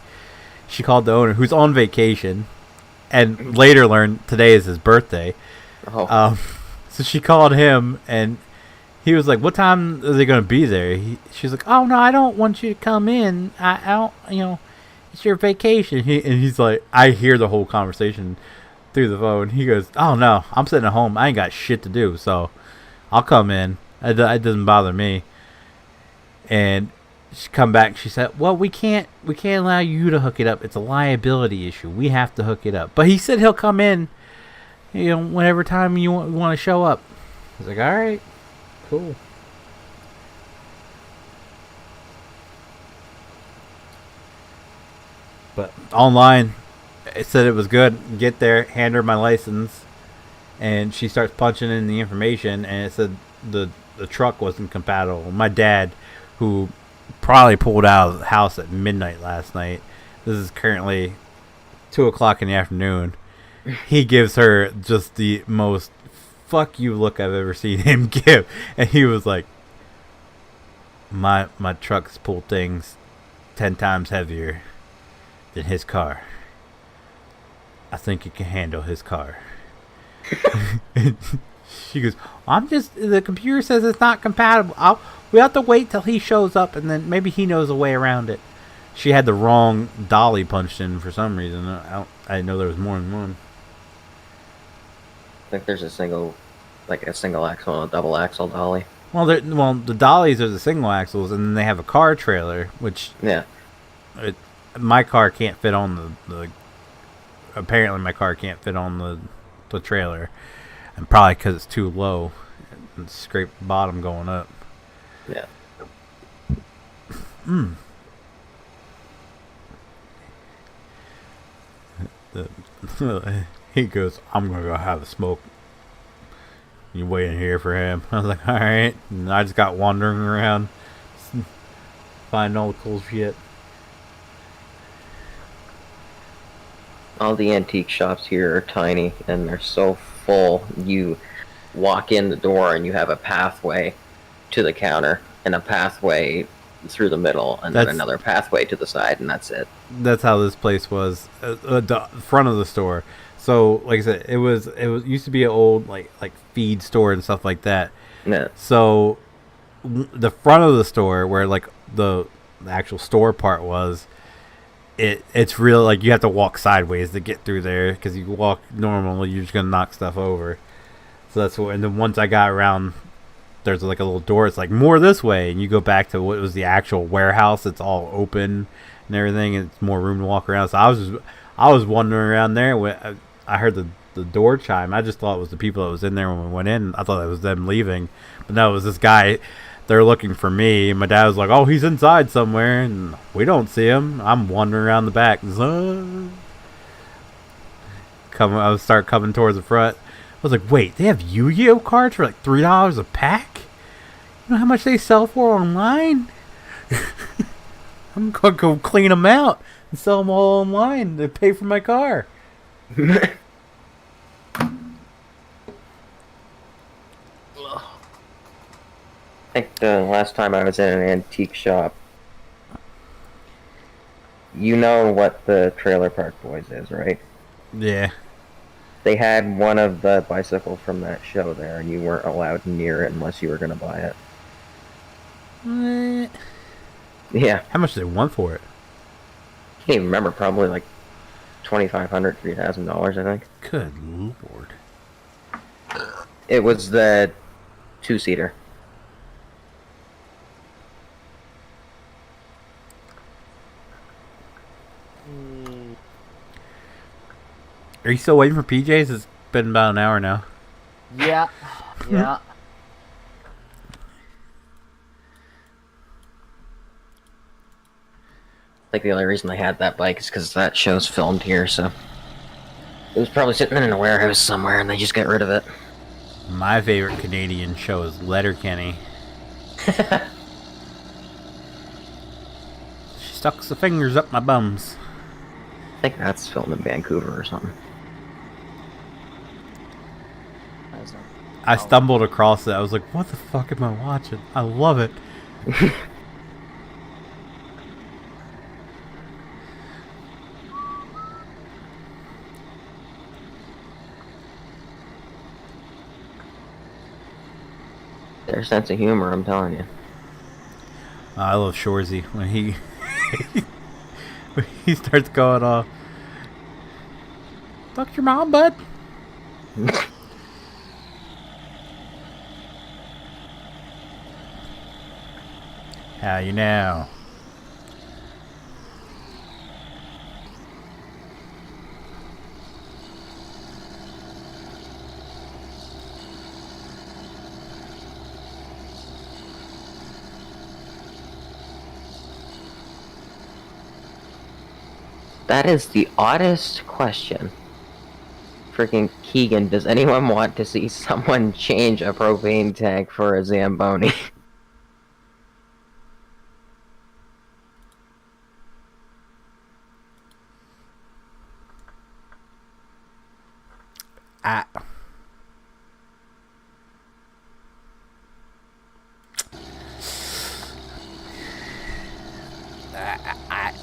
She called the owner, who's on vacation, and later learned today is his birthday. Oh. So she called him, and he was like, what time are they going to be there? She's like, oh, no, I don't want you to come in. I don't, it's your vacation. And he's like, I hear the whole conversation through the phone. He goes, oh, no, I'm sitting at home. I ain't got shit to do, so I'll come in. It doesn't bother me. And she come back. She said, well, we can't allow you to hook it up. It's a liability issue. We have to hook it up. But he said he'll come in, whenever time you want to show up. I was like, all right, cool. But online, it said it was good. Get there, hand her my license, and she starts punching in the information, and it said the truck wasn't compatible. My dad, who probably pulled out of the house at midnight last night. This is currently 2:00 in the afternoon. He gives her just the most fuck you look I've ever seen him give, and he was like, my trucks pull things 10 times heavier than his car. I think it can handle his car. She goes, the computer says it's not compatible. We have to wait till he shows up, and then maybe he knows a way around it. She had the wrong dolly punched in for some reason. I didn't know there was more than one. I think there's a single axle and a double axle dolly. Well, the dollies are the single axles, and then they have a car trailer, which my car can't fit on the. Apparently, my car can't fit on the trailer, and probably because it's too low, and scrape the bottom going up. Yeah. He goes, I'm gonna go have a smoke. You waiting here for him? I was like, all right. And I just got wandering around, finding all the cool shit. All the antique shops here are tiny, and they're so full. You walk in the door, and you have a pathway to the counter, and a pathway through the middle, and then another pathway to the side, and that's it. That's how this place was. The front of the store. So, like I said, it used to be an old like feed store and stuff like that. Yeah. So, the front of the store, where like the actual store part was, it's real, like you have to walk sideways to get through there, because you walk normal, you're just gonna knock stuff over. So that's what. And then once I got around, there's like a little door. It's like more this way, and you go back to what was the actual warehouse. It's all open and everything, and it's more room to walk around. So I was wandering around there when I heard the door chime. I just thought it was the people that was in there when we went in. I thought it was them leaving, but no, it was this guy. They're looking for me. My dad was like, "Oh, he's inside somewhere," and we don't see him. I'm wandering around the back. I would start coming towards the front. I was like, "Wait, they have Yu-Gi-Oh cards for like $3 a pack? You know how much they sell for online? I'm gonna go clean them out and sell them all online to pay for my car." think the last time I was in an antique shop, you know what the Trailer Park Boys is, right? Yeah. They had one of the bicycles from that show there, and you weren't allowed near it unless you were going to buy it. What? Yeah. How much did they want for it? I can't even remember, probably like $2,500, $3,000, I think. Good lord. It was the two-seater. Are you still waiting for PJs? It's been about an hour now. Yeah. Yeah. I think the only reason I had that bike is because that show's filmed here, so... It was probably sitting in a warehouse somewhere, and they just got rid of it. My favorite Canadian show is Letterkenny. She stucks the fingers up my bums. I think that's filmed in Vancouver or something. I stumbled across it. I was like, what the fuck am I watching? I love it. Their sense of humor, I'm telling you. I love Shorzy when he when he starts going off. Fuck your mom, bud. How you now? That is the oddest question. Freaking Keegan, does anyone want to see someone change a propane tank for a Zamboni?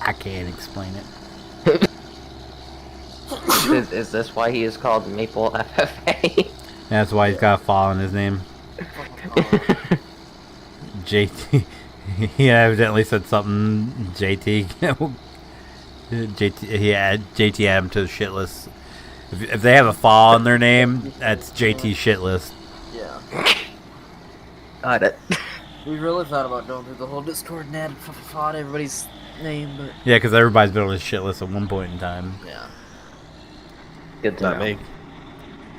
I can't explain it. Is this why he is called Maple FFA? That's why he's got a fall in his name. JT. He evidently said something. JT. JT. He had JT add him to the shit list. If they have a fall in their name, that's JT shit list. Yeah. Got it. We really thought about going through the whole Discord and added fought everybody's name, but Yeah, because everybody's been on this shit list at one point in time. yeah. Good to Not know. me.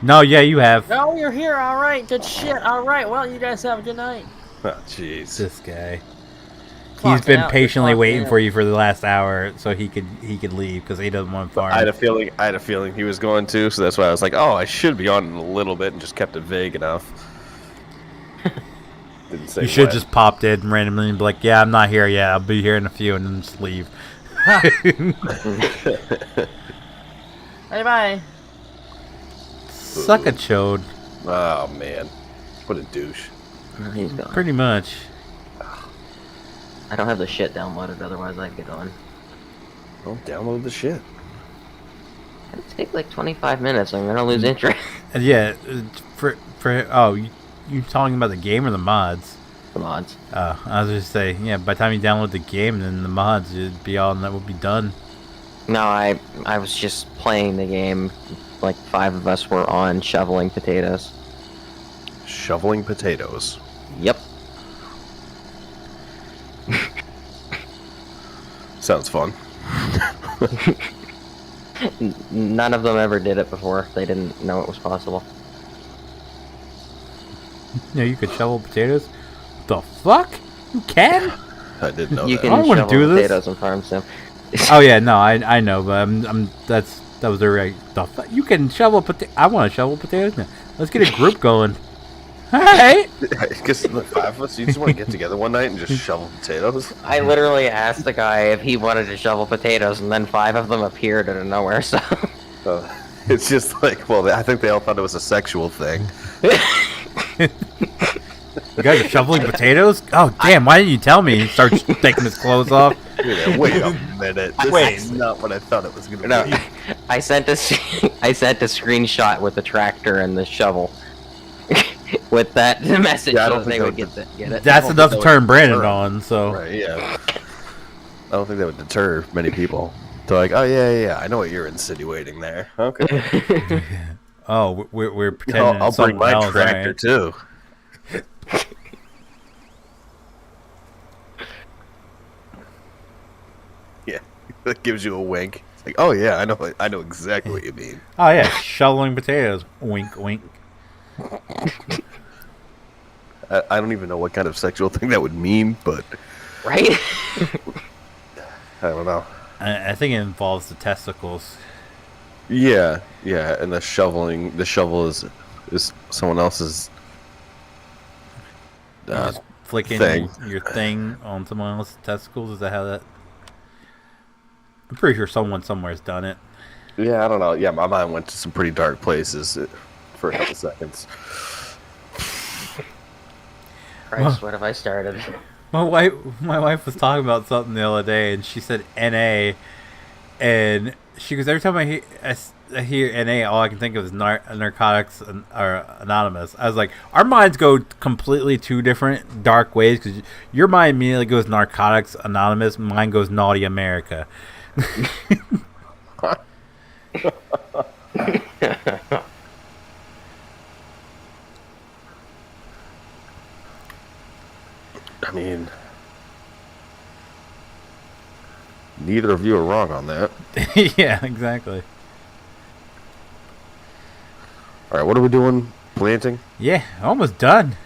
No, yeah, you have. Oh, you're here. All right. Good shit. All right. Well, you guys have a good night. Oh, jeez. This guy. He's Clocked been out. patiently Clocked waiting in. for you for the last hour so he could leave because he doesn't want to farm. I had a feeling he was going to, so that's why I was like, oh, I should be on in a little bit, and just kept it vague enough. Didn't say You should when. just popped in randomly and be like, yeah, I'm not here yet. I'll be here in a few, and then just leave. Hey, bye. Suck a chode. Oh man, what a douche. He's gone. Pretty much. I don't have the shit downloaded, otherwise I'd get on. Well, download the shit. It'll take like 25 minutes. I'm gonna lose interest. And yeah, you talking about the game or the mods? The mods. I was just say, yeah, by the time you download the game, then the mods would be all, and that would be done. No, I was just playing the game. Like 5 of us were on shoveling potatoes. Shoveling potatoes. Yep. Sounds fun. None of them ever did it before. They didn't know it was possible. Yeah, you could shovel potatoes. The fuck? You can? I didn't know You that. can I wanna shovel do this. potatoes and farm sim. Oh yeah, no, I know, but that was the right. The fuck? You can shovel I want to shovel potatoes now. Let's get a group going. All right. Because the 5 of us, you just want to get together one night and just shovel potatoes? I literally asked the guy if he wanted to shovel potatoes, and then 5 of them appeared out of nowhere. So It's just like, well, I think they all thought it was a sexual thing. You guys are shoveling potatoes? Oh, damn, why didn't you tell me? He starts taking his clothes off. Wait a minute. This Wait. is not what I thought it was going to No, be. I sent a screenshot with the tractor and the shovel. With that message, Yeah, I so don't think they that would would get it. That's enough to that turn would Brandon deter on, so. Right, yeah. I don't think that would deter many people. They're like, oh, yeah, I know what you're insinuating there. Okay. Oh, we're pretending I'll it's bring something my else, tractor, right? too. Yeah, that gives you a wink. It's like, oh, yeah, I know exactly what you mean. Oh, yeah, shoveling potatoes. Wink, wink. I don't even know what kind of sexual thing that would mean, but Right? I don't know. I think it involves the testicles. Yeah, and the shovel is someone else's Just flicking thing. your thing on someone else's testicles. Is that how that? I'm pretty sure someone somewhere's done it. Yeah, I don't know. Yeah, my mind went to some pretty dark places for a couple seconds. Christ, what have I started? My wife was talking about something the other day, and she said NA, and she goes, every time I hear NA, all I can think of is Narcotics or Anonymous. I was like, our minds go completely two different dark ways, because your mind immediately goes Narcotics Anonymous, mine goes Naughty America. I mean, neither of you are wrong on that. Yeah, exactly. All right, what are we doing? Planting? Yeah, almost done.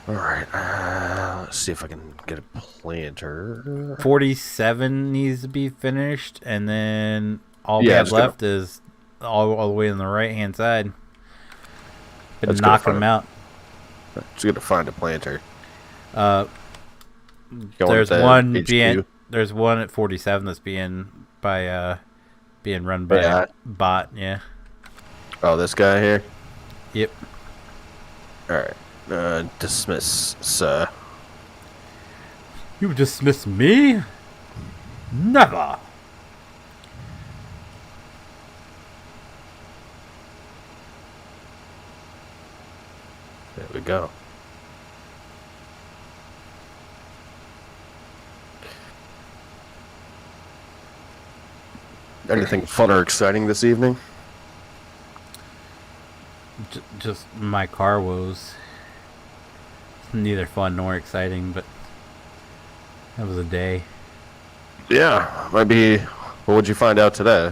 All right, let's see if I can get a planter. 47 needs to be finished, and then all we Yeah, have just gonna- left is all the way on the right-hand side. Been That's gonna knocking them find- out. Just gonna find a planter. Uh, Going there's with the one HQ. there's one at 47 that's being run by Yeah. a bot. Yeah. Oh, this guy here. Yep. All right, dismiss, sir. You dismiss me? Never. There we go. Anything fun or exciting this evening? Just my car woes. Neither fun nor exciting, but that was a day. Yeah, might be. What would you find out today?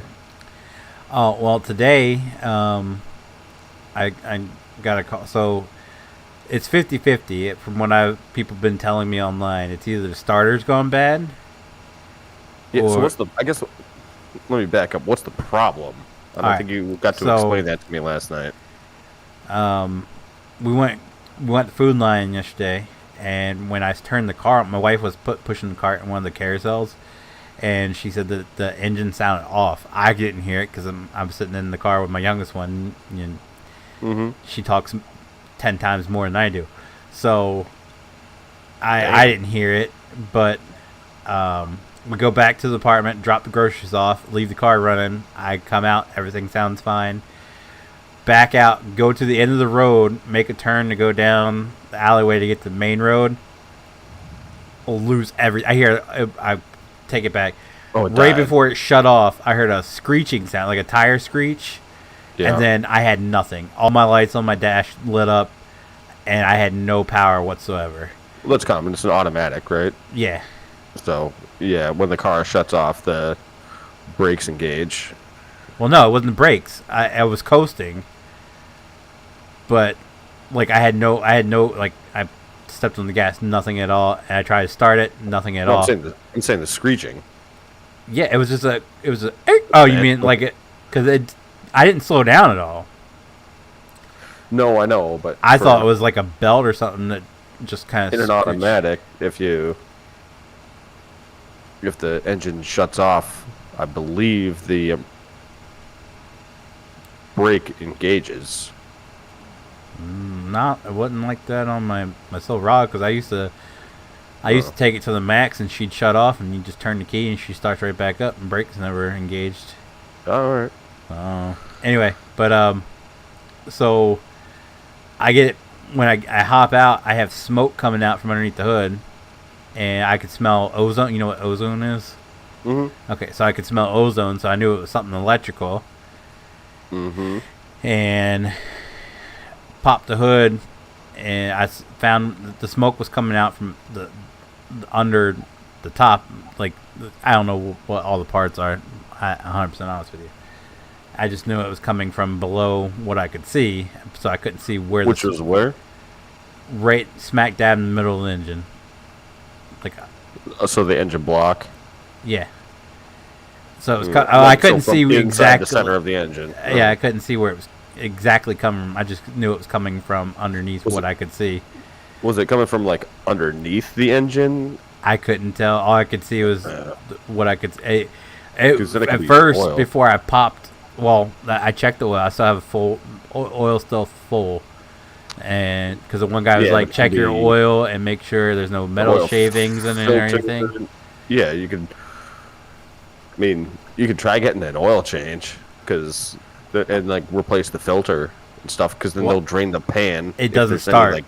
Oh, well, today, I got a call. So, it's 50-50 from what people been telling me online. It's either the starter's gone bad. Yeah. So Or- what's the? I guess. Let me back up. What's the problem? I don't Alright, think you got to so- explain that to me last night. We went to Food Line yesterday, and when I turned the car, my wife was pushing the cart in one of the carousels, and she said that the engine sounded off. I didn't hear it because I'm sitting in the car with my youngest one, and Mm-hmm. she talks 10 times more than I do, so I didn't hear it. But we go back to the apartment, drop the groceries off, leave the car running. I come out, everything sounds fine. Back out, go to the end of the road, make a turn to go down the alleyway to get to the main road. I'll lose I take it back. Oh, it Right died. before it shut off, I heard a screeching sound, like a tire screech. Yeah. And then I had nothing. All my lights on my dash lit up, and I had no power whatsoever. Well, that's common. It's an automatic, right? Yeah. So yeah, when the car shuts off, the brakes engage. Well, no, it wasn't the brakes. I was coasting, but like I had no like I stepped on the gas, nothing at all, and I tried to start it, nothing at No, all. I'm saying the screeching. Yeah, it was just a oh, you mean like it? Because I didn't slow down at all. No, I know, but I thought it was like a belt or something that just kind of in an automatic. If the engine shuts off, I believe the brake engages. not. It wasn't like that on my Silverado because I used to take it to the max and she'd shut off and you just turn the key and she starts right back up and brakes never engaged. All right. Anyway, but so I get it when I hop out. I have smoke coming out from underneath the hood, and I could smell ozone. You know what ozone is? Mm-hmm. Okay, so I could smell ozone, so I knew it was something electrical. Mm-hmm. And popped the hood, and I found that the smoke was coming out from the under the top. Like, I don't know what all the parts are. 100% honest with you. I just knew it was coming from below what I could see, so I couldn't see where. Which was where? Right smack dab in the middle of the engine. Like, so the engine block. Yeah. So it was. I couldn't see exactly the center of the engine. Yeah, I couldn't see where it was exactly coming from. I just knew it was coming from underneath what I could see. Was it coming from like underneath the engine? I couldn't tell. All I could see was what I could. At first, oil. before I popped, well, I checked the oil. I still have a full oil, still full, and because the one guy was like, check your oil and make sure there's no metal shavings in it or anything. Yeah, you could. I mean, you could try getting an oil change and like replace the filter and stuff because then they'll drain the pan. It doesn't start. It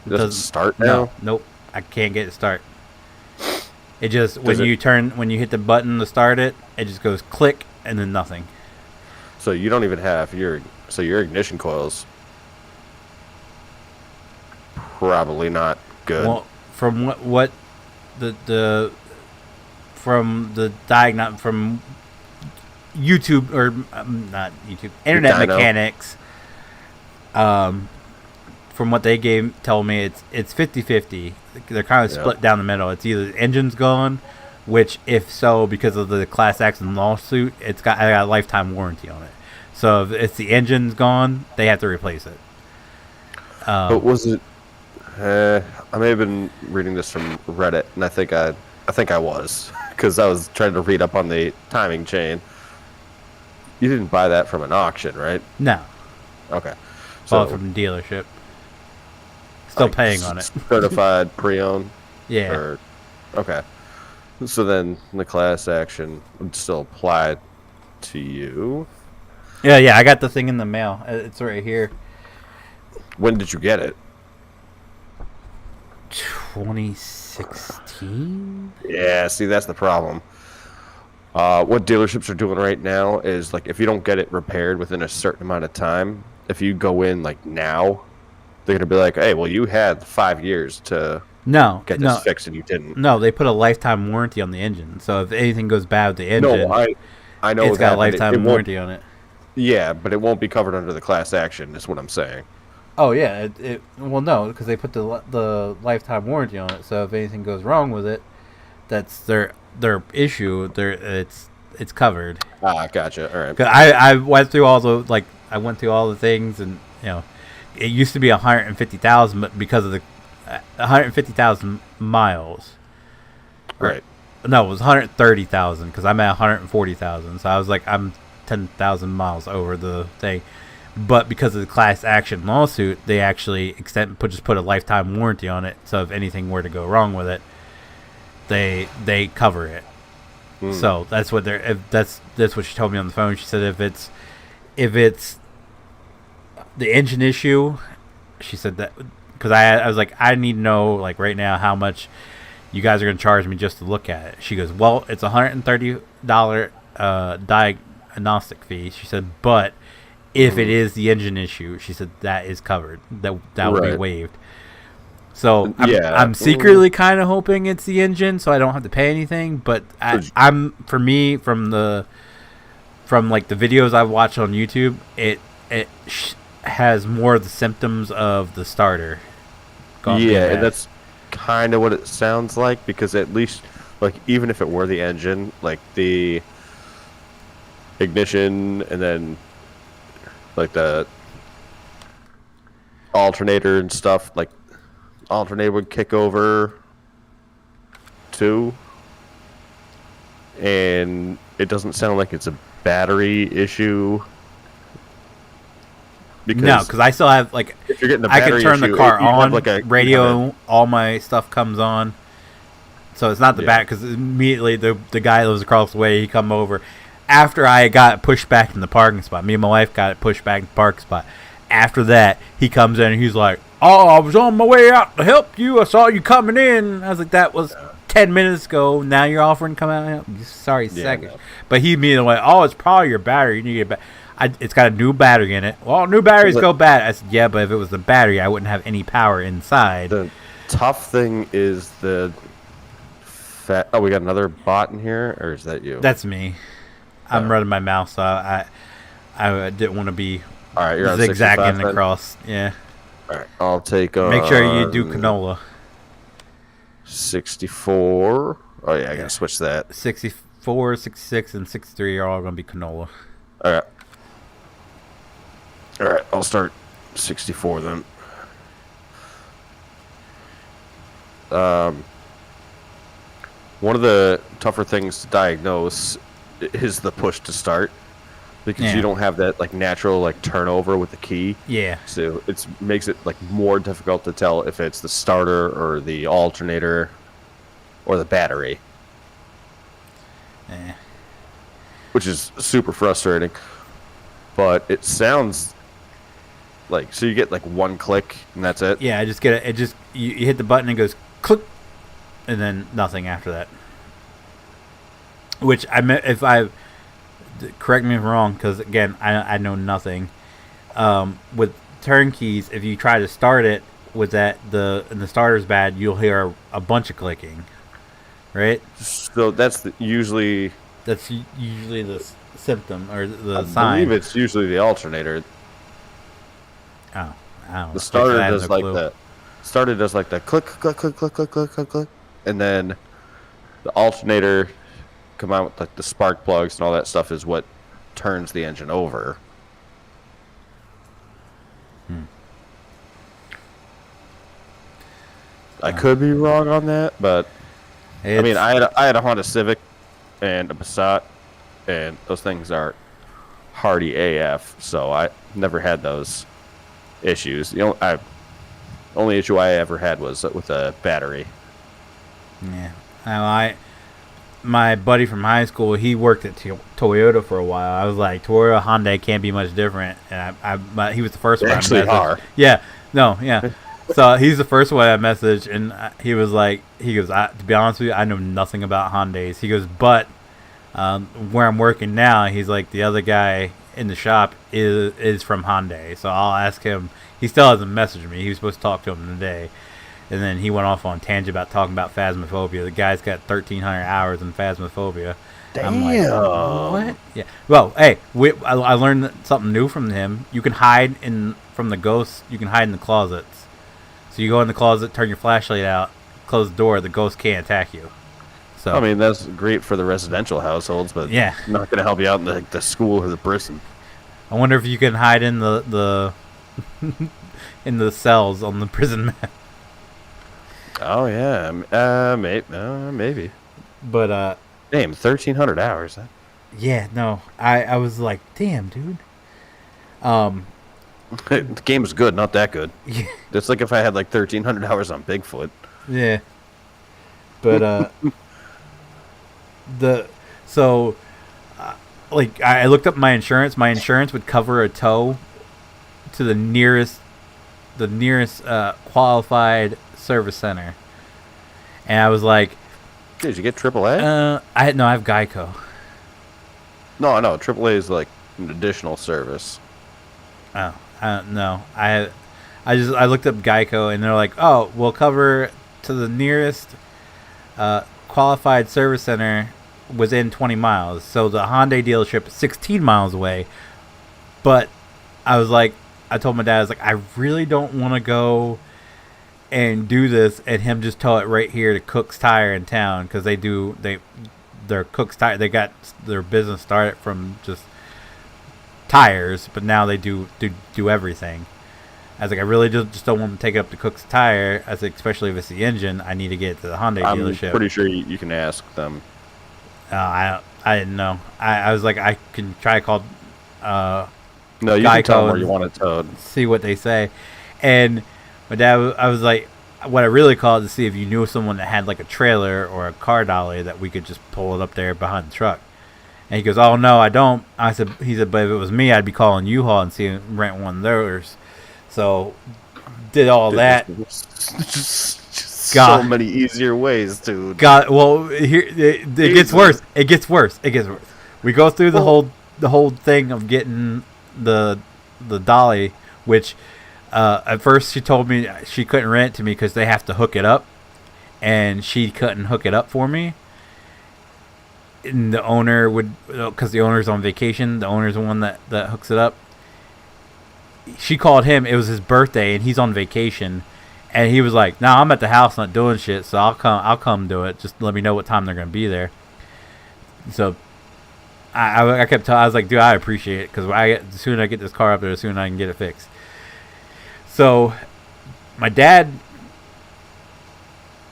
doesn't start now. Nope, I can't get it to start. It just when you hit the button to start it, it just goes click and then nothing. So you don't even have your ignition coils probably not good. Well, from what from YouTube or not YouTube Internet Mechanics, from what they told me it's 50-50. They're kind of split down the middle. It's either the engine's gone, which if so, because of the class action lawsuit, I got a lifetime warranty on it. So if it's the engine's gone, they have to replace it. But was it? I may have been reading this from Reddit, and I think I was because I was trying to read up on the timing chain. You didn't buy that from an auction, right? No. Okay. Bought from the dealership. Still paying on it. Certified pre-owned? Yeah. Okay. So then the class action would still apply to you? Yeah, I got the thing in the mail. It's right here. When did you get it? 2016? Yeah, see, that's the problem. What dealerships are doing right now is, like, if you don't get it repaired within a certain amount of time, if you go in, like, now, they're going to be like, hey, well, you had 5 years to get this fixed and you didn't. No, they put a lifetime warranty on the engine. So if anything goes bad with the engine, I know it's got a lifetime warranty on it. Yeah, but it won't be covered under the class action, is what I'm saying. Oh, yeah. Well, no, because they put the lifetime warranty on it. So if anything goes wrong with it, that's their issue. It's covered. Ah, gotcha. All right. 'Cause I went through all the things, and it used to be 150,000, but because of the 150,000 miles. Right. No, it was 130,000 because I'm at 140,000. So I was like, I'm 10,000 miles over the thing. But because of the class action lawsuit, they actually just put a lifetime warranty on it. So if anything were to go wrong with it, they cover it. So that's what that's what she told me on the phone. She said if it's the engine issue, she said that because I was like, I need to know, like, right now how much you guys are going to charge me just to look at it. She goes, well, it's $130 diagnostic fee. She said, but if it is the engine issue, she said that is covered. That will be waived. So I'm secretly kind of hoping it's the engine, so I don't have to pay anything. But from the videos I've watched on YouTube, it has more of the symptoms of the starter. Yeah, and that's kind of what it sounds like, because at least, like, even if it were the engine, like the ignition and then like the alternator and stuff, like alternator would kick over too, and it doesn't sound like it's a battery issue. Because No, because I still have like if you're getting a I can battery turn the issue, car you have, on, like, a radio, all my stuff comes on. So it's not the Yeah. back because immediately the guy that was across the way, he come over after I got pushed back in the parking spot. Me and my wife got it pushed back in the parking spot. After that, he comes in and he's like, "Oh, I was on my way out to help you. I saw you coming in." I was like, "That was 10 minutes ago. Now you're offering to come out and help me." Sorry, Yeah, second. no. But he immediately went, "Oh, it's probably your battery. You need to get it's got a new battery in it." "Well, new batteries go bad." I said, "Yeah, but if it was the battery, I wouldn't have any power inside." The tough thing is the fat. Oh, we got another bot in here, or is that you? That's me. I'm Oh. running my mouth, so I didn't want to be All right, you're on zigzagging 65 then? across. Yeah. All right, I'll take. Make sure you do canola. 64. Oh yeah, I gotta switch that. 64, 66, and 63 are all going to be canola. All right. All right, I'll start 64 then. One of the tougher things to diagnose is the push to start, because Yeah. you don't have that like natural like turnover with the key. Yeah. So it makes it like more difficult to tell if it's the starter or the alternator or the battery, Yeah. which is super frustrating. But it sounds like, so you get like one click and that's it. Yeah, I just get it. It just you hit the button and it goes click, and then nothing after that. Which if I correct me if I'm wrong, because again I know nothing. With turnkeys, if you try to start it with that and the starter's bad, you'll hear a bunch of clicking, right? So that's usually, That's usually the symptom or the I sign. believe it's usually the alternator. Oh, I don't know. The starter I have does no like clue. that. Starter does like that click, click, click, click, click, click, click, click, and then the alternator come out with like the spark plugs and all that stuff is what turns the engine over. I could be wrong on that, but I mean, I had a Honda Civic and a Passat, and those things are hardy AF, so I never had those issues. The only issue I ever had was with a battery. Yeah. My buddy from high school, he worked at Toyota for a while. I was like, Toyota, Honda can't be much different. And he was the first They one. actually are. Yeah. No. Yeah. So he's the first one I messaged, and he was like, to be honest with you, I know nothing about Hondas. He goes, but where I'm working now, he's like, the other guy in the shop is from Hyundai. So I'll ask him. He still hasn't messaged me. He was supposed to talk to him today. And then he went off on tangent about talking about Phasmophobia. The guy's got 1,300 hours in Phasmophobia. Damn. I'm like, what? Yeah. Well, hey, I learned something new from him. You can hide from the ghosts. You can hide in the closets. So you go in the closet, turn your flashlight out, close the door. The ghost can't attack you. So I mean, that's great for the residential households, but yeah, not going to help you out in the school or the prison. I wonder if you can hide in the in the cells on the prison map. Oh yeah, maybe. But Damn, 1,300 hours. yeah, no, I was like, damn, dude. The game is good, not that good. Yeah. It's like if I had like 1,300 hours on Bigfoot. Yeah. But like I looked up my insurance. My insurance would cover a tow to the nearest qualified service center. And I was like, Did you get AAA? I have Geico. No, AAA is like an additional service. Oh, no. I looked up Geico and they're like, "Oh, we'll cover to the nearest qualified service center within 20 miles." So the Hyundai dealership is 16 miles away. But I told my dad, I was like, I really don't want to go and do this and him just tow it right here to Cook's Tire in town, because they're Cook's Tire. They got their business started from just tires, but now they do everything. I was like, I really just don't want to take it up to Cook's Tire. I said, especially if it's the engine, I need to get it to the Hyundai dealership. I'm pretty sure you can ask them. I didn't know. I was like, I can try to call No, you can tell them Geico where you and want it towed. see what they say. And my dad, I was like, what I really called to see if you knew someone that had like a trailer or a car dolly that we could just pull it up there behind the truck. And he goes, "Oh no, I don't." He said, "But if it was me, I'd be calling U-Haul and rent one of theirs." So did all that. So many easier ways, dude. God, well, here it gets worse. It gets worse. It gets worse. We go through the whole thing of getting the dolly, which at first she told me she couldn't rent it to me because they have to hook it up, and she couldn't hook it up for me. And the owner would, because the owner's on vacation. The owner's the one that hooks it up. She called him. It was his birthday, and he's on vacation. And he was like, "No, I'm at the house, not doing shit. So I'll come do it. Just let me know what time they're gonna be there." So I kept telling, I was like, "Dude, I appreciate it because the sooner I get this car up there, the sooner I can get it fixed." So my dad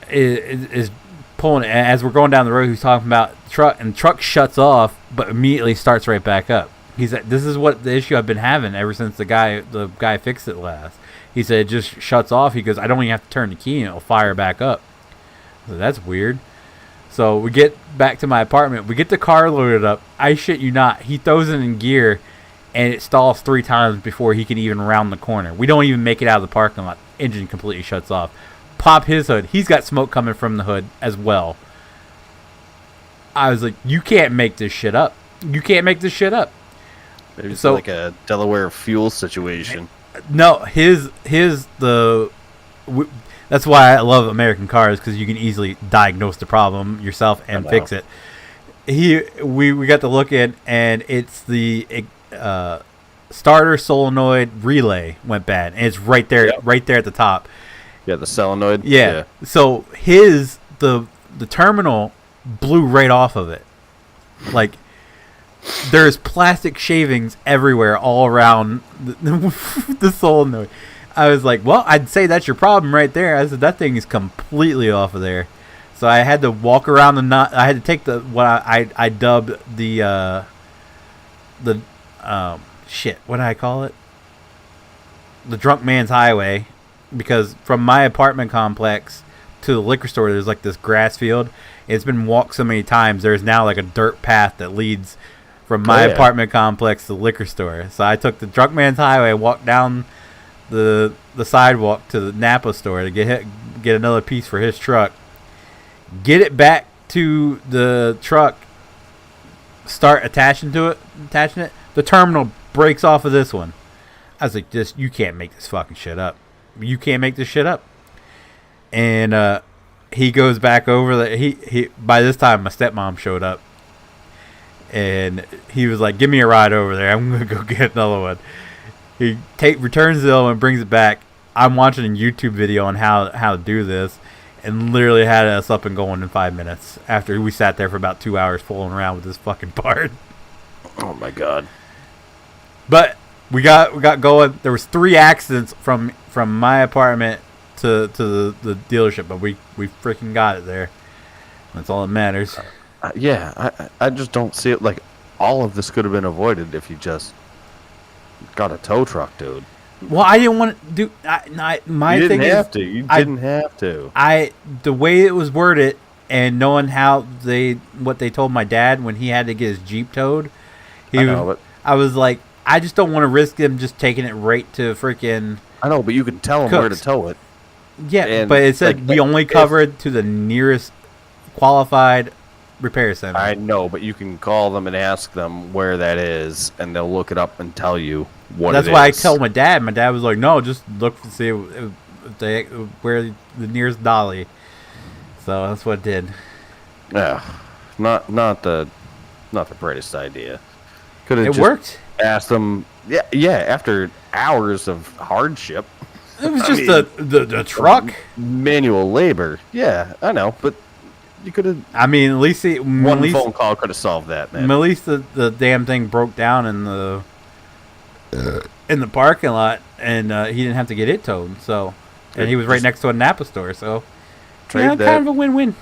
is pulling, as we're going down the road. He's talking about the truck, and the truck shuts off, but immediately starts right back up. He's like, "This is what the issue I've been having ever since the guy fixed it last." He said it just shuts off. He goes, "I don't even have to turn the key and it'll fire back up." So that's weird. So we get back to my apartment. We get the car loaded up. I shit you not. He throws it in gear, and it stalls 3 times before he can even round the corner. We don't even make it out of the parking lot. Engine completely shuts off. Pop his hood. He's got smoke coming from the hood as well. I was like, "You can't make this shit up. You can't make this shit up." Maybe it's like a Delaware fuel situation. No, that's why I love American cars, because you can easily diagnose the problem yourself and fix it. We got to look in, and it's the starter solenoid relay went bad, and it's right there, right there at the top. Yeah, the solenoid. Yeah. So the terminal blew right off of it. Like, there's plastic shavings everywhere all around the solenoid. I was like, "Well, I'd say that's your problem right there." I said, "That thing is completely off of there." So I had to walk around the nut. I had to take what I dubbed the shit. What did I call it? The drunk man's highway, because from my apartment complex to the liquor store, there's like this grass field. It's been walked so many times. There's now like a dirt path that leads from my apartment complex to the liquor store. So I took the drunk man's highway, walked down the sidewalk to the Napa store to get another piece for his truck. Get it back to the truck. Start attaching it. The terminal breaks off of this one. I was like, you can't make this fucking shit up. You can't make this shit up. And he goes back over he by this time my stepmom showed up, and he was like, "Give me a ride over there. I'm gonna go get another one." He returns the other one, brings it back. I'm watching a YouTube video on how to do this, and literally had us up and going in 5 minutes after we sat there for about 2 hours fooling around with this fucking part. Oh my god! But we got going. There was 3 accidents from my apartment to the dealership, but we freaking got it there. That's all that matters. I just don't see it. Like, all of this could have been avoided if you just got a tow truck, dude. Well, I didn't want to do. My you thing didn't is, have to. You didn't have to. The way it was worded, and knowing how what they told my dad when he had to get his Jeep towed, I was like, I just don't want to risk him just taking it right to freaking. I know, but you can tell him where to tow it. Yeah, and but it said we only covered to the nearest qualified repair center. I know, but you can call them and ask them where that is, and they'll look it up and tell you what it is. That's why I told my dad. My dad was like, "No, just look to see where the nearest dolly." So that's what I did. Yeah, not the brightest idea. Could have it worked. Asked them. Yeah. After hours of hardship. It was just the truck. Manual labor. Yeah, I know, but you could have. I mean, at least one phone call could have solved that, man. At least the damn thing broke down in the parking lot, and he didn't have to get it towed. So, and he was right next to a Napa store. So, kind of a win-win.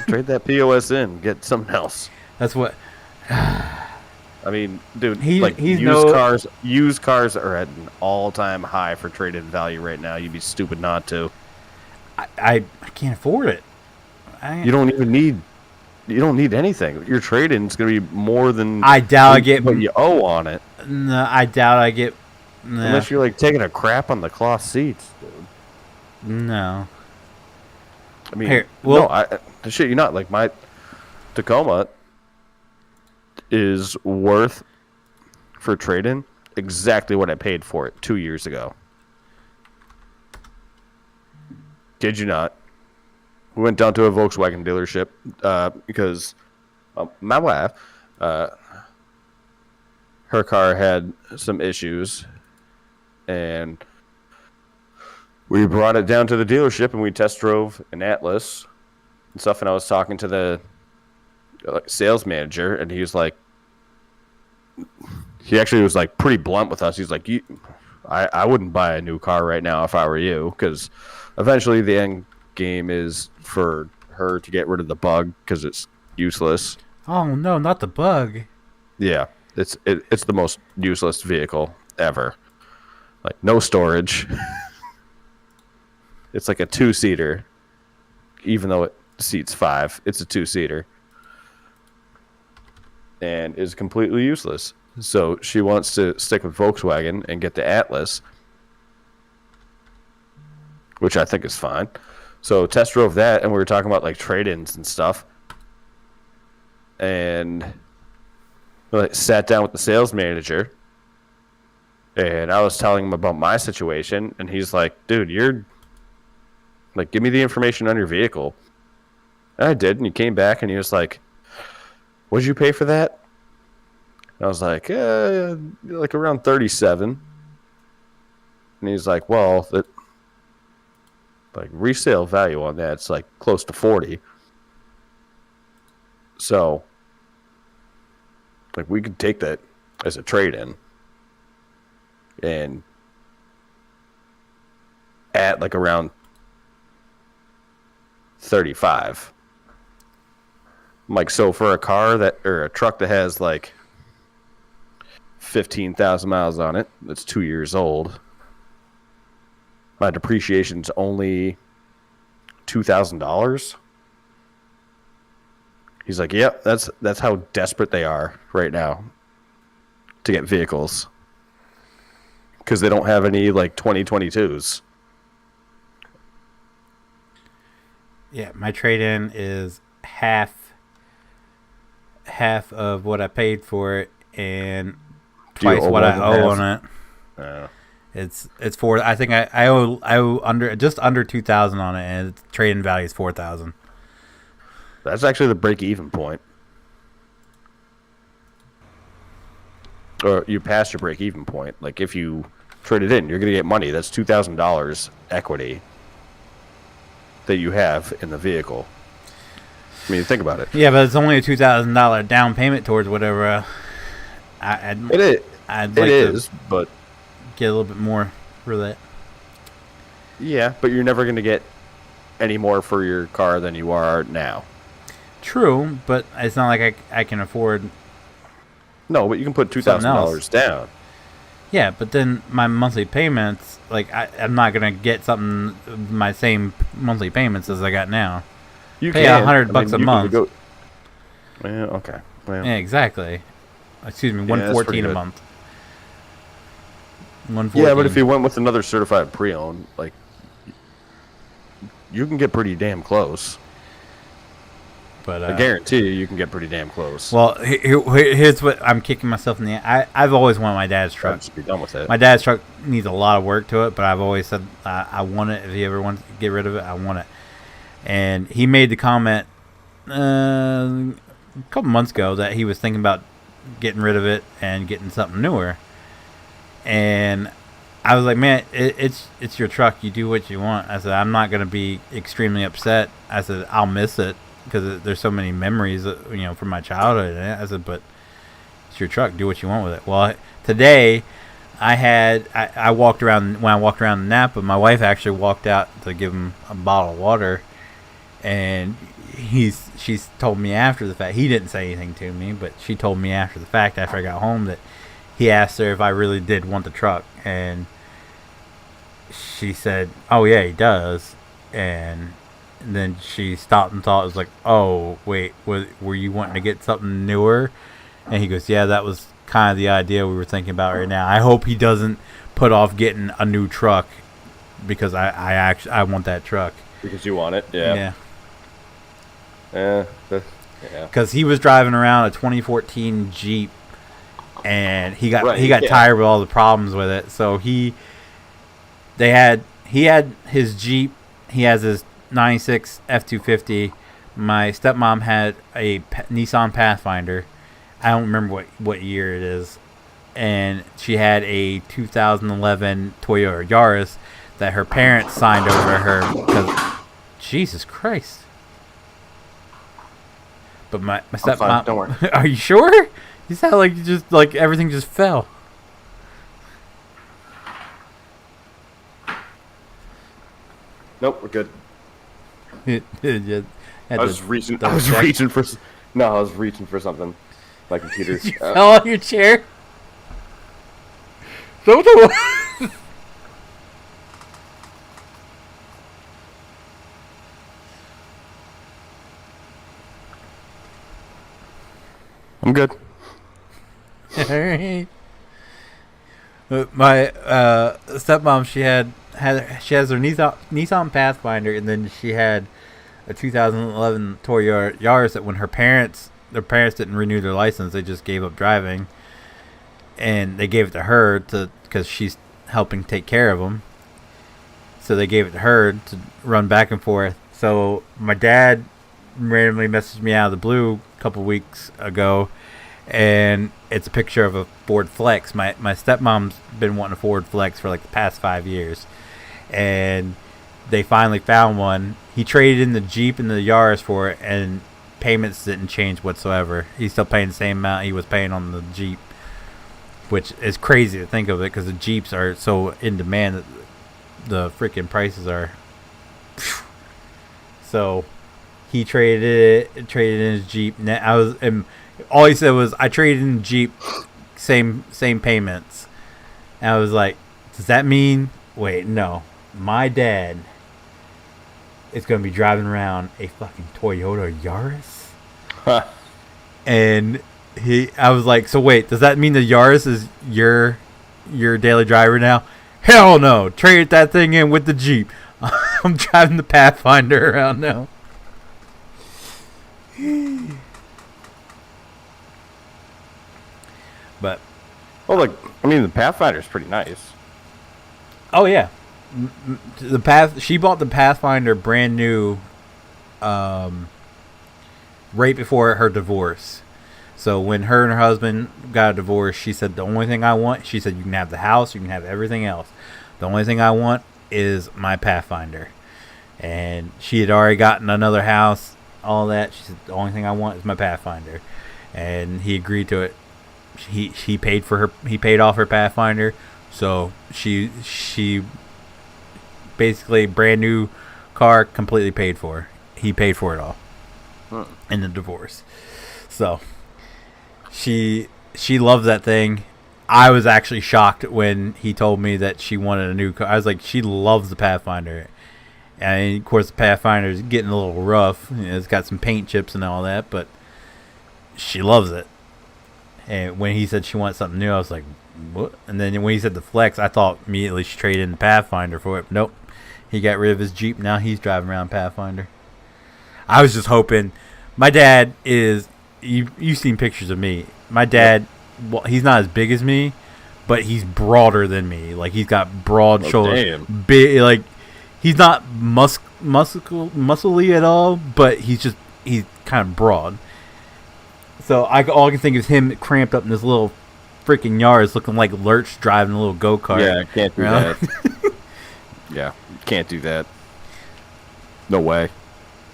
Trade that POS in, get something else. That's what. I mean, dude, He's used cars are at an all-time high for traded value right now. You'd be stupid not to. I can't afford it. You don't need anything. Your trade-in's gonna be more than I doubt I get what you owe on it. No, I doubt I get. No. Unless you're like taking a crap on the cloth seats, dude. No. I mean, Here, well, no, I shit you not. Like my Tacoma is worth for trade-in exactly what I paid for it 2 years ago. Kid you not. We went down to a Volkswagen dealership because my wife, her car had some issues, and we brought it down to the dealership and we test drove an Atlas and stuff. And I was talking to the sales manager, and he was like, he actually was like pretty blunt with us. He's like, I wouldn't buy a new car right now if I were you, because eventually the end game is for her to get rid of the bug because it's useless. Oh no, not the bug. Yeah, it's the most useless vehicle ever. Like no storage. It's like a 2-seater, even though it seats 5. It's a 2-seater, and is completely useless. So she wants to stick with Volkswagen and get the Atlas, which I think is fine. So test drove that, and we were talking about like trade-ins and stuff, and like, sat down with the sales manager, and I was telling him about my situation, and he's like, dude, you're like, give me the information on your vehicle. And I did, and he came back, and he was like, what'd you pay for that? And I was like, like around 37. And he's like, well, that like resale value on that's like close to 40. So like we could take that as a trade-in and at like around 35. I'm like, so for a car that, or a truck that has like 15,000 miles on it, that's 2 years old, my depreciation's only $2,000. He's like, yep, that's how desperate they are right now to get vehicles, because they don't have any like 2022s. Yeah, my trade-in is half of what I paid for it, and twice what I owe on it. It's four. I think I owe under just under 2,000 on it, and its trade-in value is 4,000. That's actually the break-even point. Or you pass your break-even point. Like if you trade it in, you're gonna get money. That's $2,000 equity that you have in the vehicle. I mean, think about it. Yeah, but it's only a $2,000 down payment towards whatever. It is. I'd like to but get a little bit more for that. Yeah, but you're never going to get any more for your car than you are now. True, but it's not like I can afford. No, but you can put $2,000 down. Yeah, but then my monthly payments, like I'm not gonna get something my same monthly payments as I got now. You pay $100 a month. Well, okay. Well, yeah, exactly. Excuse me, $114 a month. $114. Yeah, but if you went with another certified pre-owned, like you can get pretty damn close. But I guarantee you can get pretty damn close. Well, here's what I'm kicking myself in the ass. I've always wanted my dad's truck. Just be done with it. My dad's truck needs a lot of work to it, but I've always said I want it. If he ever wants to get rid of it, I want it. And he made the comment a couple months ago that he was thinking about getting rid of it and getting something newer. And I was like, man, it's your truck. You do what you want. I said, I'm not going to be extremely upset. I said, I'll miss it because there's so many memories, from my childhood. I said, but it's your truck. Do what you want with it. Well, today I walked around. When I walked around Napa, my wife actually walked out to give him a bottle of water, and she's told me after the fact. He didn't say anything to me, but she told me after the fact, after I got home, that he asked her if I really did want the truck, and she said, "Oh yeah, he does." And then she stopped and thought, it was like, "Oh wait, were you wanting to get something newer?" And he goes, "Yeah, that was kind of the idea we were thinking about right now. I hope he doesn't put off getting a new truck because I want that truck." Because you want it, yeah. Yeah. Yeah. Because he was driving around a 2014 Jeep, and he got Yeah. tired with all the problems with it. So he had his Jeep. He has his 96 F250. My stepmom had a Nissan Pathfinder. I don't remember what year it is. And she had a 2011 Toyota Yaris that her parents signed over her because, Jesus Christ. But my stepmom, fine, don't worry. Are you sure? You sound like you just like everything just fell. Nope, we're good. I I was reaching for something. My computer. You fell on your chair. So I'm good. Alright. My stepmom, she has her Nissan Pathfinder, and then she had a 2011 Toyota Yaris that when their parents didn't renew their license, they just gave up driving, and they gave it to her because she's helping take care of them. So they gave it to her to run back and forth. So my dad randomly messaged me out of the blue a couple weeks ago, and it's a picture of a Ford Flex. My stepmom's been wanting a Ford Flex for like the past 5 years, and they finally found one. He traded in the Jeep and the Yaris for it, and payments didn't change whatsoever. He's still paying the same amount he was paying on the Jeep, which is crazy to think of it because the Jeeps are so in demand that the freaking prices are. So he traded in his Jeep. And all he said was, "I traded in the Jeep, same payments." And I was like, "Does that mean?" Wait, no. My dad is going to be driving around a fucking Toyota Yaris? And I was like, "So wait, does that mean the Yaris is your daily driver now?" Hell no. Traded that thing in with the Jeep. I'm driving the Pathfinder around now. But Well, like, I mean, the Pathfinder's pretty nice. oh yeah, she bought the Pathfinder brand new, right before her divorce. So when her and her husband got a divorce, she said, "The only thing I want," she said, "you can have the house, you can have everything else. The only thing I want is my Pathfinder." And she had already gotten another house, all that. She said, "The only thing I want is my Pathfinder," and he agreed to it. He paid for her. He paid off her Pathfinder, so she basically brand new car, completely paid for. He paid for it all in the divorce. So she loves that thing. I was actually shocked when he told me that she wanted a new car. I was like, she loves the Pathfinder, and of course the Pathfinder is getting a little rough. It's got some paint chips and all that, but she loves it. And when he said she wants something new, I was like, "What?" And then when he said the Flex, I thought immediately she traded in the Pathfinder for it. Nope. He got rid of his Jeep. Now he's driving around Pathfinder. I was just hoping. My dad is... You've seen pictures of me. My dad, well, he's not as big as me, but he's broader than me. Like, he's got broad shoulders. Damn. Big, like, he's not muscly at all, but he's kind of broad. So all I can think is him cramped up in this little freaking Yaris, looking like Lurch driving a little go-kart. Yeah, can't do that. Yeah, can't do that. No way.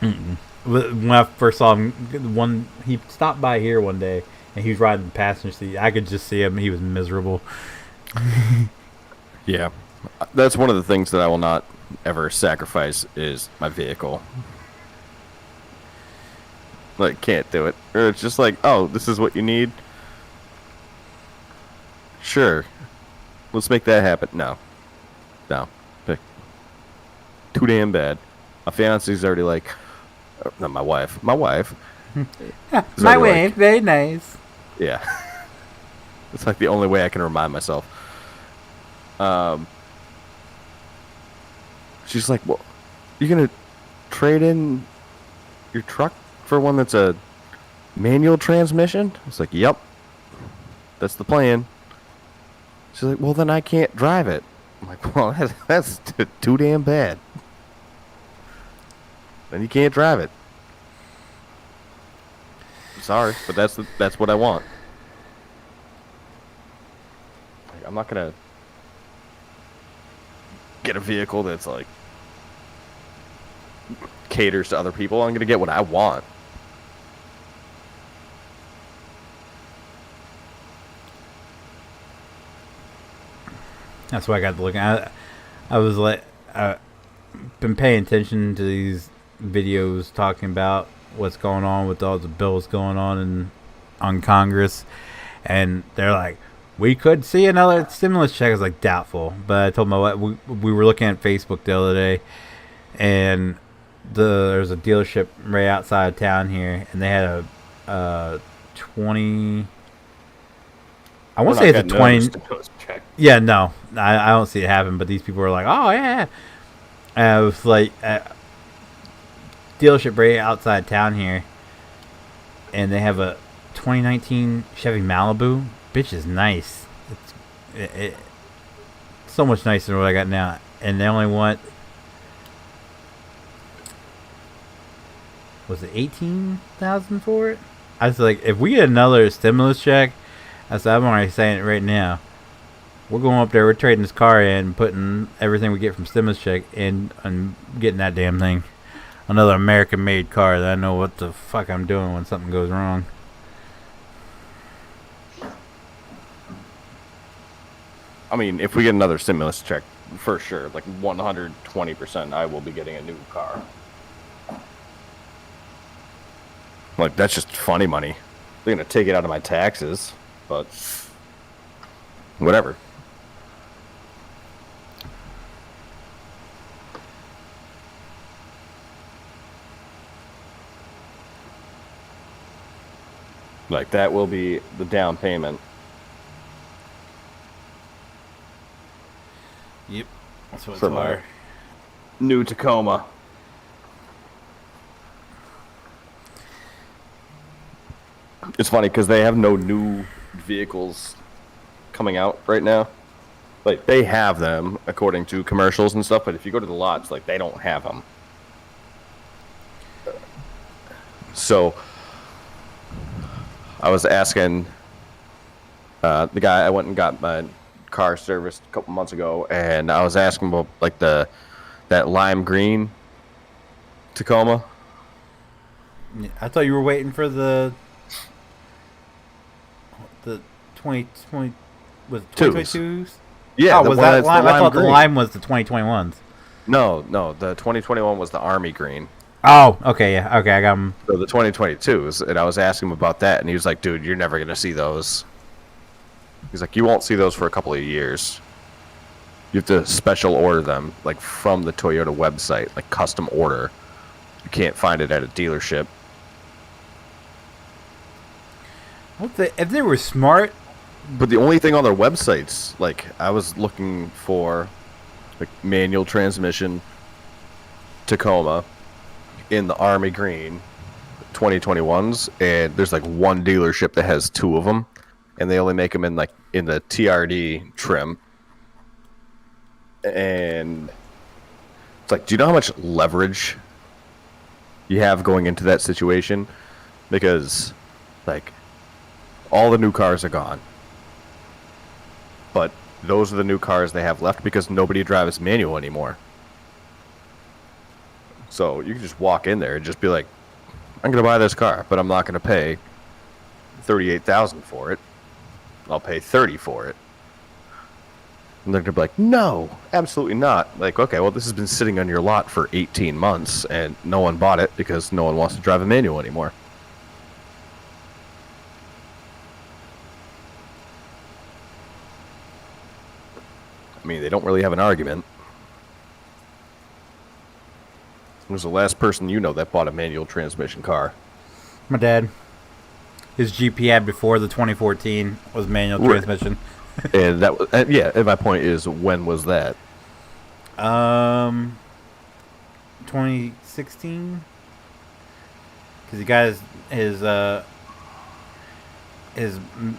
Mm-mm. When I first saw him, he stopped by here one day, and he was riding the passenger seat. I could just see him; he was miserable. Yeah, that's one of the things that I will not ever sacrifice is my vehicle. Like, can't do it. Or it's just like, oh, this is what you need? Sure. Let's make that happen. No. No. Too damn bad. My fiance's already like, not my wife. My wife. is My already wife, very nice. yeah. It's like the only way I can remind myself. She's like, well, you gonna trade in your truck for one that's a manual transmission? I was like, yep. That's the plan. She's like, well, then I can't drive it. I'm like, well, that's too damn bad. Then you can't drive it. I'm sorry, but that's what I want. Like, I'm not gonna get a vehicle that's like caters to other people. I'm gonna get what I want. That's why I got to look at. I was like, been paying attention to these videos talking about what's going on with all the bills going on Congress, and they're like, we could see another stimulus check. I was like, doubtful, but I told my wife, we were looking at Facebook the other day, and there's a dealership right outside of town here, and they had a 20. I want to say it's a 20. Yeah, no, I don't see it happen. But these people were like, "Oh yeah," and it was like dealership right outside town here, and they have a 2019 Chevy Malibu. Bitch is nice. It's so much nicer than what I got now, and they only want, was it 18,000 for it? I was like, if we get another stimulus check, I said, I'm already saying it right now. We're going up there, we're trading this car in, putting everything we get from stimulus check in, and getting that damn thing. Another American-made car that I know what the fuck I'm doing when something goes wrong. I mean, if we get another stimulus check, for sure, like 120%, I will be getting a new car. Like, that's just funny money. They're gonna take it out of my taxes, but whatever. Like, that will be the down payment. Yep, that's what For it's my for. new Tacoma. It's funny because they have no new vehicles coming out right now. Like, they have them according to commercials and stuff, but if you go to the lots, like, they don't have them. So I was asking the guy, I went and got my car serviced a couple months ago, and I was asking about like that lime green Tacoma. I thought you were waiting for the 2020 was it 2022s? Yeah, oh, was that lime? I thought the lime was the 2021s. No, the 2021 was the army green. Oh, okay, yeah, okay, I got them. So the 2022s, and I was asking him about that, and he was like, dude, you're never going to see those. He's like, you won't see those for a couple of years. You have to special order them, like, from the Toyota website, like, custom order. You can't find it at a dealership. If they were smart. But the only thing on their websites, like, I was looking for, like, manual transmission Tacoma in the army green 2021s, and there's like one dealership that has two of them, and they only make them in like in the TRD trim. And it's like, do you know how much leverage you have going into that situation? Because like all the new cars are gone, but those are the new cars they have left because nobody drives manual anymore. So you can just walk in there and just be like, I'm going to buy this car, but I'm not going to pay $38,000 for it. I'll pay $30,000 for it. And they're going to be like, no, absolutely not. Like, okay, well, this has been sitting on your lot for 18 months, and no one bought it because no one wants to drive a manual anymore. I mean, they don't really have an argument. Who's the last person you know that bought a manual transmission car? My dad. His Jeep he had before the 2014 was manual Right. transmission. And that was, yeah. And my point is, when was that? 2016. Because he got his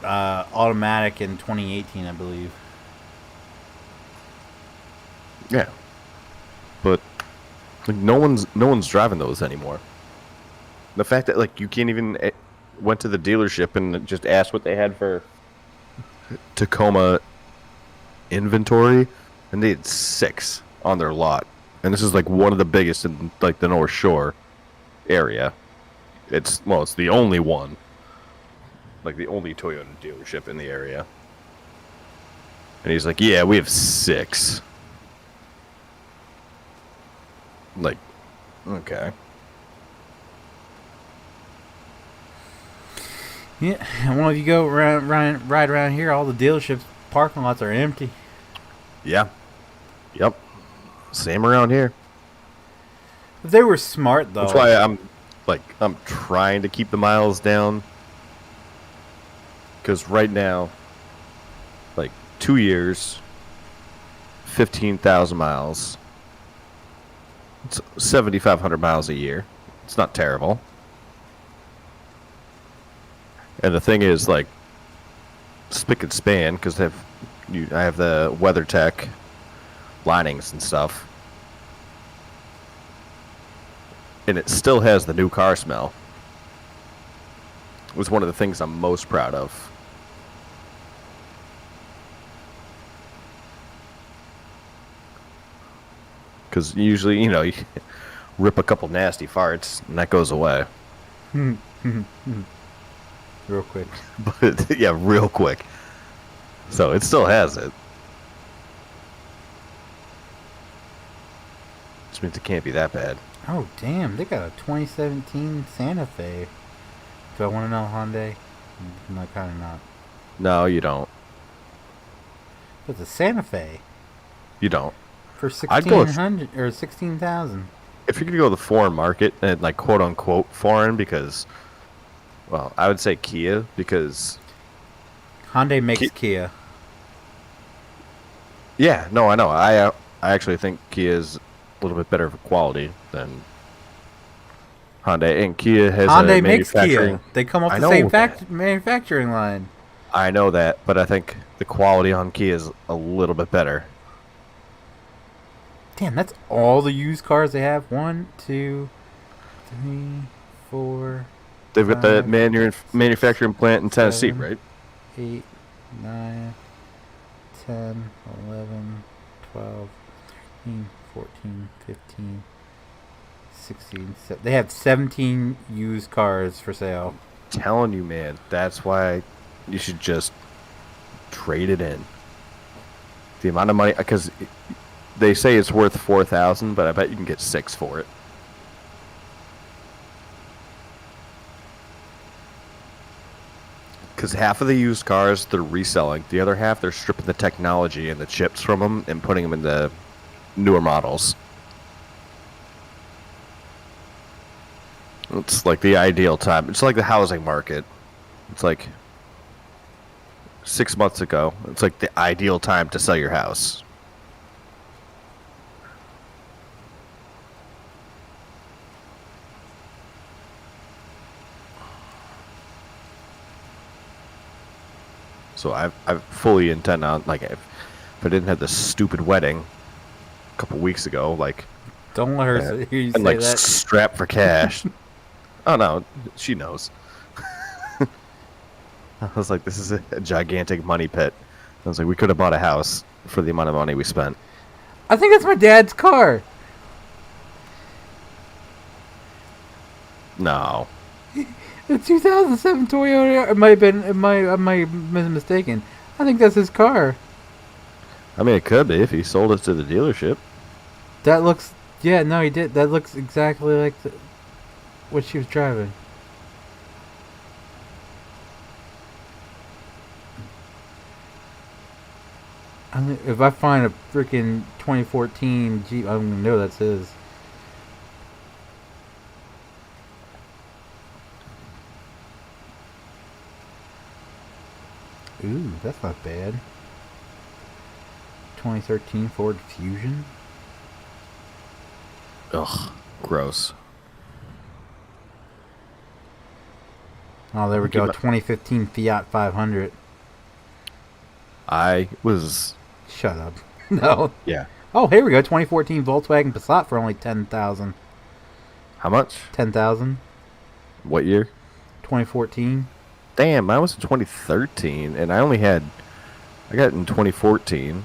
automatic in 2018, I believe. Yeah. But like, no one's driving those anymore. The fact that like you can't even went to the dealership and just asked what they had for Tacoma inventory, and they had 6 on their lot, and this is like one of the biggest in like the North Shore area. It's the only one, like the only Toyota dealership in the area. And he's like, yeah, we have 6. Like, okay. Yeah, well, if you go ride around here, all the dealerships parking lots are empty. Yeah. Yep. Same around here. If they were smart, though. That's why I'm trying to keep the miles down. Because right now, like 2 years, 15,000 miles. It's 7,500 miles a year. It's not terrible. And the thing is, like, spick and span, because I have the WeatherTech linings and stuff. And it still has the new car smell. It was one of the things I'm most proud of. Because usually, you rip a couple nasty farts, and that goes away. Real quick. But, yeah, real quick. So, it still has it. Which means it can't be that bad. Oh, damn. They got a 2017 Santa Fe. Do I want to know Hyundai? No, kind of not. No, you don't. But the Santa Fe You don't. for I'd go with- 1600 or 16,000. If you're going to go to the foreign market, and like quote-unquote foreign, because, well, I would say Kia, because... Hyundai makes Kia. Yeah, no, I know. I actually think Kia is a little bit better for quality than Hyundai, and Kia has Hyundai a makes manufacturing... Kia. They come off I the same know that. manufacturing line. I know that, but I think the quality on Kia is a little bit better. Damn, that's all the used cars they have. 1, 2, 3, 4, They've got the 5, manufacturing plant in Tennessee, 7, right? 8, 9, 10, 11, 12, 13, 14, 15, 16, they have 17 used cars for sale. Telling you, man, that's why you should just trade it in. The amount of money, because they say it's worth 4,000, but I bet you can get 6 for it. Because half of the used cars they're reselling, the other half they're stripping the technology and the chips from them and putting them in the newer models. It's like the ideal time. It's like the housing market. It's like 6 months ago. It's like the ideal time to sell your house. So I fully intend on, like, if I didn't have this stupid wedding a couple weeks ago, like, Don't let her hear you say and like that. strapped for cash. Oh no, she knows. I was like, this is a gigantic money pit. I was like, we could have bought a house for the amount of money we spent. I think that's my dad's car. No. The 2007 Toyota. It might have been. I might have been mistaken. I think that's his car. I mean, it could be if he sold it to the dealership. That looks. Yeah, no, he did. That looks exactly like what she was driving. If I find a freaking 2014 Jeep, I'm gonna know that's his. Ooh, that's not bad. 2013 Ford Fusion. Ugh, gross. Oh, there we go. 2015 Fiat 500. I was. Shut up. No. Yeah. Oh, here we go. 2014 Volkswagen Passat for only 10,000. How much? 10,000. What year? 2014. Damn, mine was in 2013, and I got it in 2014.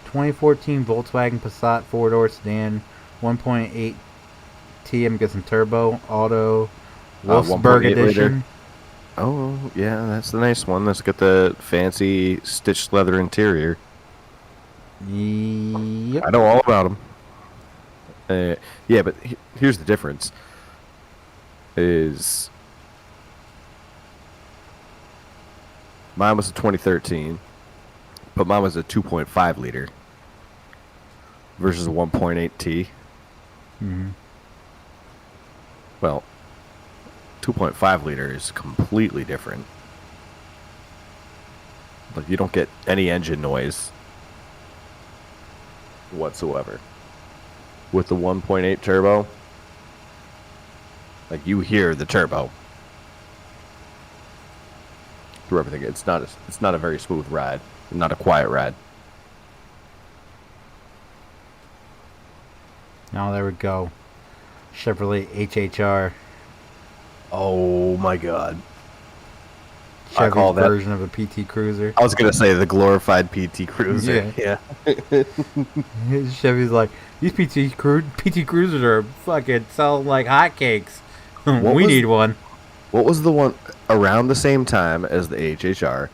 2014 Volkswagen Passat 4-door sedan, 1.8 T. I'm guessing turbo, auto, Wolfsburg 1.8 edition. liter. Oh, yeah, that's the nice one. Let's get the fancy stitched leather interior. Yep. I know all about them. Yeah, but here's the difference. Is mine was a 2013, but mine was a 2.5 liter versus a 1.8 T. Mm-hmm. Well, 2.5 liter is completely different. Like, you don't get any engine noise whatsoever. With the 1.8 turbo, like, you hear the turbo through everything. It's not a very smooth ride, not a quiet ride. Now there we go. Chevrolet HHR. Oh my god. I Chevy's call that- version of a PT Cruiser. I was gonna say the glorified PT Cruiser. Yeah. Yeah. Chevy's like, these PT Cruisers are fucking selling like hotcakes. We need one. What was the one around the same time as the HHR?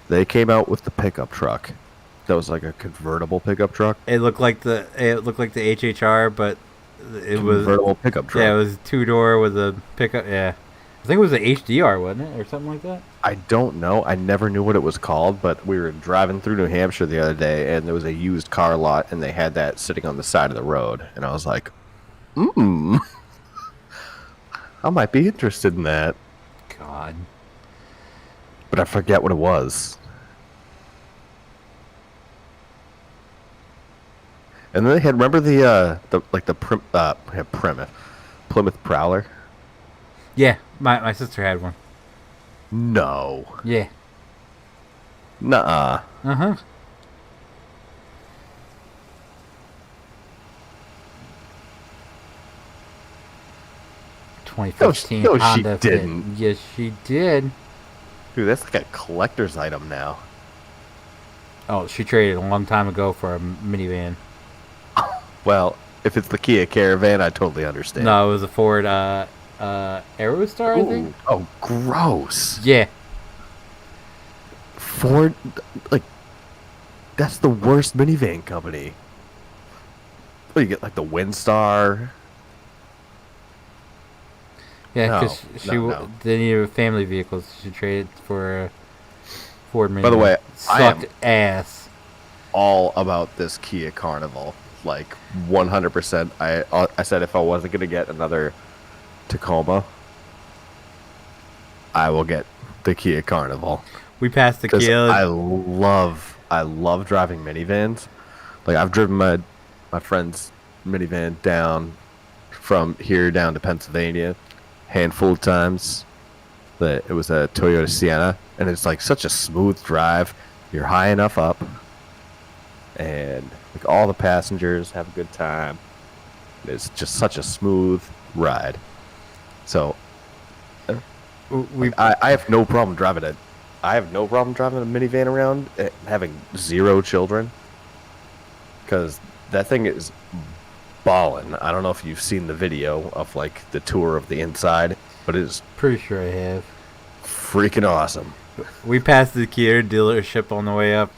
They came out with the pickup truck. That was like a convertible pickup truck. It looked like the HHR, but it was Convertible pickup truck. Yeah, it was 2-door with a pickup. Yeah, I think it was the HDR, wasn't it, or something like that? I don't know. I never knew what it was called, but we were driving through New Hampshire the other day, and there was a used car lot, and they had that sitting on the side of the road, and I was like, I might be interested in that. God. But I forget what it was. And then they had, remember Plymouth Prowler? Yeah, my sister had one. No. Yeah. Nuh-uh. Uh-huh. No, she Honda Fit. didn't. Yes, she did. Dude, that's like a collector's item now. Oh, she traded a long time ago for a minivan. Well, if it's the Kia Caravan, I totally understand. No, it was a Ford Aerostar, I think. Oh, gross. Yeah. Ford, like, that's the worst minivan company. What, you get like the Windstar? Yeah, because No. they needed family vehicles. She traded for a Ford minivan. By the way, I am- sucked ass. All about this Kia Carnival. Like, 100%. I said if I wasn't going to get another Tacoma, I will get the Kia Carnival. We passed the 'Cause Kia. I love driving minivans. Like, I've driven my friend's minivan down from here down to Pennsylvania handful of times. It was a Toyota Sienna, and it's like such a smooth drive. You're high enough up, and like all the passengers have a good time. It's just such a smooth ride. So I have no problem driving it. I have no problem driving a minivan around, having 0 children, because that thing is ballin'. I don't know if you've seen the video of like the tour of the inside, but it is Pretty sure I have. freaking awesome. We passed the Kia dealership on the way up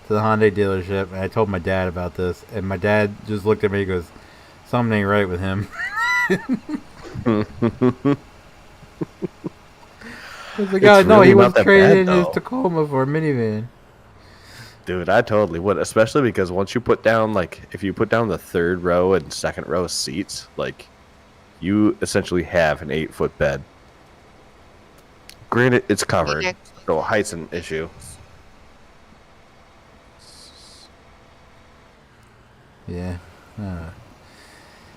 to the Hyundai dealership, and I told my dad about this, and my dad just looked at me and goes, something ain't right with him. I was like, oh, no, he really was not that trading bad, his though. Tacoma for a minivan. Dude, I totally would, especially because once you put down, like, if you put down the third row and second row seats, like, you essentially have an 8-foot bed. Granted, it's covered, so height's an issue. Yeah. I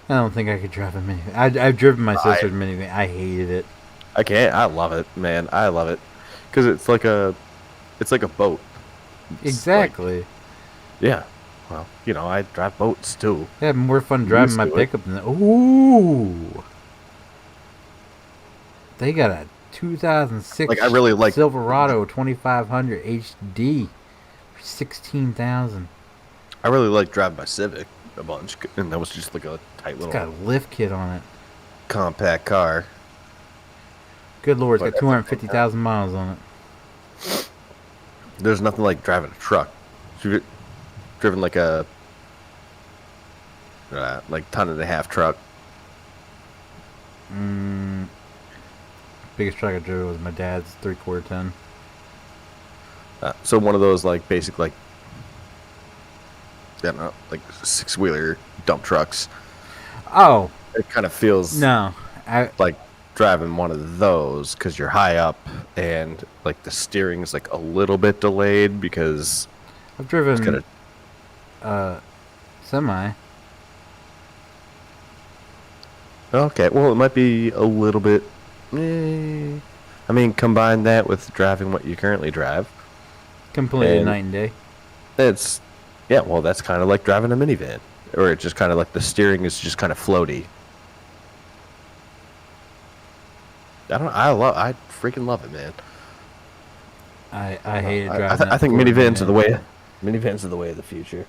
don't think I could drive a minivan. I've driven my sister's minivan. I hated it. I can't. I love it, man. I love it because it's like a boat. It's Exactly. like, yeah. Well, you know, I drive boats too. I have more fun driving my pickup than ooh. They got a 2006 Like, I really like Silverado 2500 HD for 16,000. I really like driving my Civic a bunch, and that was just like a tight It's little got a lift kit on it. compact car. Good lord, it's But got 250,000 miles on it. There's nothing like driving a truck. You've driven like a like 1.5 ton truck. Biggest truck I drove was my dad's 3/4 ton. So one of those like basic like I don't know, like 6-wheeler dump trucks. Oh It kind of feels no, like driving one of those because you're high up and like the steering is like a little bit delayed because I've driven it's gonna. semi. Okay, well it might be a little bit. I mean, combine that with driving what you currently drive. Completely And- night and day. It's yeah, well that's kind of like driving a minivan, or it's just kind of like the steering is just kind of floaty. I freaking love it, man. I hated driving. I think that Ford, minivans are the man. way. Minivans are the way of the future.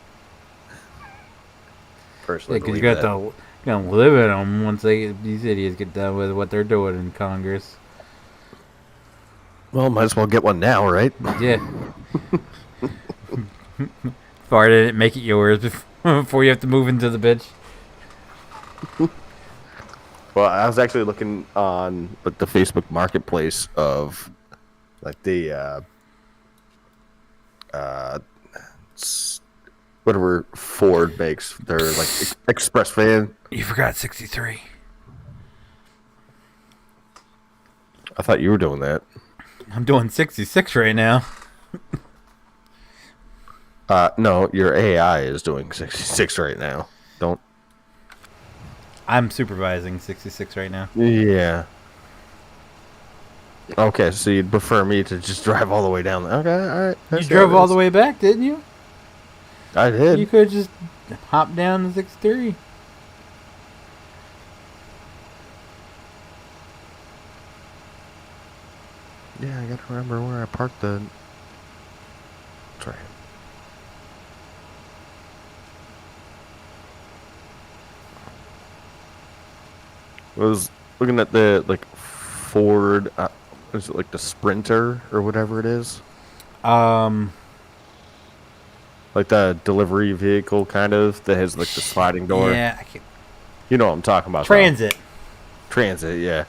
Personally, Yeah, because you believe got that. to gonna live in them once these idiots get done with what they're doing in Congress. Well, might as well get one now, right? Yeah. Far did it make it yours before you have to move into the bitch. Well, I was actually looking on like the Facebook Marketplace of like the whatever Ford makes their like express van. You forgot 63. I thought you were doing that. I'm doing 66 right now. No, your AI is doing 66 right now. Don't. I'm supervising 66 right now. Yeah. Okay, so you'd prefer me to just drive all the way down there. Okay, all right. You drove all the way back, didn't you? I did. You could just hop down to 63. Yeah, I gotta remember where I parked the. Sorry. I was looking at the like Ford. Is it like the Sprinter or whatever it is? Like the delivery vehicle kind of that has like the sliding door. Yeah, I can't. You know what I'm talking about. though. Transit. Transit, yeah.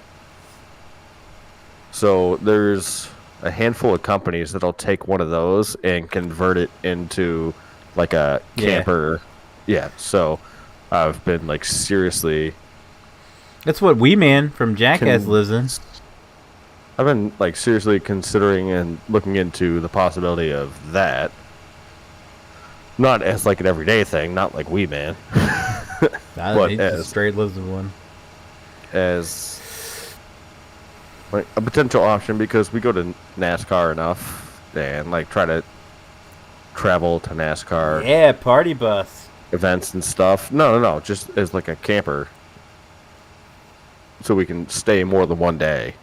So there's a handful of companies that'll take one of those and convert it into like a camper. Yeah, so I've been like seriously. That's what Wee Man from Jackass lives in. I've been like seriously considering and looking into the possibility of that. Not as like an everyday thing, not like Wee Man. But He just straight lives in one. As like a potential option because we go to NASCAR enough and like try to travel to NASCAR Yeah, party bus. events and stuff. No, just as like a camper, so we can stay more than one day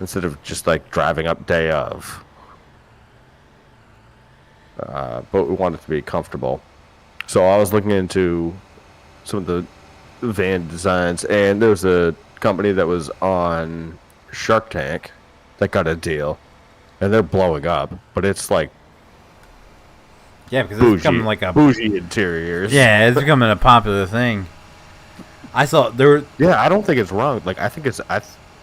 instead of just like driving up day of. But we want it to be comfortable. So I was looking into some of the van designs, and there was a company that was on Shark Tank that got a deal, and they're blowing up. But it's like Yeah, because it's becoming like a bougie interiors. Yeah, it's becoming a popular thing. I saw there were Yeah, I don't think it's wrong. Like I think it's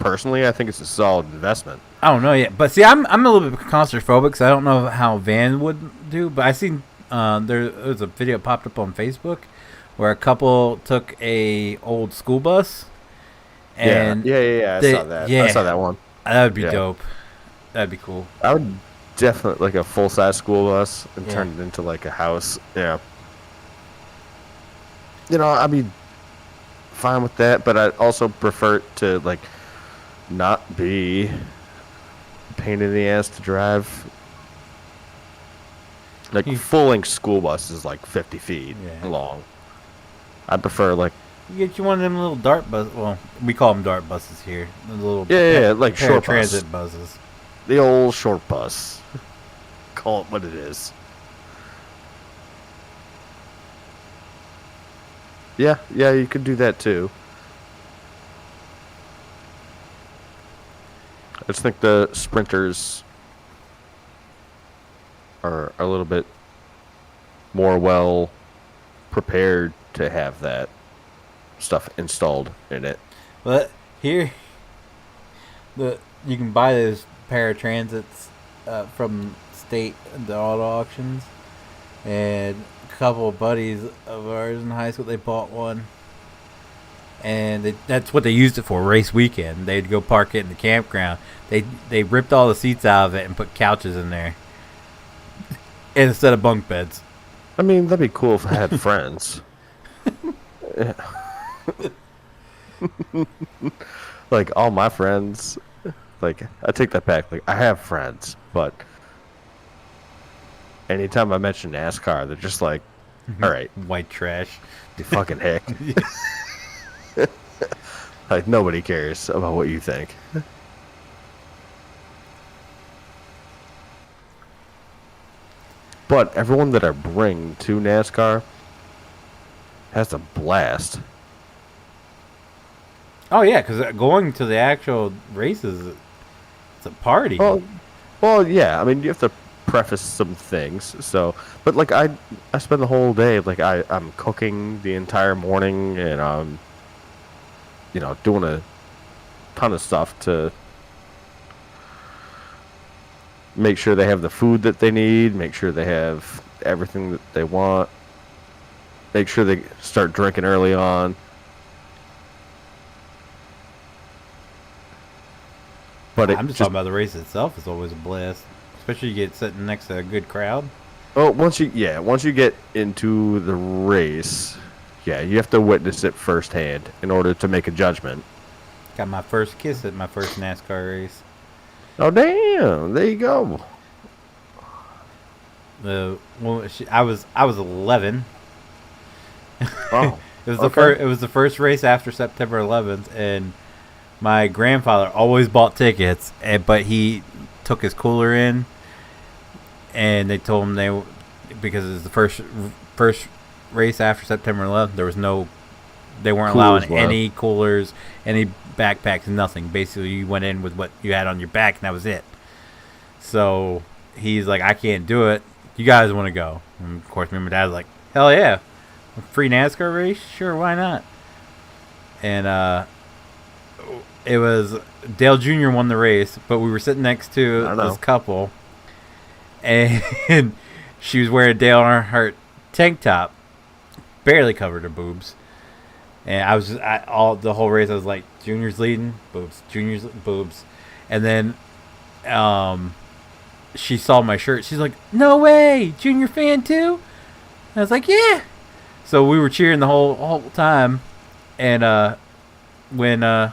personally, I think it's a solid investment. I don't know yet, but see, I'm a little bit claustrophobic, so I don't know how Van would do. But I seen there was a video popped up on Facebook where a couple took a old school bus, and I saw that. Yeah, I saw that one. that would be dope. That'd be cool. I would definitely like a full size school bus and turn it into like a house. Yeah. You know, I'd be fine with that, but I'd also prefer it to like not be a pain in the ass to drive. Like full length school bus is like 50 feet long. I prefer like you get you one of them little dart bus. Well, we call them dart buses here. The little like short transit buses. The old short bus. Call it what it is. Yeah, you could do that too. I just think the Sprinters are a little bit more well prepared to have that stuff installed in it. But here, you can buy those paratransits from state the auto auctions, and a couple of buddies of ours in high school, they bought one, and that's what they used it for, race weekend. They'd go park it in the campground. They ripped all the seats out of it and put couches in there instead of bunk beds. I mean, that'd be cool if I had friends. Like all my friends, like I take that back. Like I have friends, but anytime I mention NASCAR, they're just like, "All right, white trash, you fucking hick." Like nobody cares about what you think. But everyone that I bring to NASCAR has a blast. Oh yeah, because going to the actual races, it's a party. Well, yeah. I mean, you have to preface some things. So, but like I spend the whole day like I'm cooking the entire morning, and I'm, doing a ton of stuff to make sure they have the food that they need, make sure they have everything that they want, make sure they start drinking early on. But I'm just talking about the race itself is always a blast, especially you get sitting next to a good crowd. Oh, once you get into the race, you have to witness it firsthand in order to make a judgment. Got my first kiss at my first NASCAR race. Oh damn! There you go. I was 11. Oh, it was the first race after September 11th, and my grandfather always bought tickets, but he took his cooler in, and they told him because it was the first race after September 11th. They weren't allowing any coolers, any backpacks, nothing. Basically, you went in with what you had on your back, and that was it. So he's like, I can't do it. You guys want to go? And of course, me and my dad was like, hell yeah, a free NASCAR race, sure, why not? And it was Dale Jr. won the race, but we were sitting next to this couple, and she was wearing Dale Earnhardt tank top, barely covered her boobs. And I was the whole race I was like, Junior's leading, boobs, Junior's boobs. And then she saw my shirt. She's like, no way, Junior fan too? And I was like, yeah. So we were cheering the whole time. And when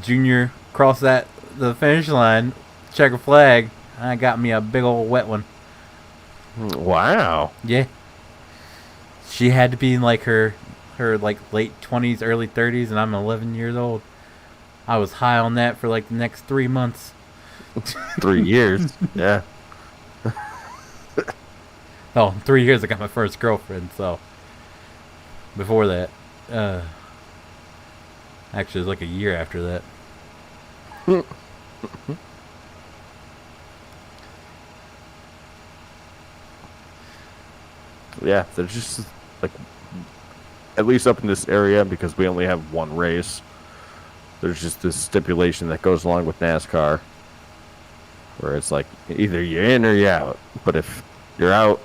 Junior crossed the finish line, checker flag, I got me a big old wet one. Wow. Yeah. She had to be in like her like late 20s, early 30s, and I'm 11 years old. I was high on that for like the next 3 months. 3 years. Yeah. Oh, in 3 years I got my first girlfriend, so before that, actually it was like a year after that. Yeah, there's just like, at least up in this area, because we only have one race, there's just this stipulation that goes along with NASCAR, where it's like either you're in or you're out. But if you're out,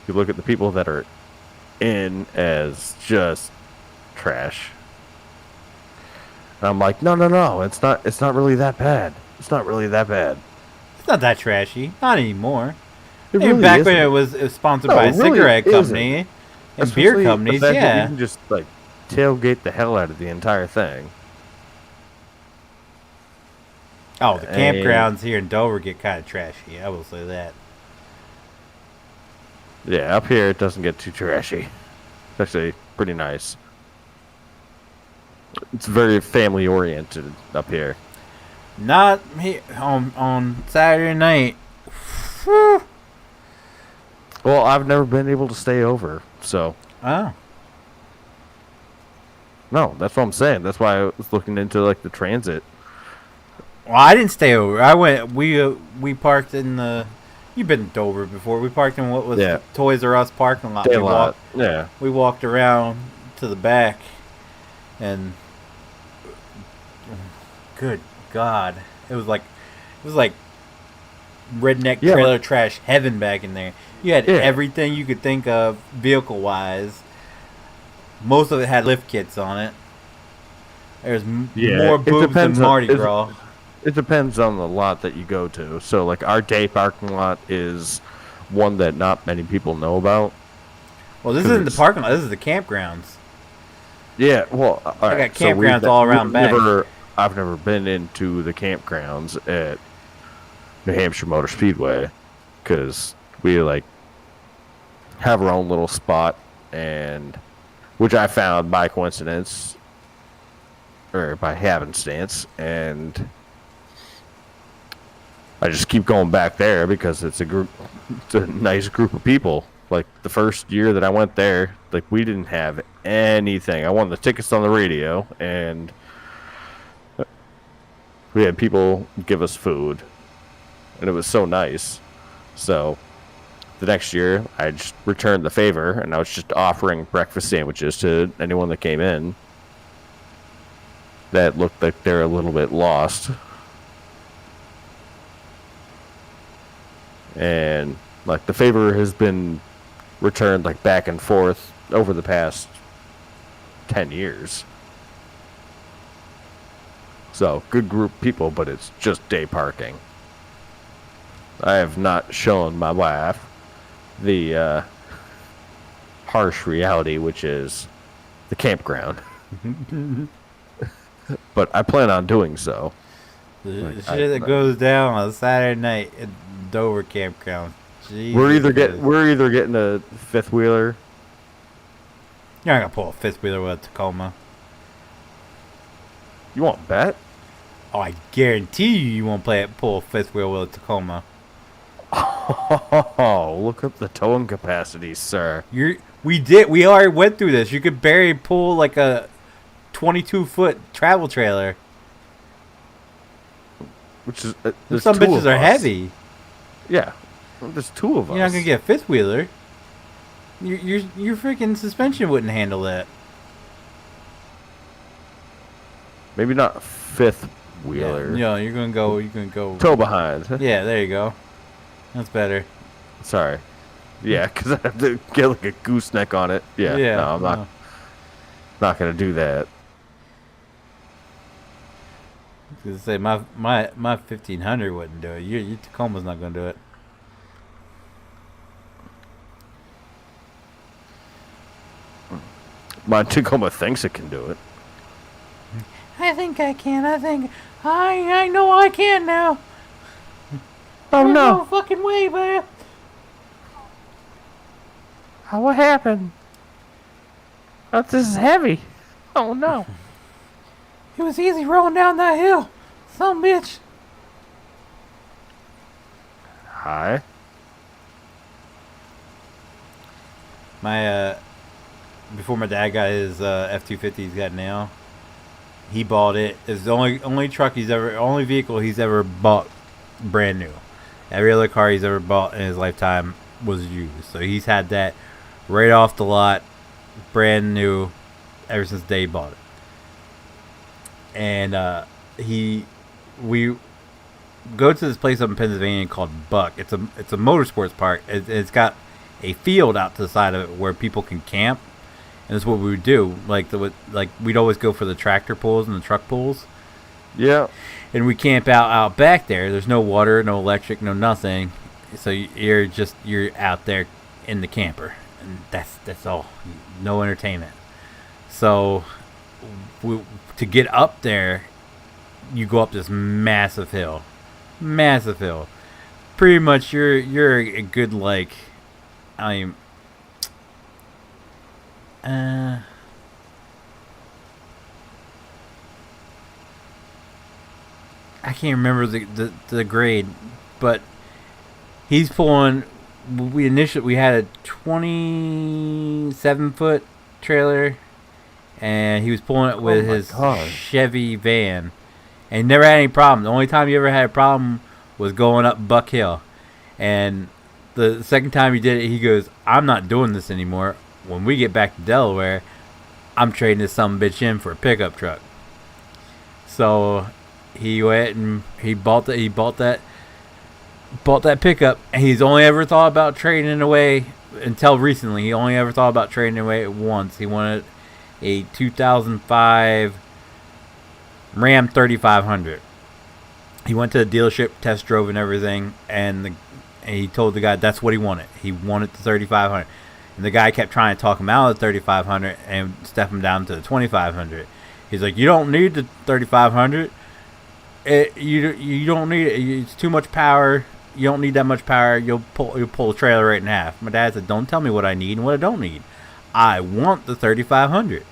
you look at the people that are in as just trash. And I'm like, no, it's not really that bad. It's not really that bad. It's not that trashy. Not anymore. It Hey, really back isn't. when it was sponsored No, by a it really cigarette isn't. company and Especially beer the companies, fact that yeah. you can just like tailgate the hell out of the entire thing. Oh, the And- campgrounds here in Dover get kind of trashy. I will say that. Yeah, up here it doesn't get too trashy. It's actually pretty nice. It's very family oriented up here. Not here on Saturday night. Whew. Well, I've never been able to stay over, so Oh, no, that's what I'm saying. That's why I was looking into like the transit. well, I didn't stay over. I went. We parked in the. You've been to Dover before. We parked in what was Yeah. Toys R Us parking lot. Day We lot. Yeah. we walked around to the back, and good God, it was like redneck Yeah, trailer trash heaven back in there. You had Yeah. everything you could think of vehicle wise. Most of it had lift kits on it. There's Yeah, more it boobs than depends on- Mardi it's- Gras. It depends on the lot that you go to. So like our day parking lot is one that not many people know about. Well, this 'cause isn't the it's- parking lot. This is the campgrounds. Yeah, well, all I right. got campgrounds all around back. I've never been into the campgrounds at New Hampshire Motor Speedway because we like have our own little spot, and which I found by coincidence or by happenstance, and I just keep going back there because it's a nice group of people. Like the first year that I went there, like we didn't have anything. I won the tickets on the radio, and we had people give us food, and it was so nice. So the next year, I just returned the favor, and I was just offering breakfast sandwiches to anyone that came in that looked like they're a little bit lost. And like the favor has been returned like back and forth over the past 10 years. So good group of people, but it's just day parking. I have not shown my wife the harsh reality, which is the campground. But I plan on doing so. The Like, shit that goes down on Saturday night at Dover campground. Jesus We're either Christ. getting a fifth wheeler. You're not gonna pull a fifth wheeler with a Tacoma. You want to bet? Oh, I guarantee you won't pull a fifth wheel with a Tacoma. Oh, look up the towing capacity, sir. We already went through this. You could barely pull like a 22-foot travel trailer. Which is Some bitches are heavy. Yeah, well, there's two of us. You're not gonna get a fifth wheeler. Your freaking suspension wouldn't handle that. Maybe not fifth wheeler. Yeah, you're gonna go. You're gonna go. Tow behind. Yeah, there you go. That's better. Sorry. Yeah, because I have to get like a gooseneck on it. Yeah. No, I'm not gonna do that. I was gonna say my 1500 wouldn't do it. Your Tacoma's not gonna do it. My Tacoma thinks it can do it. I think I can. I know I can now. Oh There's no! no fucking way, man. Oh, what happened? Oh, this is heavy. Oh no! It was easy rolling down that hill. Some bitch. Hi. My before my dad got his F-250 he's got now, he bought it. It's the only vehicle he's ever bought brand new. Every other car he's ever bought in his lifetime was used. So he's had that right off the lot, brand new, ever since the day he bought it. and we go to this place up in Pennsylvania called Buck. It's a motorsports park. It's got a field out to the side of it where people can camp, and that's what we would do. Like we'd always go for the tractor pulls and the truck pulls. Yeah. And we camp out back there. There's no water, no electric, no nothing. So you're out there in the camper, and that's all. No entertainment. So to get up there, you go up this massive hill. Pretty much you're a good I can't remember the grade, but he's pulling. We had a 27-foot trailer, and he was pulling it with his Chevy van, and he never had any problem. The only time he ever had a problem was going up Buck Hill, and the second time he did it, he goes, "I'm not doing this anymore. When we get back to Delaware, I'm trading this sumbitch in for a pickup truck." So he went and he bought that pickup, and he's only ever thought about trading it away until recently. He only ever thought about trading it away once. He wanted a 2005 Ram 3500. He went to the dealership, test drove and everything, and he told the guy that's what he wanted. He wanted the 3500, and the guy kept trying to talk him out of the 3500 and step him down to the 2500. He's like, "You don't need the 3500. You don't need it. It's too much power. You don't need that much power. You'll pull a trailer right in half." My dad said, "Don't tell me what I need and what I don't need. I want the 3500.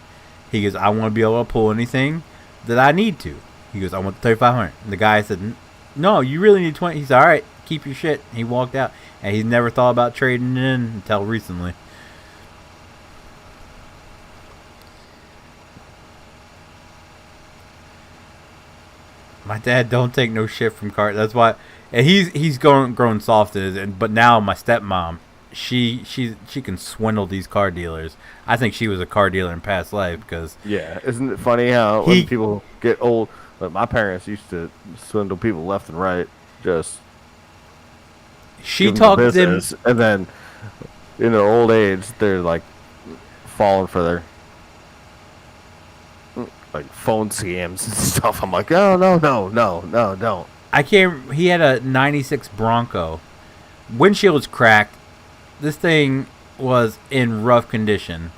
He goes, "I want to be able to pull anything that I need to." He goes, "I want the 3500. And the guy said, "No, you really need 20." He said, "All right, keep your shit." He walked out, and he's never thought about trading it in until recently. My dad don't take no shit from cars. That's why, and he's grown soft as it. But now my stepmom, she can swindle these car dealers. I think she was a car dealer in past life because isn't it funny how when people get old, like my parents used to swindle people left and right, just she talked them, and then in their old age they're like falling for their like phone scams and stuff. I'm like, oh no, don't. I can't. He had a '96 Bronco. Windshield was cracked. This thing was in rough condition,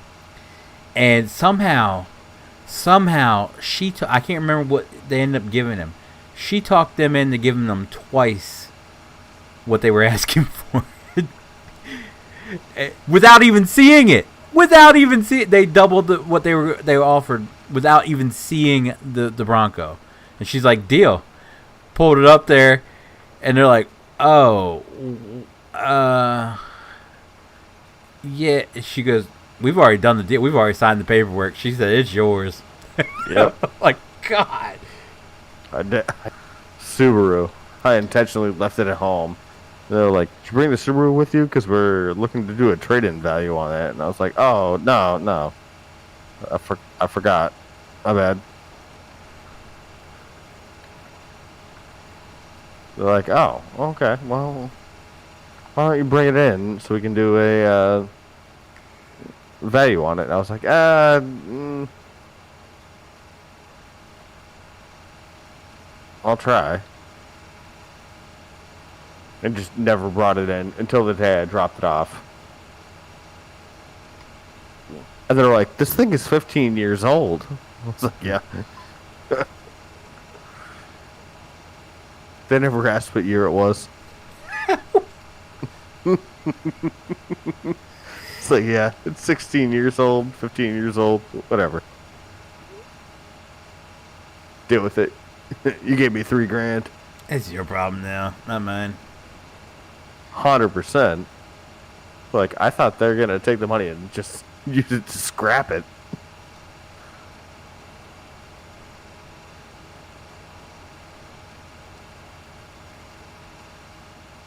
and somehow she. I can't remember what they ended up giving him. She talked them into giving them twice what they were asking for, without even seeing it. They doubled what they were offered without even seeing the Bronco. And she's like, "Deal." Pulled it up there, and they're like, "Oh, yeah." She goes, "We've already done the deal. We've already signed the paperwork." She said, "It's yours." Yep. Like, God. Subaru. I intentionally left it at home. They're like, "Did you bring the Subaru with you? Because we're looking to do a trade-in value on it." And I was like, "Oh, no. I forgot. My bad." They're like, "Oh, okay. Well, why don't you bring it in so we can do a value on it?" And I was like, I'll try." And just never brought it in until the day I dropped it off. And they're like, "This thing is 15 years old." I was like, "Yeah." They never asked what year it was. It's like, yeah, it's 16 years old, 15 years old, whatever. Deal with it. You gave me $3,000. It's your problem now, not mine. 100%. Like, I thought they were gonna take the money and just use it to scrap it.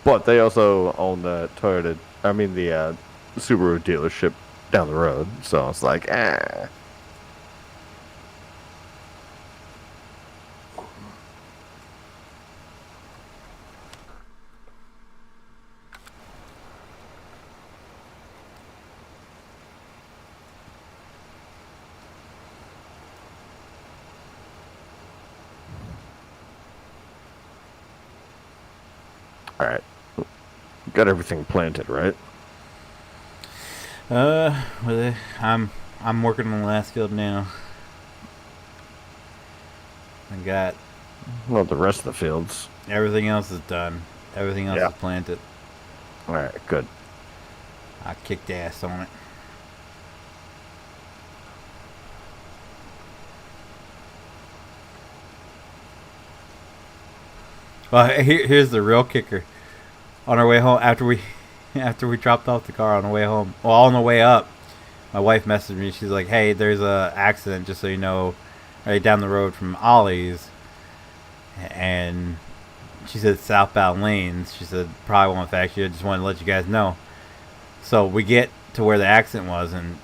But they also own the Subaru dealership down the road. So I was like, All right. Got everything planted, right? Well, I'm working on the last field now. I got Well, the rest of the fields. everything else is done. Everything else Yeah. is planted. All right, good. I kicked ass on it. Well, here's the real kicker. On our way home, after we dropped off the car on the way home, well, on the way up, my wife messaged me. She's like, "Hey, there's a accident, just so you know, right down the road from Ollie's." And she said southbound lanes. She said probably won't affect you. I just wanted to let you guys know. So we get to where the accident was, and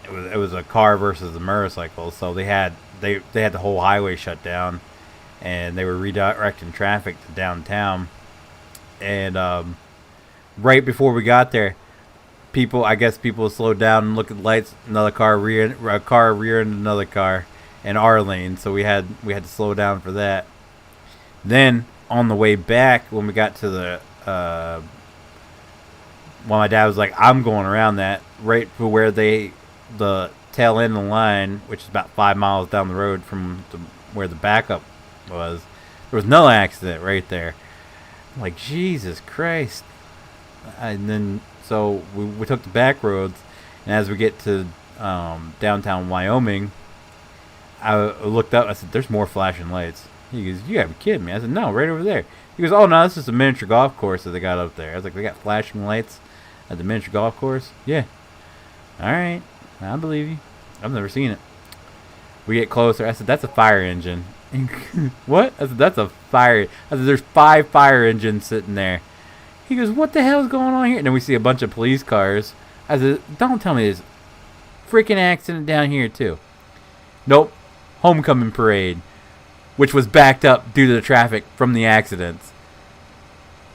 it was a car versus a motorcycle. So they had the whole highway shut down, and they were redirecting traffic to downtown. And right before we got there, I guess people slowed down and looked at the lights. Another car reared another car in our lane, so we had to slow down for that. Then on the way back, when we got to the my dad was like, "I'm going around that right for where the tail end of the line, which is about 5 miles down the road from where the backup was. There was no accident right there." I'm like, Jesus Christ! And then so we took the back roads, and as we get to downtown Wyoming, I looked up. I said, "There's more flashing lights." He goes, "You gotta be kidding me." I said, "No, right over there." He goes, "Oh no, this is a miniature golf course that they got up there." I was like, "They got flashing lights at the miniature golf course?" "Yeah." "All right, I believe you. I've never seen it." We get closer. I said, "That's a fire engine." "What?" I said, "That's a fire." I said, "There's 5 fire engines sitting there." He goes, "What the hell is going on here?" And then we see a bunch of police cars. I said, "Don't tell me there's a freaking accident down here too." Nope. Homecoming parade, which was backed up due to the traffic from the accidents.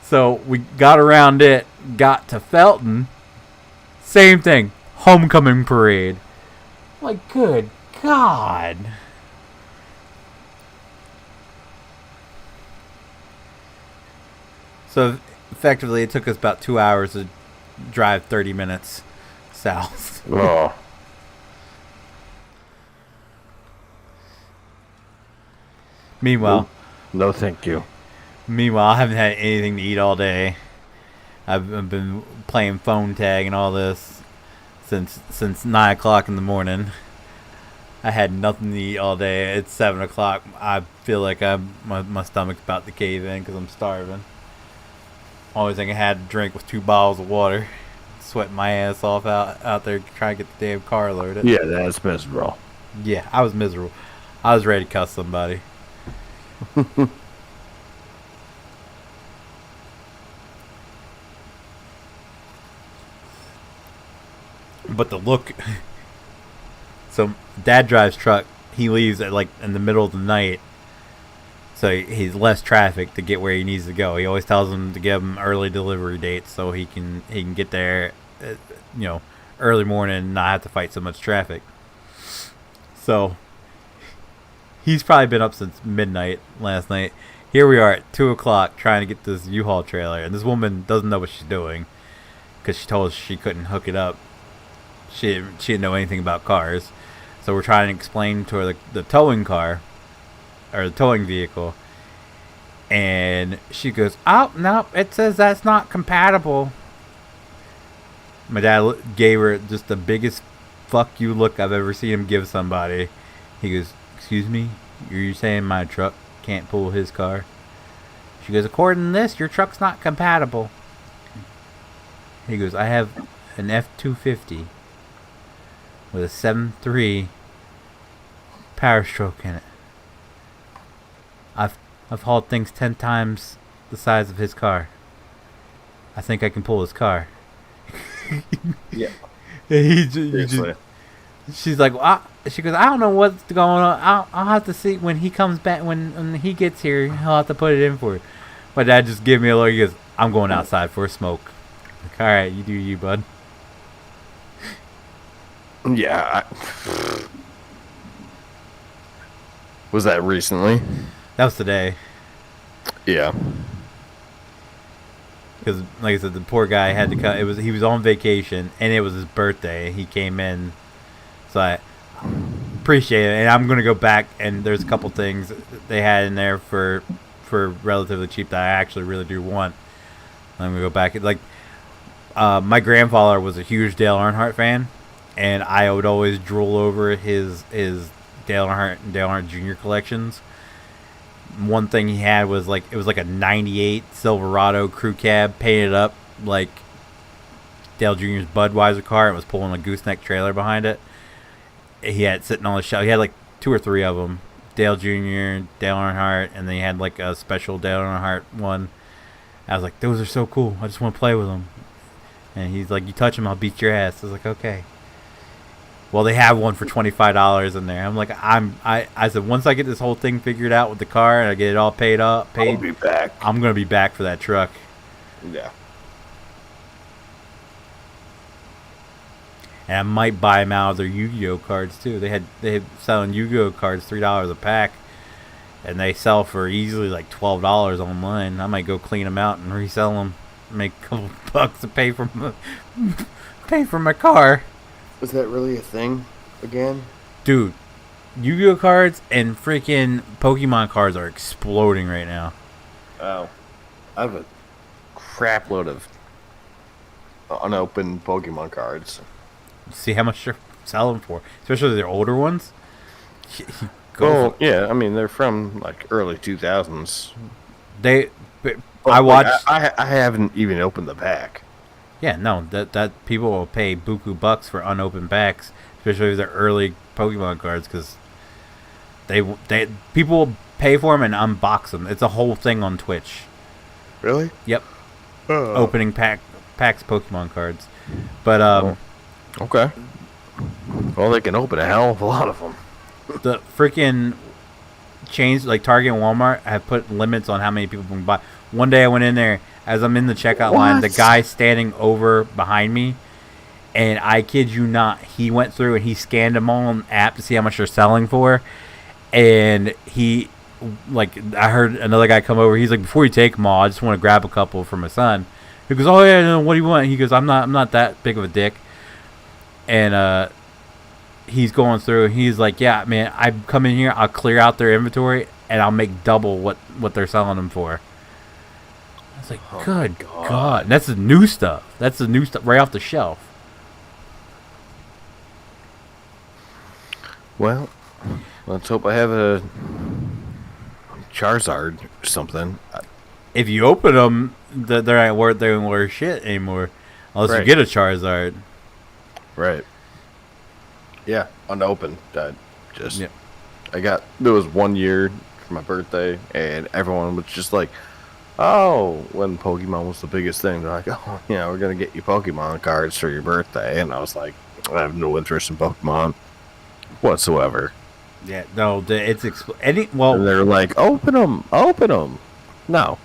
So we got around it, got to Felton. Same thing. Homecoming parade. Like, good God. So effectively, it took us about 2 hours to drive 30 minutes south. Oh. Meanwhile, No, thank you. I haven't had anything to eat all day. I've been playing phone tag and all this since 9 o'clock in the morning. I had nothing to eat all day. It's 7 o'clock. I feel like my stomach's about to cave in because I'm starving. Only thing I had to drink was 2 bottles of water. Sweating my ass off out there trying to get the damn car loaded. Yeah, that's miserable. Yeah, I was miserable. I was ready to cuss somebody. But the look. So Dad drives truck. He leaves at like in the middle of the night, so he's less traffic to get where he needs to go. He always tells him to give him early delivery dates so he can get there, early morning and not have to fight so much traffic. So he's probably been up since midnight last night. Here we are at 2 o'clock trying to get this U-Haul trailer, and this woman doesn't know what she's doing because she told us she couldn't hook it up. She didn't know anything about cars. So we're trying to explain to her the towing car, or the towing vehicle, and she goes, "Oh, no, it says that's not compatible." My dad gave her just the biggest fuck you look I've ever seen him give somebody. He goes, "Excuse me, you're saying my truck can't pull his car?" She goes, "According to this, your truck's not compatible." He goes, "I have an F-250 with a 7.3 power stroke in it. I've hauled things 10 times the size of his car. I think I can pull his car." Yeah. She's like, well, she goes, "I don't know what's going on. I'll have to see when he comes back. When he gets here, he'll have to put it in for you." My dad just gave me a look. He goes, "I'm going outside for a smoke." Like, all right, you do you, bud. Yeah. Was that recently? That was today. Yeah. because, like I said, the poor guy had to cut. He was on vacation, and it was his birthday. He came in, so I appreciate it. And I'm gonna go back, and there's a couple things they had in there for relatively cheap that I actually really do want. I'm gonna go back. Like, my grandfather was a huge Dale Earnhardt fan, and I would always drool over his Dale Earnhardt and Dale Earnhardt Jr. collections. One thing he had was like it was like a '98 Silverado crew cab painted up like Dale Jr.'s Budweiser car. It was pulling a gooseneck trailer behind it. He had it sitting on the shelf. He had like 2 or 3 of them. Dale Jr., Dale Earnhardt, and then he had like a special Dale Earnhardt one. I was like, those are so cool. I just want to play with them. And he's like, you touch them, I'll beat your ass. I was like, okay. Well, they have one for $25 in there. I'm like, I said, once I get this whole thing figured out with the car and I get it all paid, I'll be back. I'm gonna be back for that truck. Yeah. And I might buy them out of their Yu-Gi-Oh cards too. They had selling Yu-Gi-Oh cards $3 a pack, and they sell for easily like $12 online. I might go clean them out and resell them, make a couple bucks to pay for my car. Is that really a thing again? Dude, Yu-Gi-Oh cards and freaking Pokemon cards are exploding right now. Oh. I have a crap load of unopened Pokemon cards. See how much they're selling for, especially their older ones. Well, yeah, I mean they're from like early 2000s. I watched. I haven't even opened the pack. Yeah, no, that people will pay buku bucks for unopened packs, especially their early Pokemon cards, because people will pay for them and unbox them. It's a whole thing on Twitch. Really? Yep. Opening packs Pokemon cards, but okay. Well, they can open a hell of a lot of them. The freaking chains like Target and Walmart have put limits on how many people can buy. One day I went in there, as I'm in the checkout line, the guy standing over behind me, and I kid you not, he went through and he scanned them all on the app to see how much they're selling for, and he, like, I heard another guy come over, he's like, before you take them all, I just want to grab a couple for my son. He goes, oh yeah, no, what do you want? He goes, I'm not that big of a dick. And he's going through, and he's like, yeah, man, I come in here, I'll clear out their inventory, and I'll make double what they're selling them for. I was like, good God. And that's the new stuff. That's the new stuff right off the shelf. Well, let's hope I have a Charizard or something. If you open them, they ain't worth shit anymore. Unless you get a Charizard. Right. Yeah, unopened. There was 1 year for my birthday, and everyone was just like, oh, when Pokemon was the biggest thing, they're like, oh, yeah, we're going to get you Pokemon cards for your birthday. And I was like, I have no interest in Pokemon whatsoever. Yeah, no, it's and they're like, open them. No.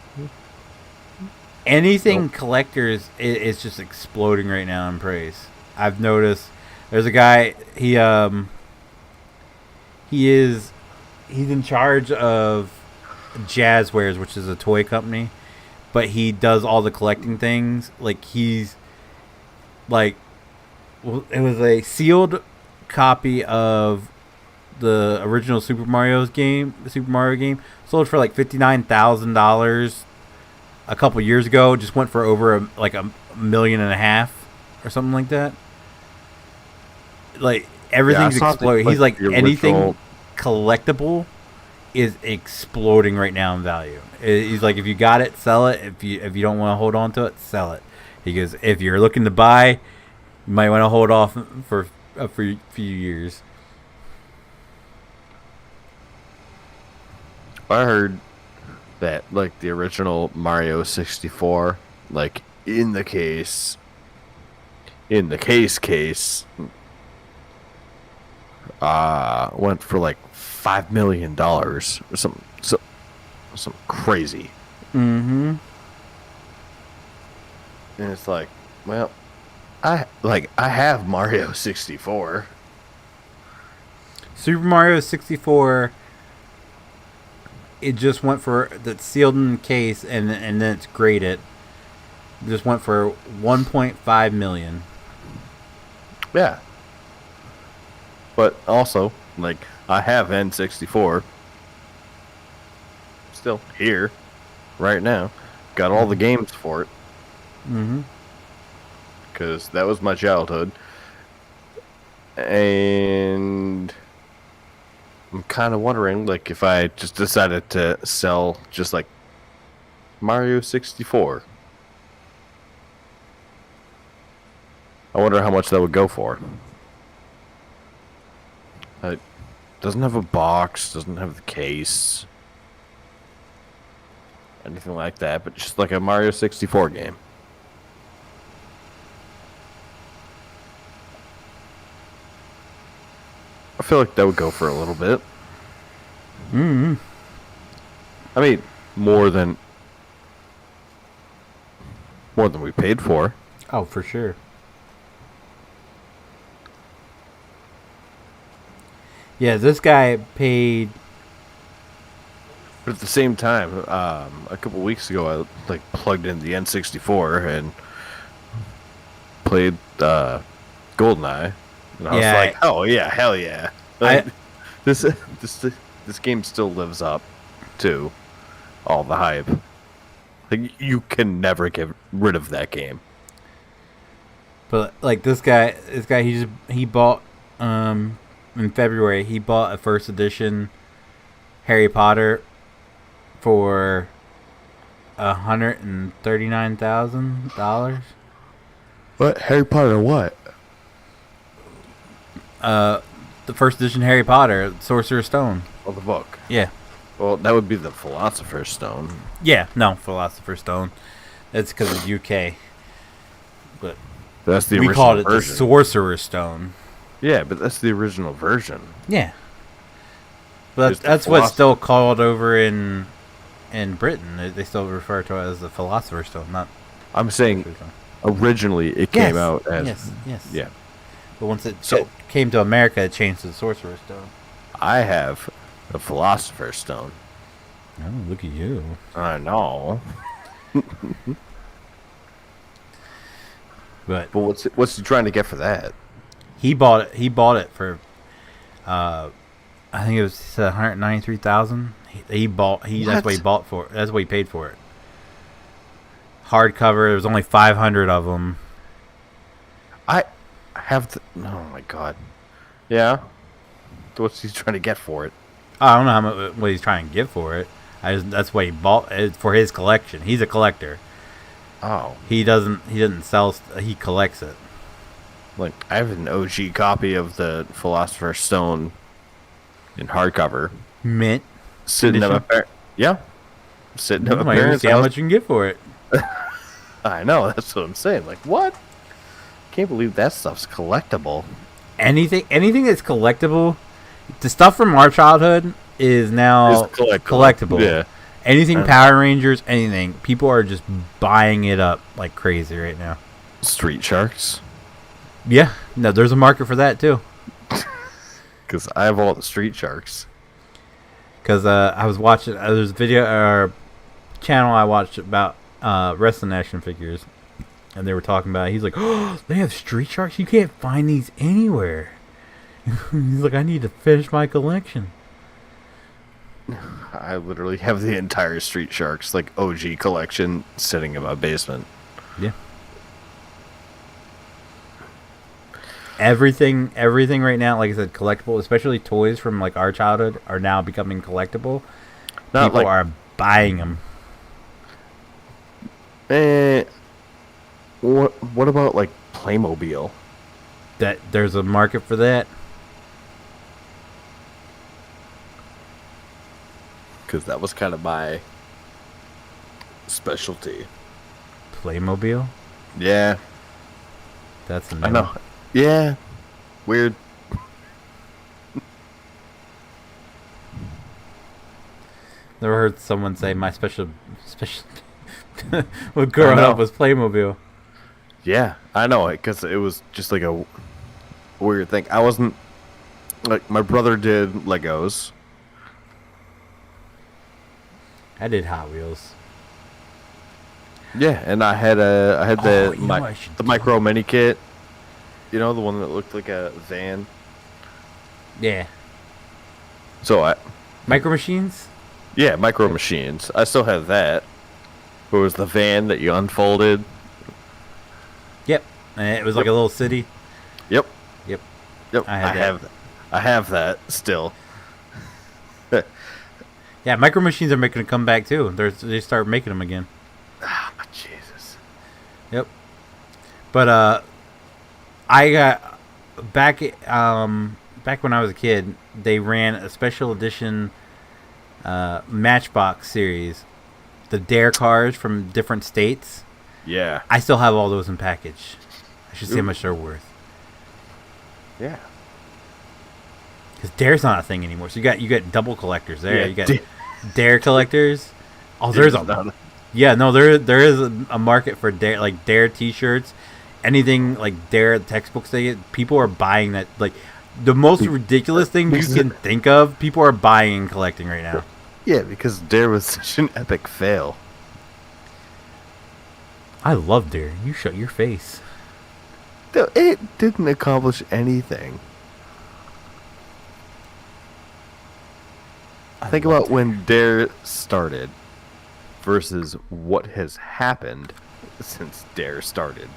Anything collectors is just exploding right now in praise. I've noticed there's a guy, he's in charge of Jazzwares, which is a toy company, but he does all the collecting things. Like, he's like, it was a sealed copy of the original Super Mario game, sold for like $59,000 a couple years ago. Just went for over a $1.5 million or something like that. Like, everything's exploding. He's like, anything collectible is exploding right now in value. He's like, if you got it, sell it. If you don't want to hold on to it, sell it. He goes, if you're looking to buy, you might want to hold off for a few years. I heard that, like, the original Mario 64, like, in the case, went for like $5 million or something crazy. Mm-hmm. And it's like, well, I have Mario 64. Super Mario 64. It just went for the sealed in the case, and then it's graded. just went for 1.5 million. Yeah. But also, like, I have N64 still here right now. Got all the games for it. Mm-hmm. Because that was my childhood. And I'm kind of wondering, like, if I just decided to sell just, like, Mario 64. I wonder how much that would go for. It doesn't have a box, doesn't have the case, anything like that, but just like a Mario 64 game. I feel like that would go for a little bit. Mm-hmm. I mean, more than we paid for. Oh, for sure. Yeah, this guy paid. But at the same time, a couple weeks ago, I like plugged in the N64 and played GoldenEye, and I was like, "Oh yeah, hell yeah!" Like, this game still lives up to all the hype. Like, you can never get rid of that game. But like this guy, he bought in February he bought a first edition Harry Potter for $139,000. What, Harry Potter? What? The first edition Harry Potter, Sorcerer's Stone. Oh, the book. Yeah. Well, that would be the Philosopher's Stone. Yeah. No, Philosopher's Stone. That's because of UK. But That's the we original called it version. the Sorcerer's Stone. Yeah, but that's the original version. Yeah. But It's the that's what's still called over in Britain. They still refer to it as the Philosopher's Stone, not. I'm saying Stone. originally it came out as yes. yeah. But once it So- came to America, it changed to the Sorcerer's Stone. I have the Philosopher's Stone. Oh, look at you! I know. But what's he trying to get for that? he bought it. He bought it for, I think it was $193,000. He bought. That's what he bought for. That's what he paid for it. Hardcover. There was only 500 of them. I have the. Oh my god. Yeah. What's he trying to get for it? I don't know how much what he's trying to give for it. That's what he bought it for his collection. He's a collector. Oh, He didn't sell. He collects it. like I have an OG copy of the Philosopher's Stone in hardcover, Mint. sitting at my yeah, sitting at my Might parents' see how house. much you can get for it. I know, that's what I'm saying. Like, what? Can't believe that stuff's collectible. Anything that's collectible. The stuff from our childhood is now It's collectible. Yeah. Anything Power Rangers, anything. People are just buying it up like crazy right now. Street Sharks. Yeah. No, there's a market for that too. Because I have all the Street Sharks. Because I was watching. There's a video or channel I watched about wrestling action figures, and they were talking about it. He's like, "Oh, they have Street Sharks. You can't find these anywhere." He's like, "I need to finish my collection." I literally have the entire Street Sharks, like, OG collection sitting in my basement. Yeah. Everything right now, like I said, collectible, especially toys from like our childhood, are now becoming collectible. Not People like- are buying them. What about, like, Playmobil? That there's a market for that. Because that was kind of my specialty. Playmobil. Yeah, That's a I know. Yeah, weird. Never heard someone say my special when growing know. up was Playmobil. Yeah, I know it because it was just like a weird thing. I wasn't like my brother did Legos. I did Hot Wheels. Yeah, and I had Oh, you know what I should the do? micro mini kit. You know, the one that looked like a van. Yeah. So Micro Machines? yeah, micro machines. I still have that. It was the van that you unfolded. Yep. And it was like a little city. Yep. Yep. Yep. I had that. I have that still. Yeah, Micro Machines are making a comeback too. They start making them again. Ah, Jesus. Yep. But I got back back when I was a kid. They ran a special edition Matchbox series, the Dare cars from different states. Yeah. I still have all those in package. I should see how much they're worth. Yeah. Because Dare's not a thing anymore. So you got double collectors there. Yeah, You got Dare collectors. Oh, there's Dare's not a yeah. No, there is a market for Dare, like Dare T-shirts, anything like Dare textbooks. People are buying that. Like the most ridiculous thing you can think of. People are buying and collecting right now. Yeah, because Dare was such an epic fail. I love Dare. You shut your face. No, it didn't accomplish anything. Think about when Dare started versus what has happened since Dare started.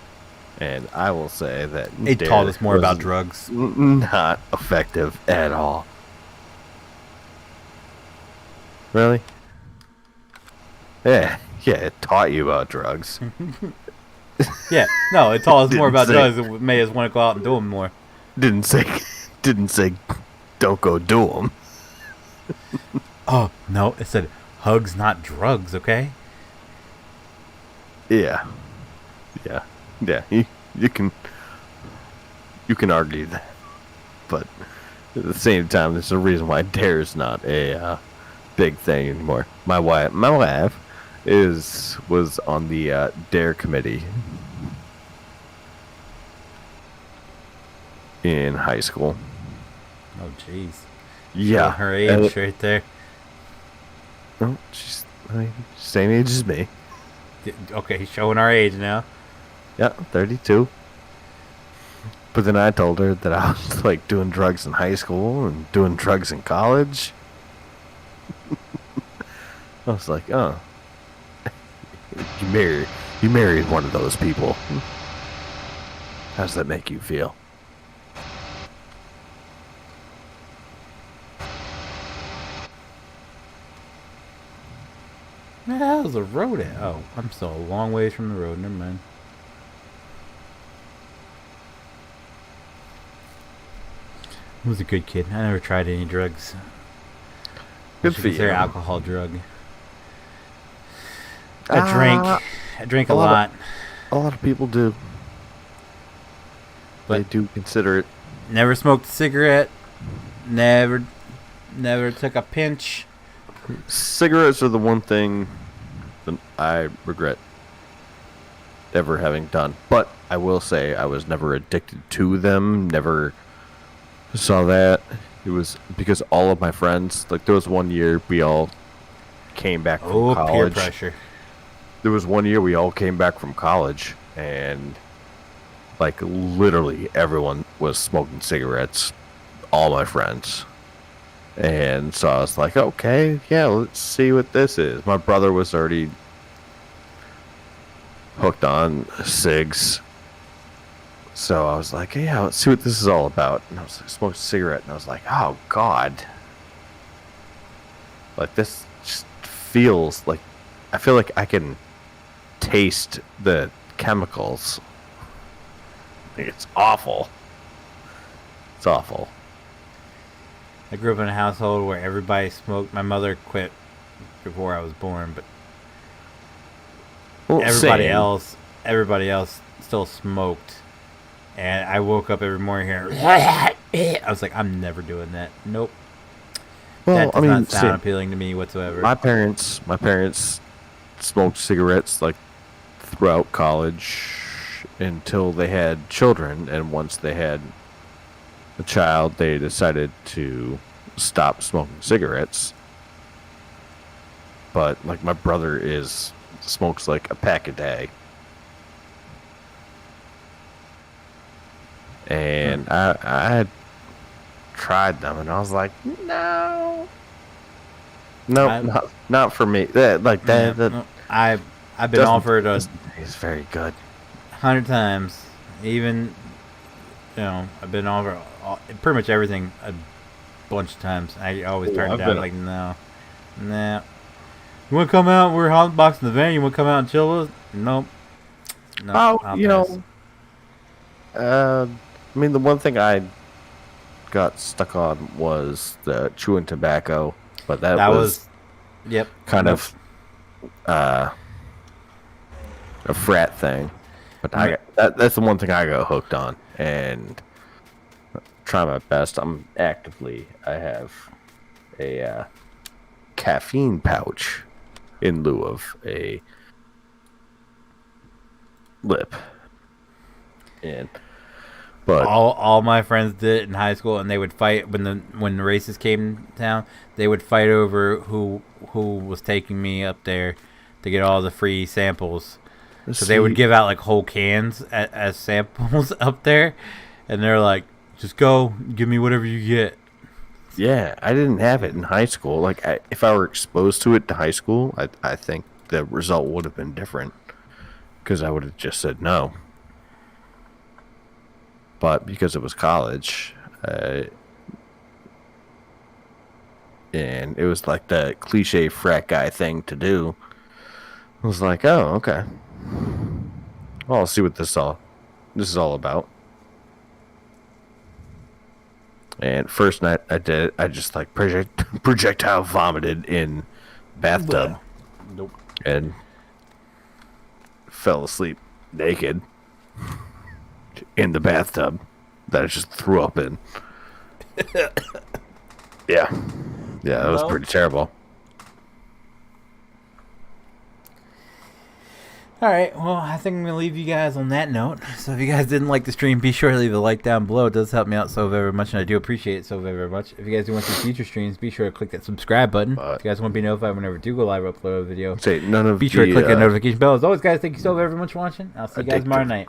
And I will say that It Dare taught us more about was drugs. Not effective at all. Really? Yeah, it taught you about drugs. Yeah, no, it taught us more about Didn't drugs. It made us want to go out and do them more. Didn't say don't go do them. Oh no, it said hugs, not drugs. Okay. Yeah. You can argue that, but at the same time, there's a reason why Dare is not a big thing anymore. My wife was on the Dare committee in high school. Oh jeez. Yeah, Her age right there. Oh, she's same age as me. Okay, he's showing our age now. Yeah, 32. But then I told her that I was like doing drugs in high school and doing drugs in college. I was like, oh, you married one of those people. How does that make you feel? Where the hell is the road at? Oh, I'm still a long ways from the road. Never mind. I was a good kid. I never tried any drugs. Good I should for consider you. alcohol drug. I drank a lot. A lot of people do. But They do consider it. never smoked a cigarette. Never took a pinch. Cigarettes are the one thing that I regret ever having done. But I will say I was never addicted to them. Never saw that. It was because all of my friends, like there was one year we all came back from Oh, peer college. pressure. There was one year we all came back from college and like literally everyone was smoking cigarettes. All my friends. And so I was like, okay, yeah, let's see what this is. My brother was already hooked on cigs. So I was like, yeah, let's see what this is all about. And I was like, smoked a cigarette, and I was like, oh, God. Like, this just feels like, I feel like I can taste the chemicals. It's awful. It's awful. I grew up in a household where everybody smoked. My mother quit before I was born, but Well, everybody same. else still smoked. And I woke up every morning here. I was like, I'm never doing that. Nope. Well, That does I mean, not sound same. appealing to me whatsoever. My parents smoked cigarettes like throughout college until they had children, and once they had a child, they decided to stop smoking cigarettes. But like my brother is smokes like a pack a day. And I had tried them, and I was like, no, not for me. Like that. No, I've been offered He's very good. 100 times. Even, I've been offered pretty much everything a bunch of times. I always turned it down. Like, no, nah. You want to come out? We're hotboxing the van. You want to come out and chill with us? Nope. No, I mean, the one thing I got stuck on was the chewing tobacco, but that was yep, kind of a frat thing. But that's the one thing I got hooked on, and try my best. I have a caffeine pouch in lieu of a lip, but all my friends did it in high school, and they would fight when the races came down. They would fight over who was taking me up there to get all the free samples. So they would give out like whole cans as samples up there, and they're like, "Just go, give me whatever you get." Yeah, I didn't have it in high school. Like, if I were exposed to it in high school, I think the result would have been different, because I would have just said no. But because it was college, and it was like the cliche frat guy thing to do, I was like, oh, okay. Well, I'll see what this is all about. And first night I did it, I just like projectile vomited in bathtub. Nope. And fell asleep naked in the bathtub that I just threw up in. Yeah, that was pretty terrible. Alright, well, I think I'm going to leave you guys on that note. So if you guys didn't like the stream, be sure to leave a like down below. It does help me out so very much, and I do appreciate it so very much. If you guys do want to see future streams, be sure to click that subscribe button. If you guys want to be notified whenever I do go live or upload a video, be sure to click that notification bell. As always, guys, thank you so very much for watching. I'll see you guys tomorrow night.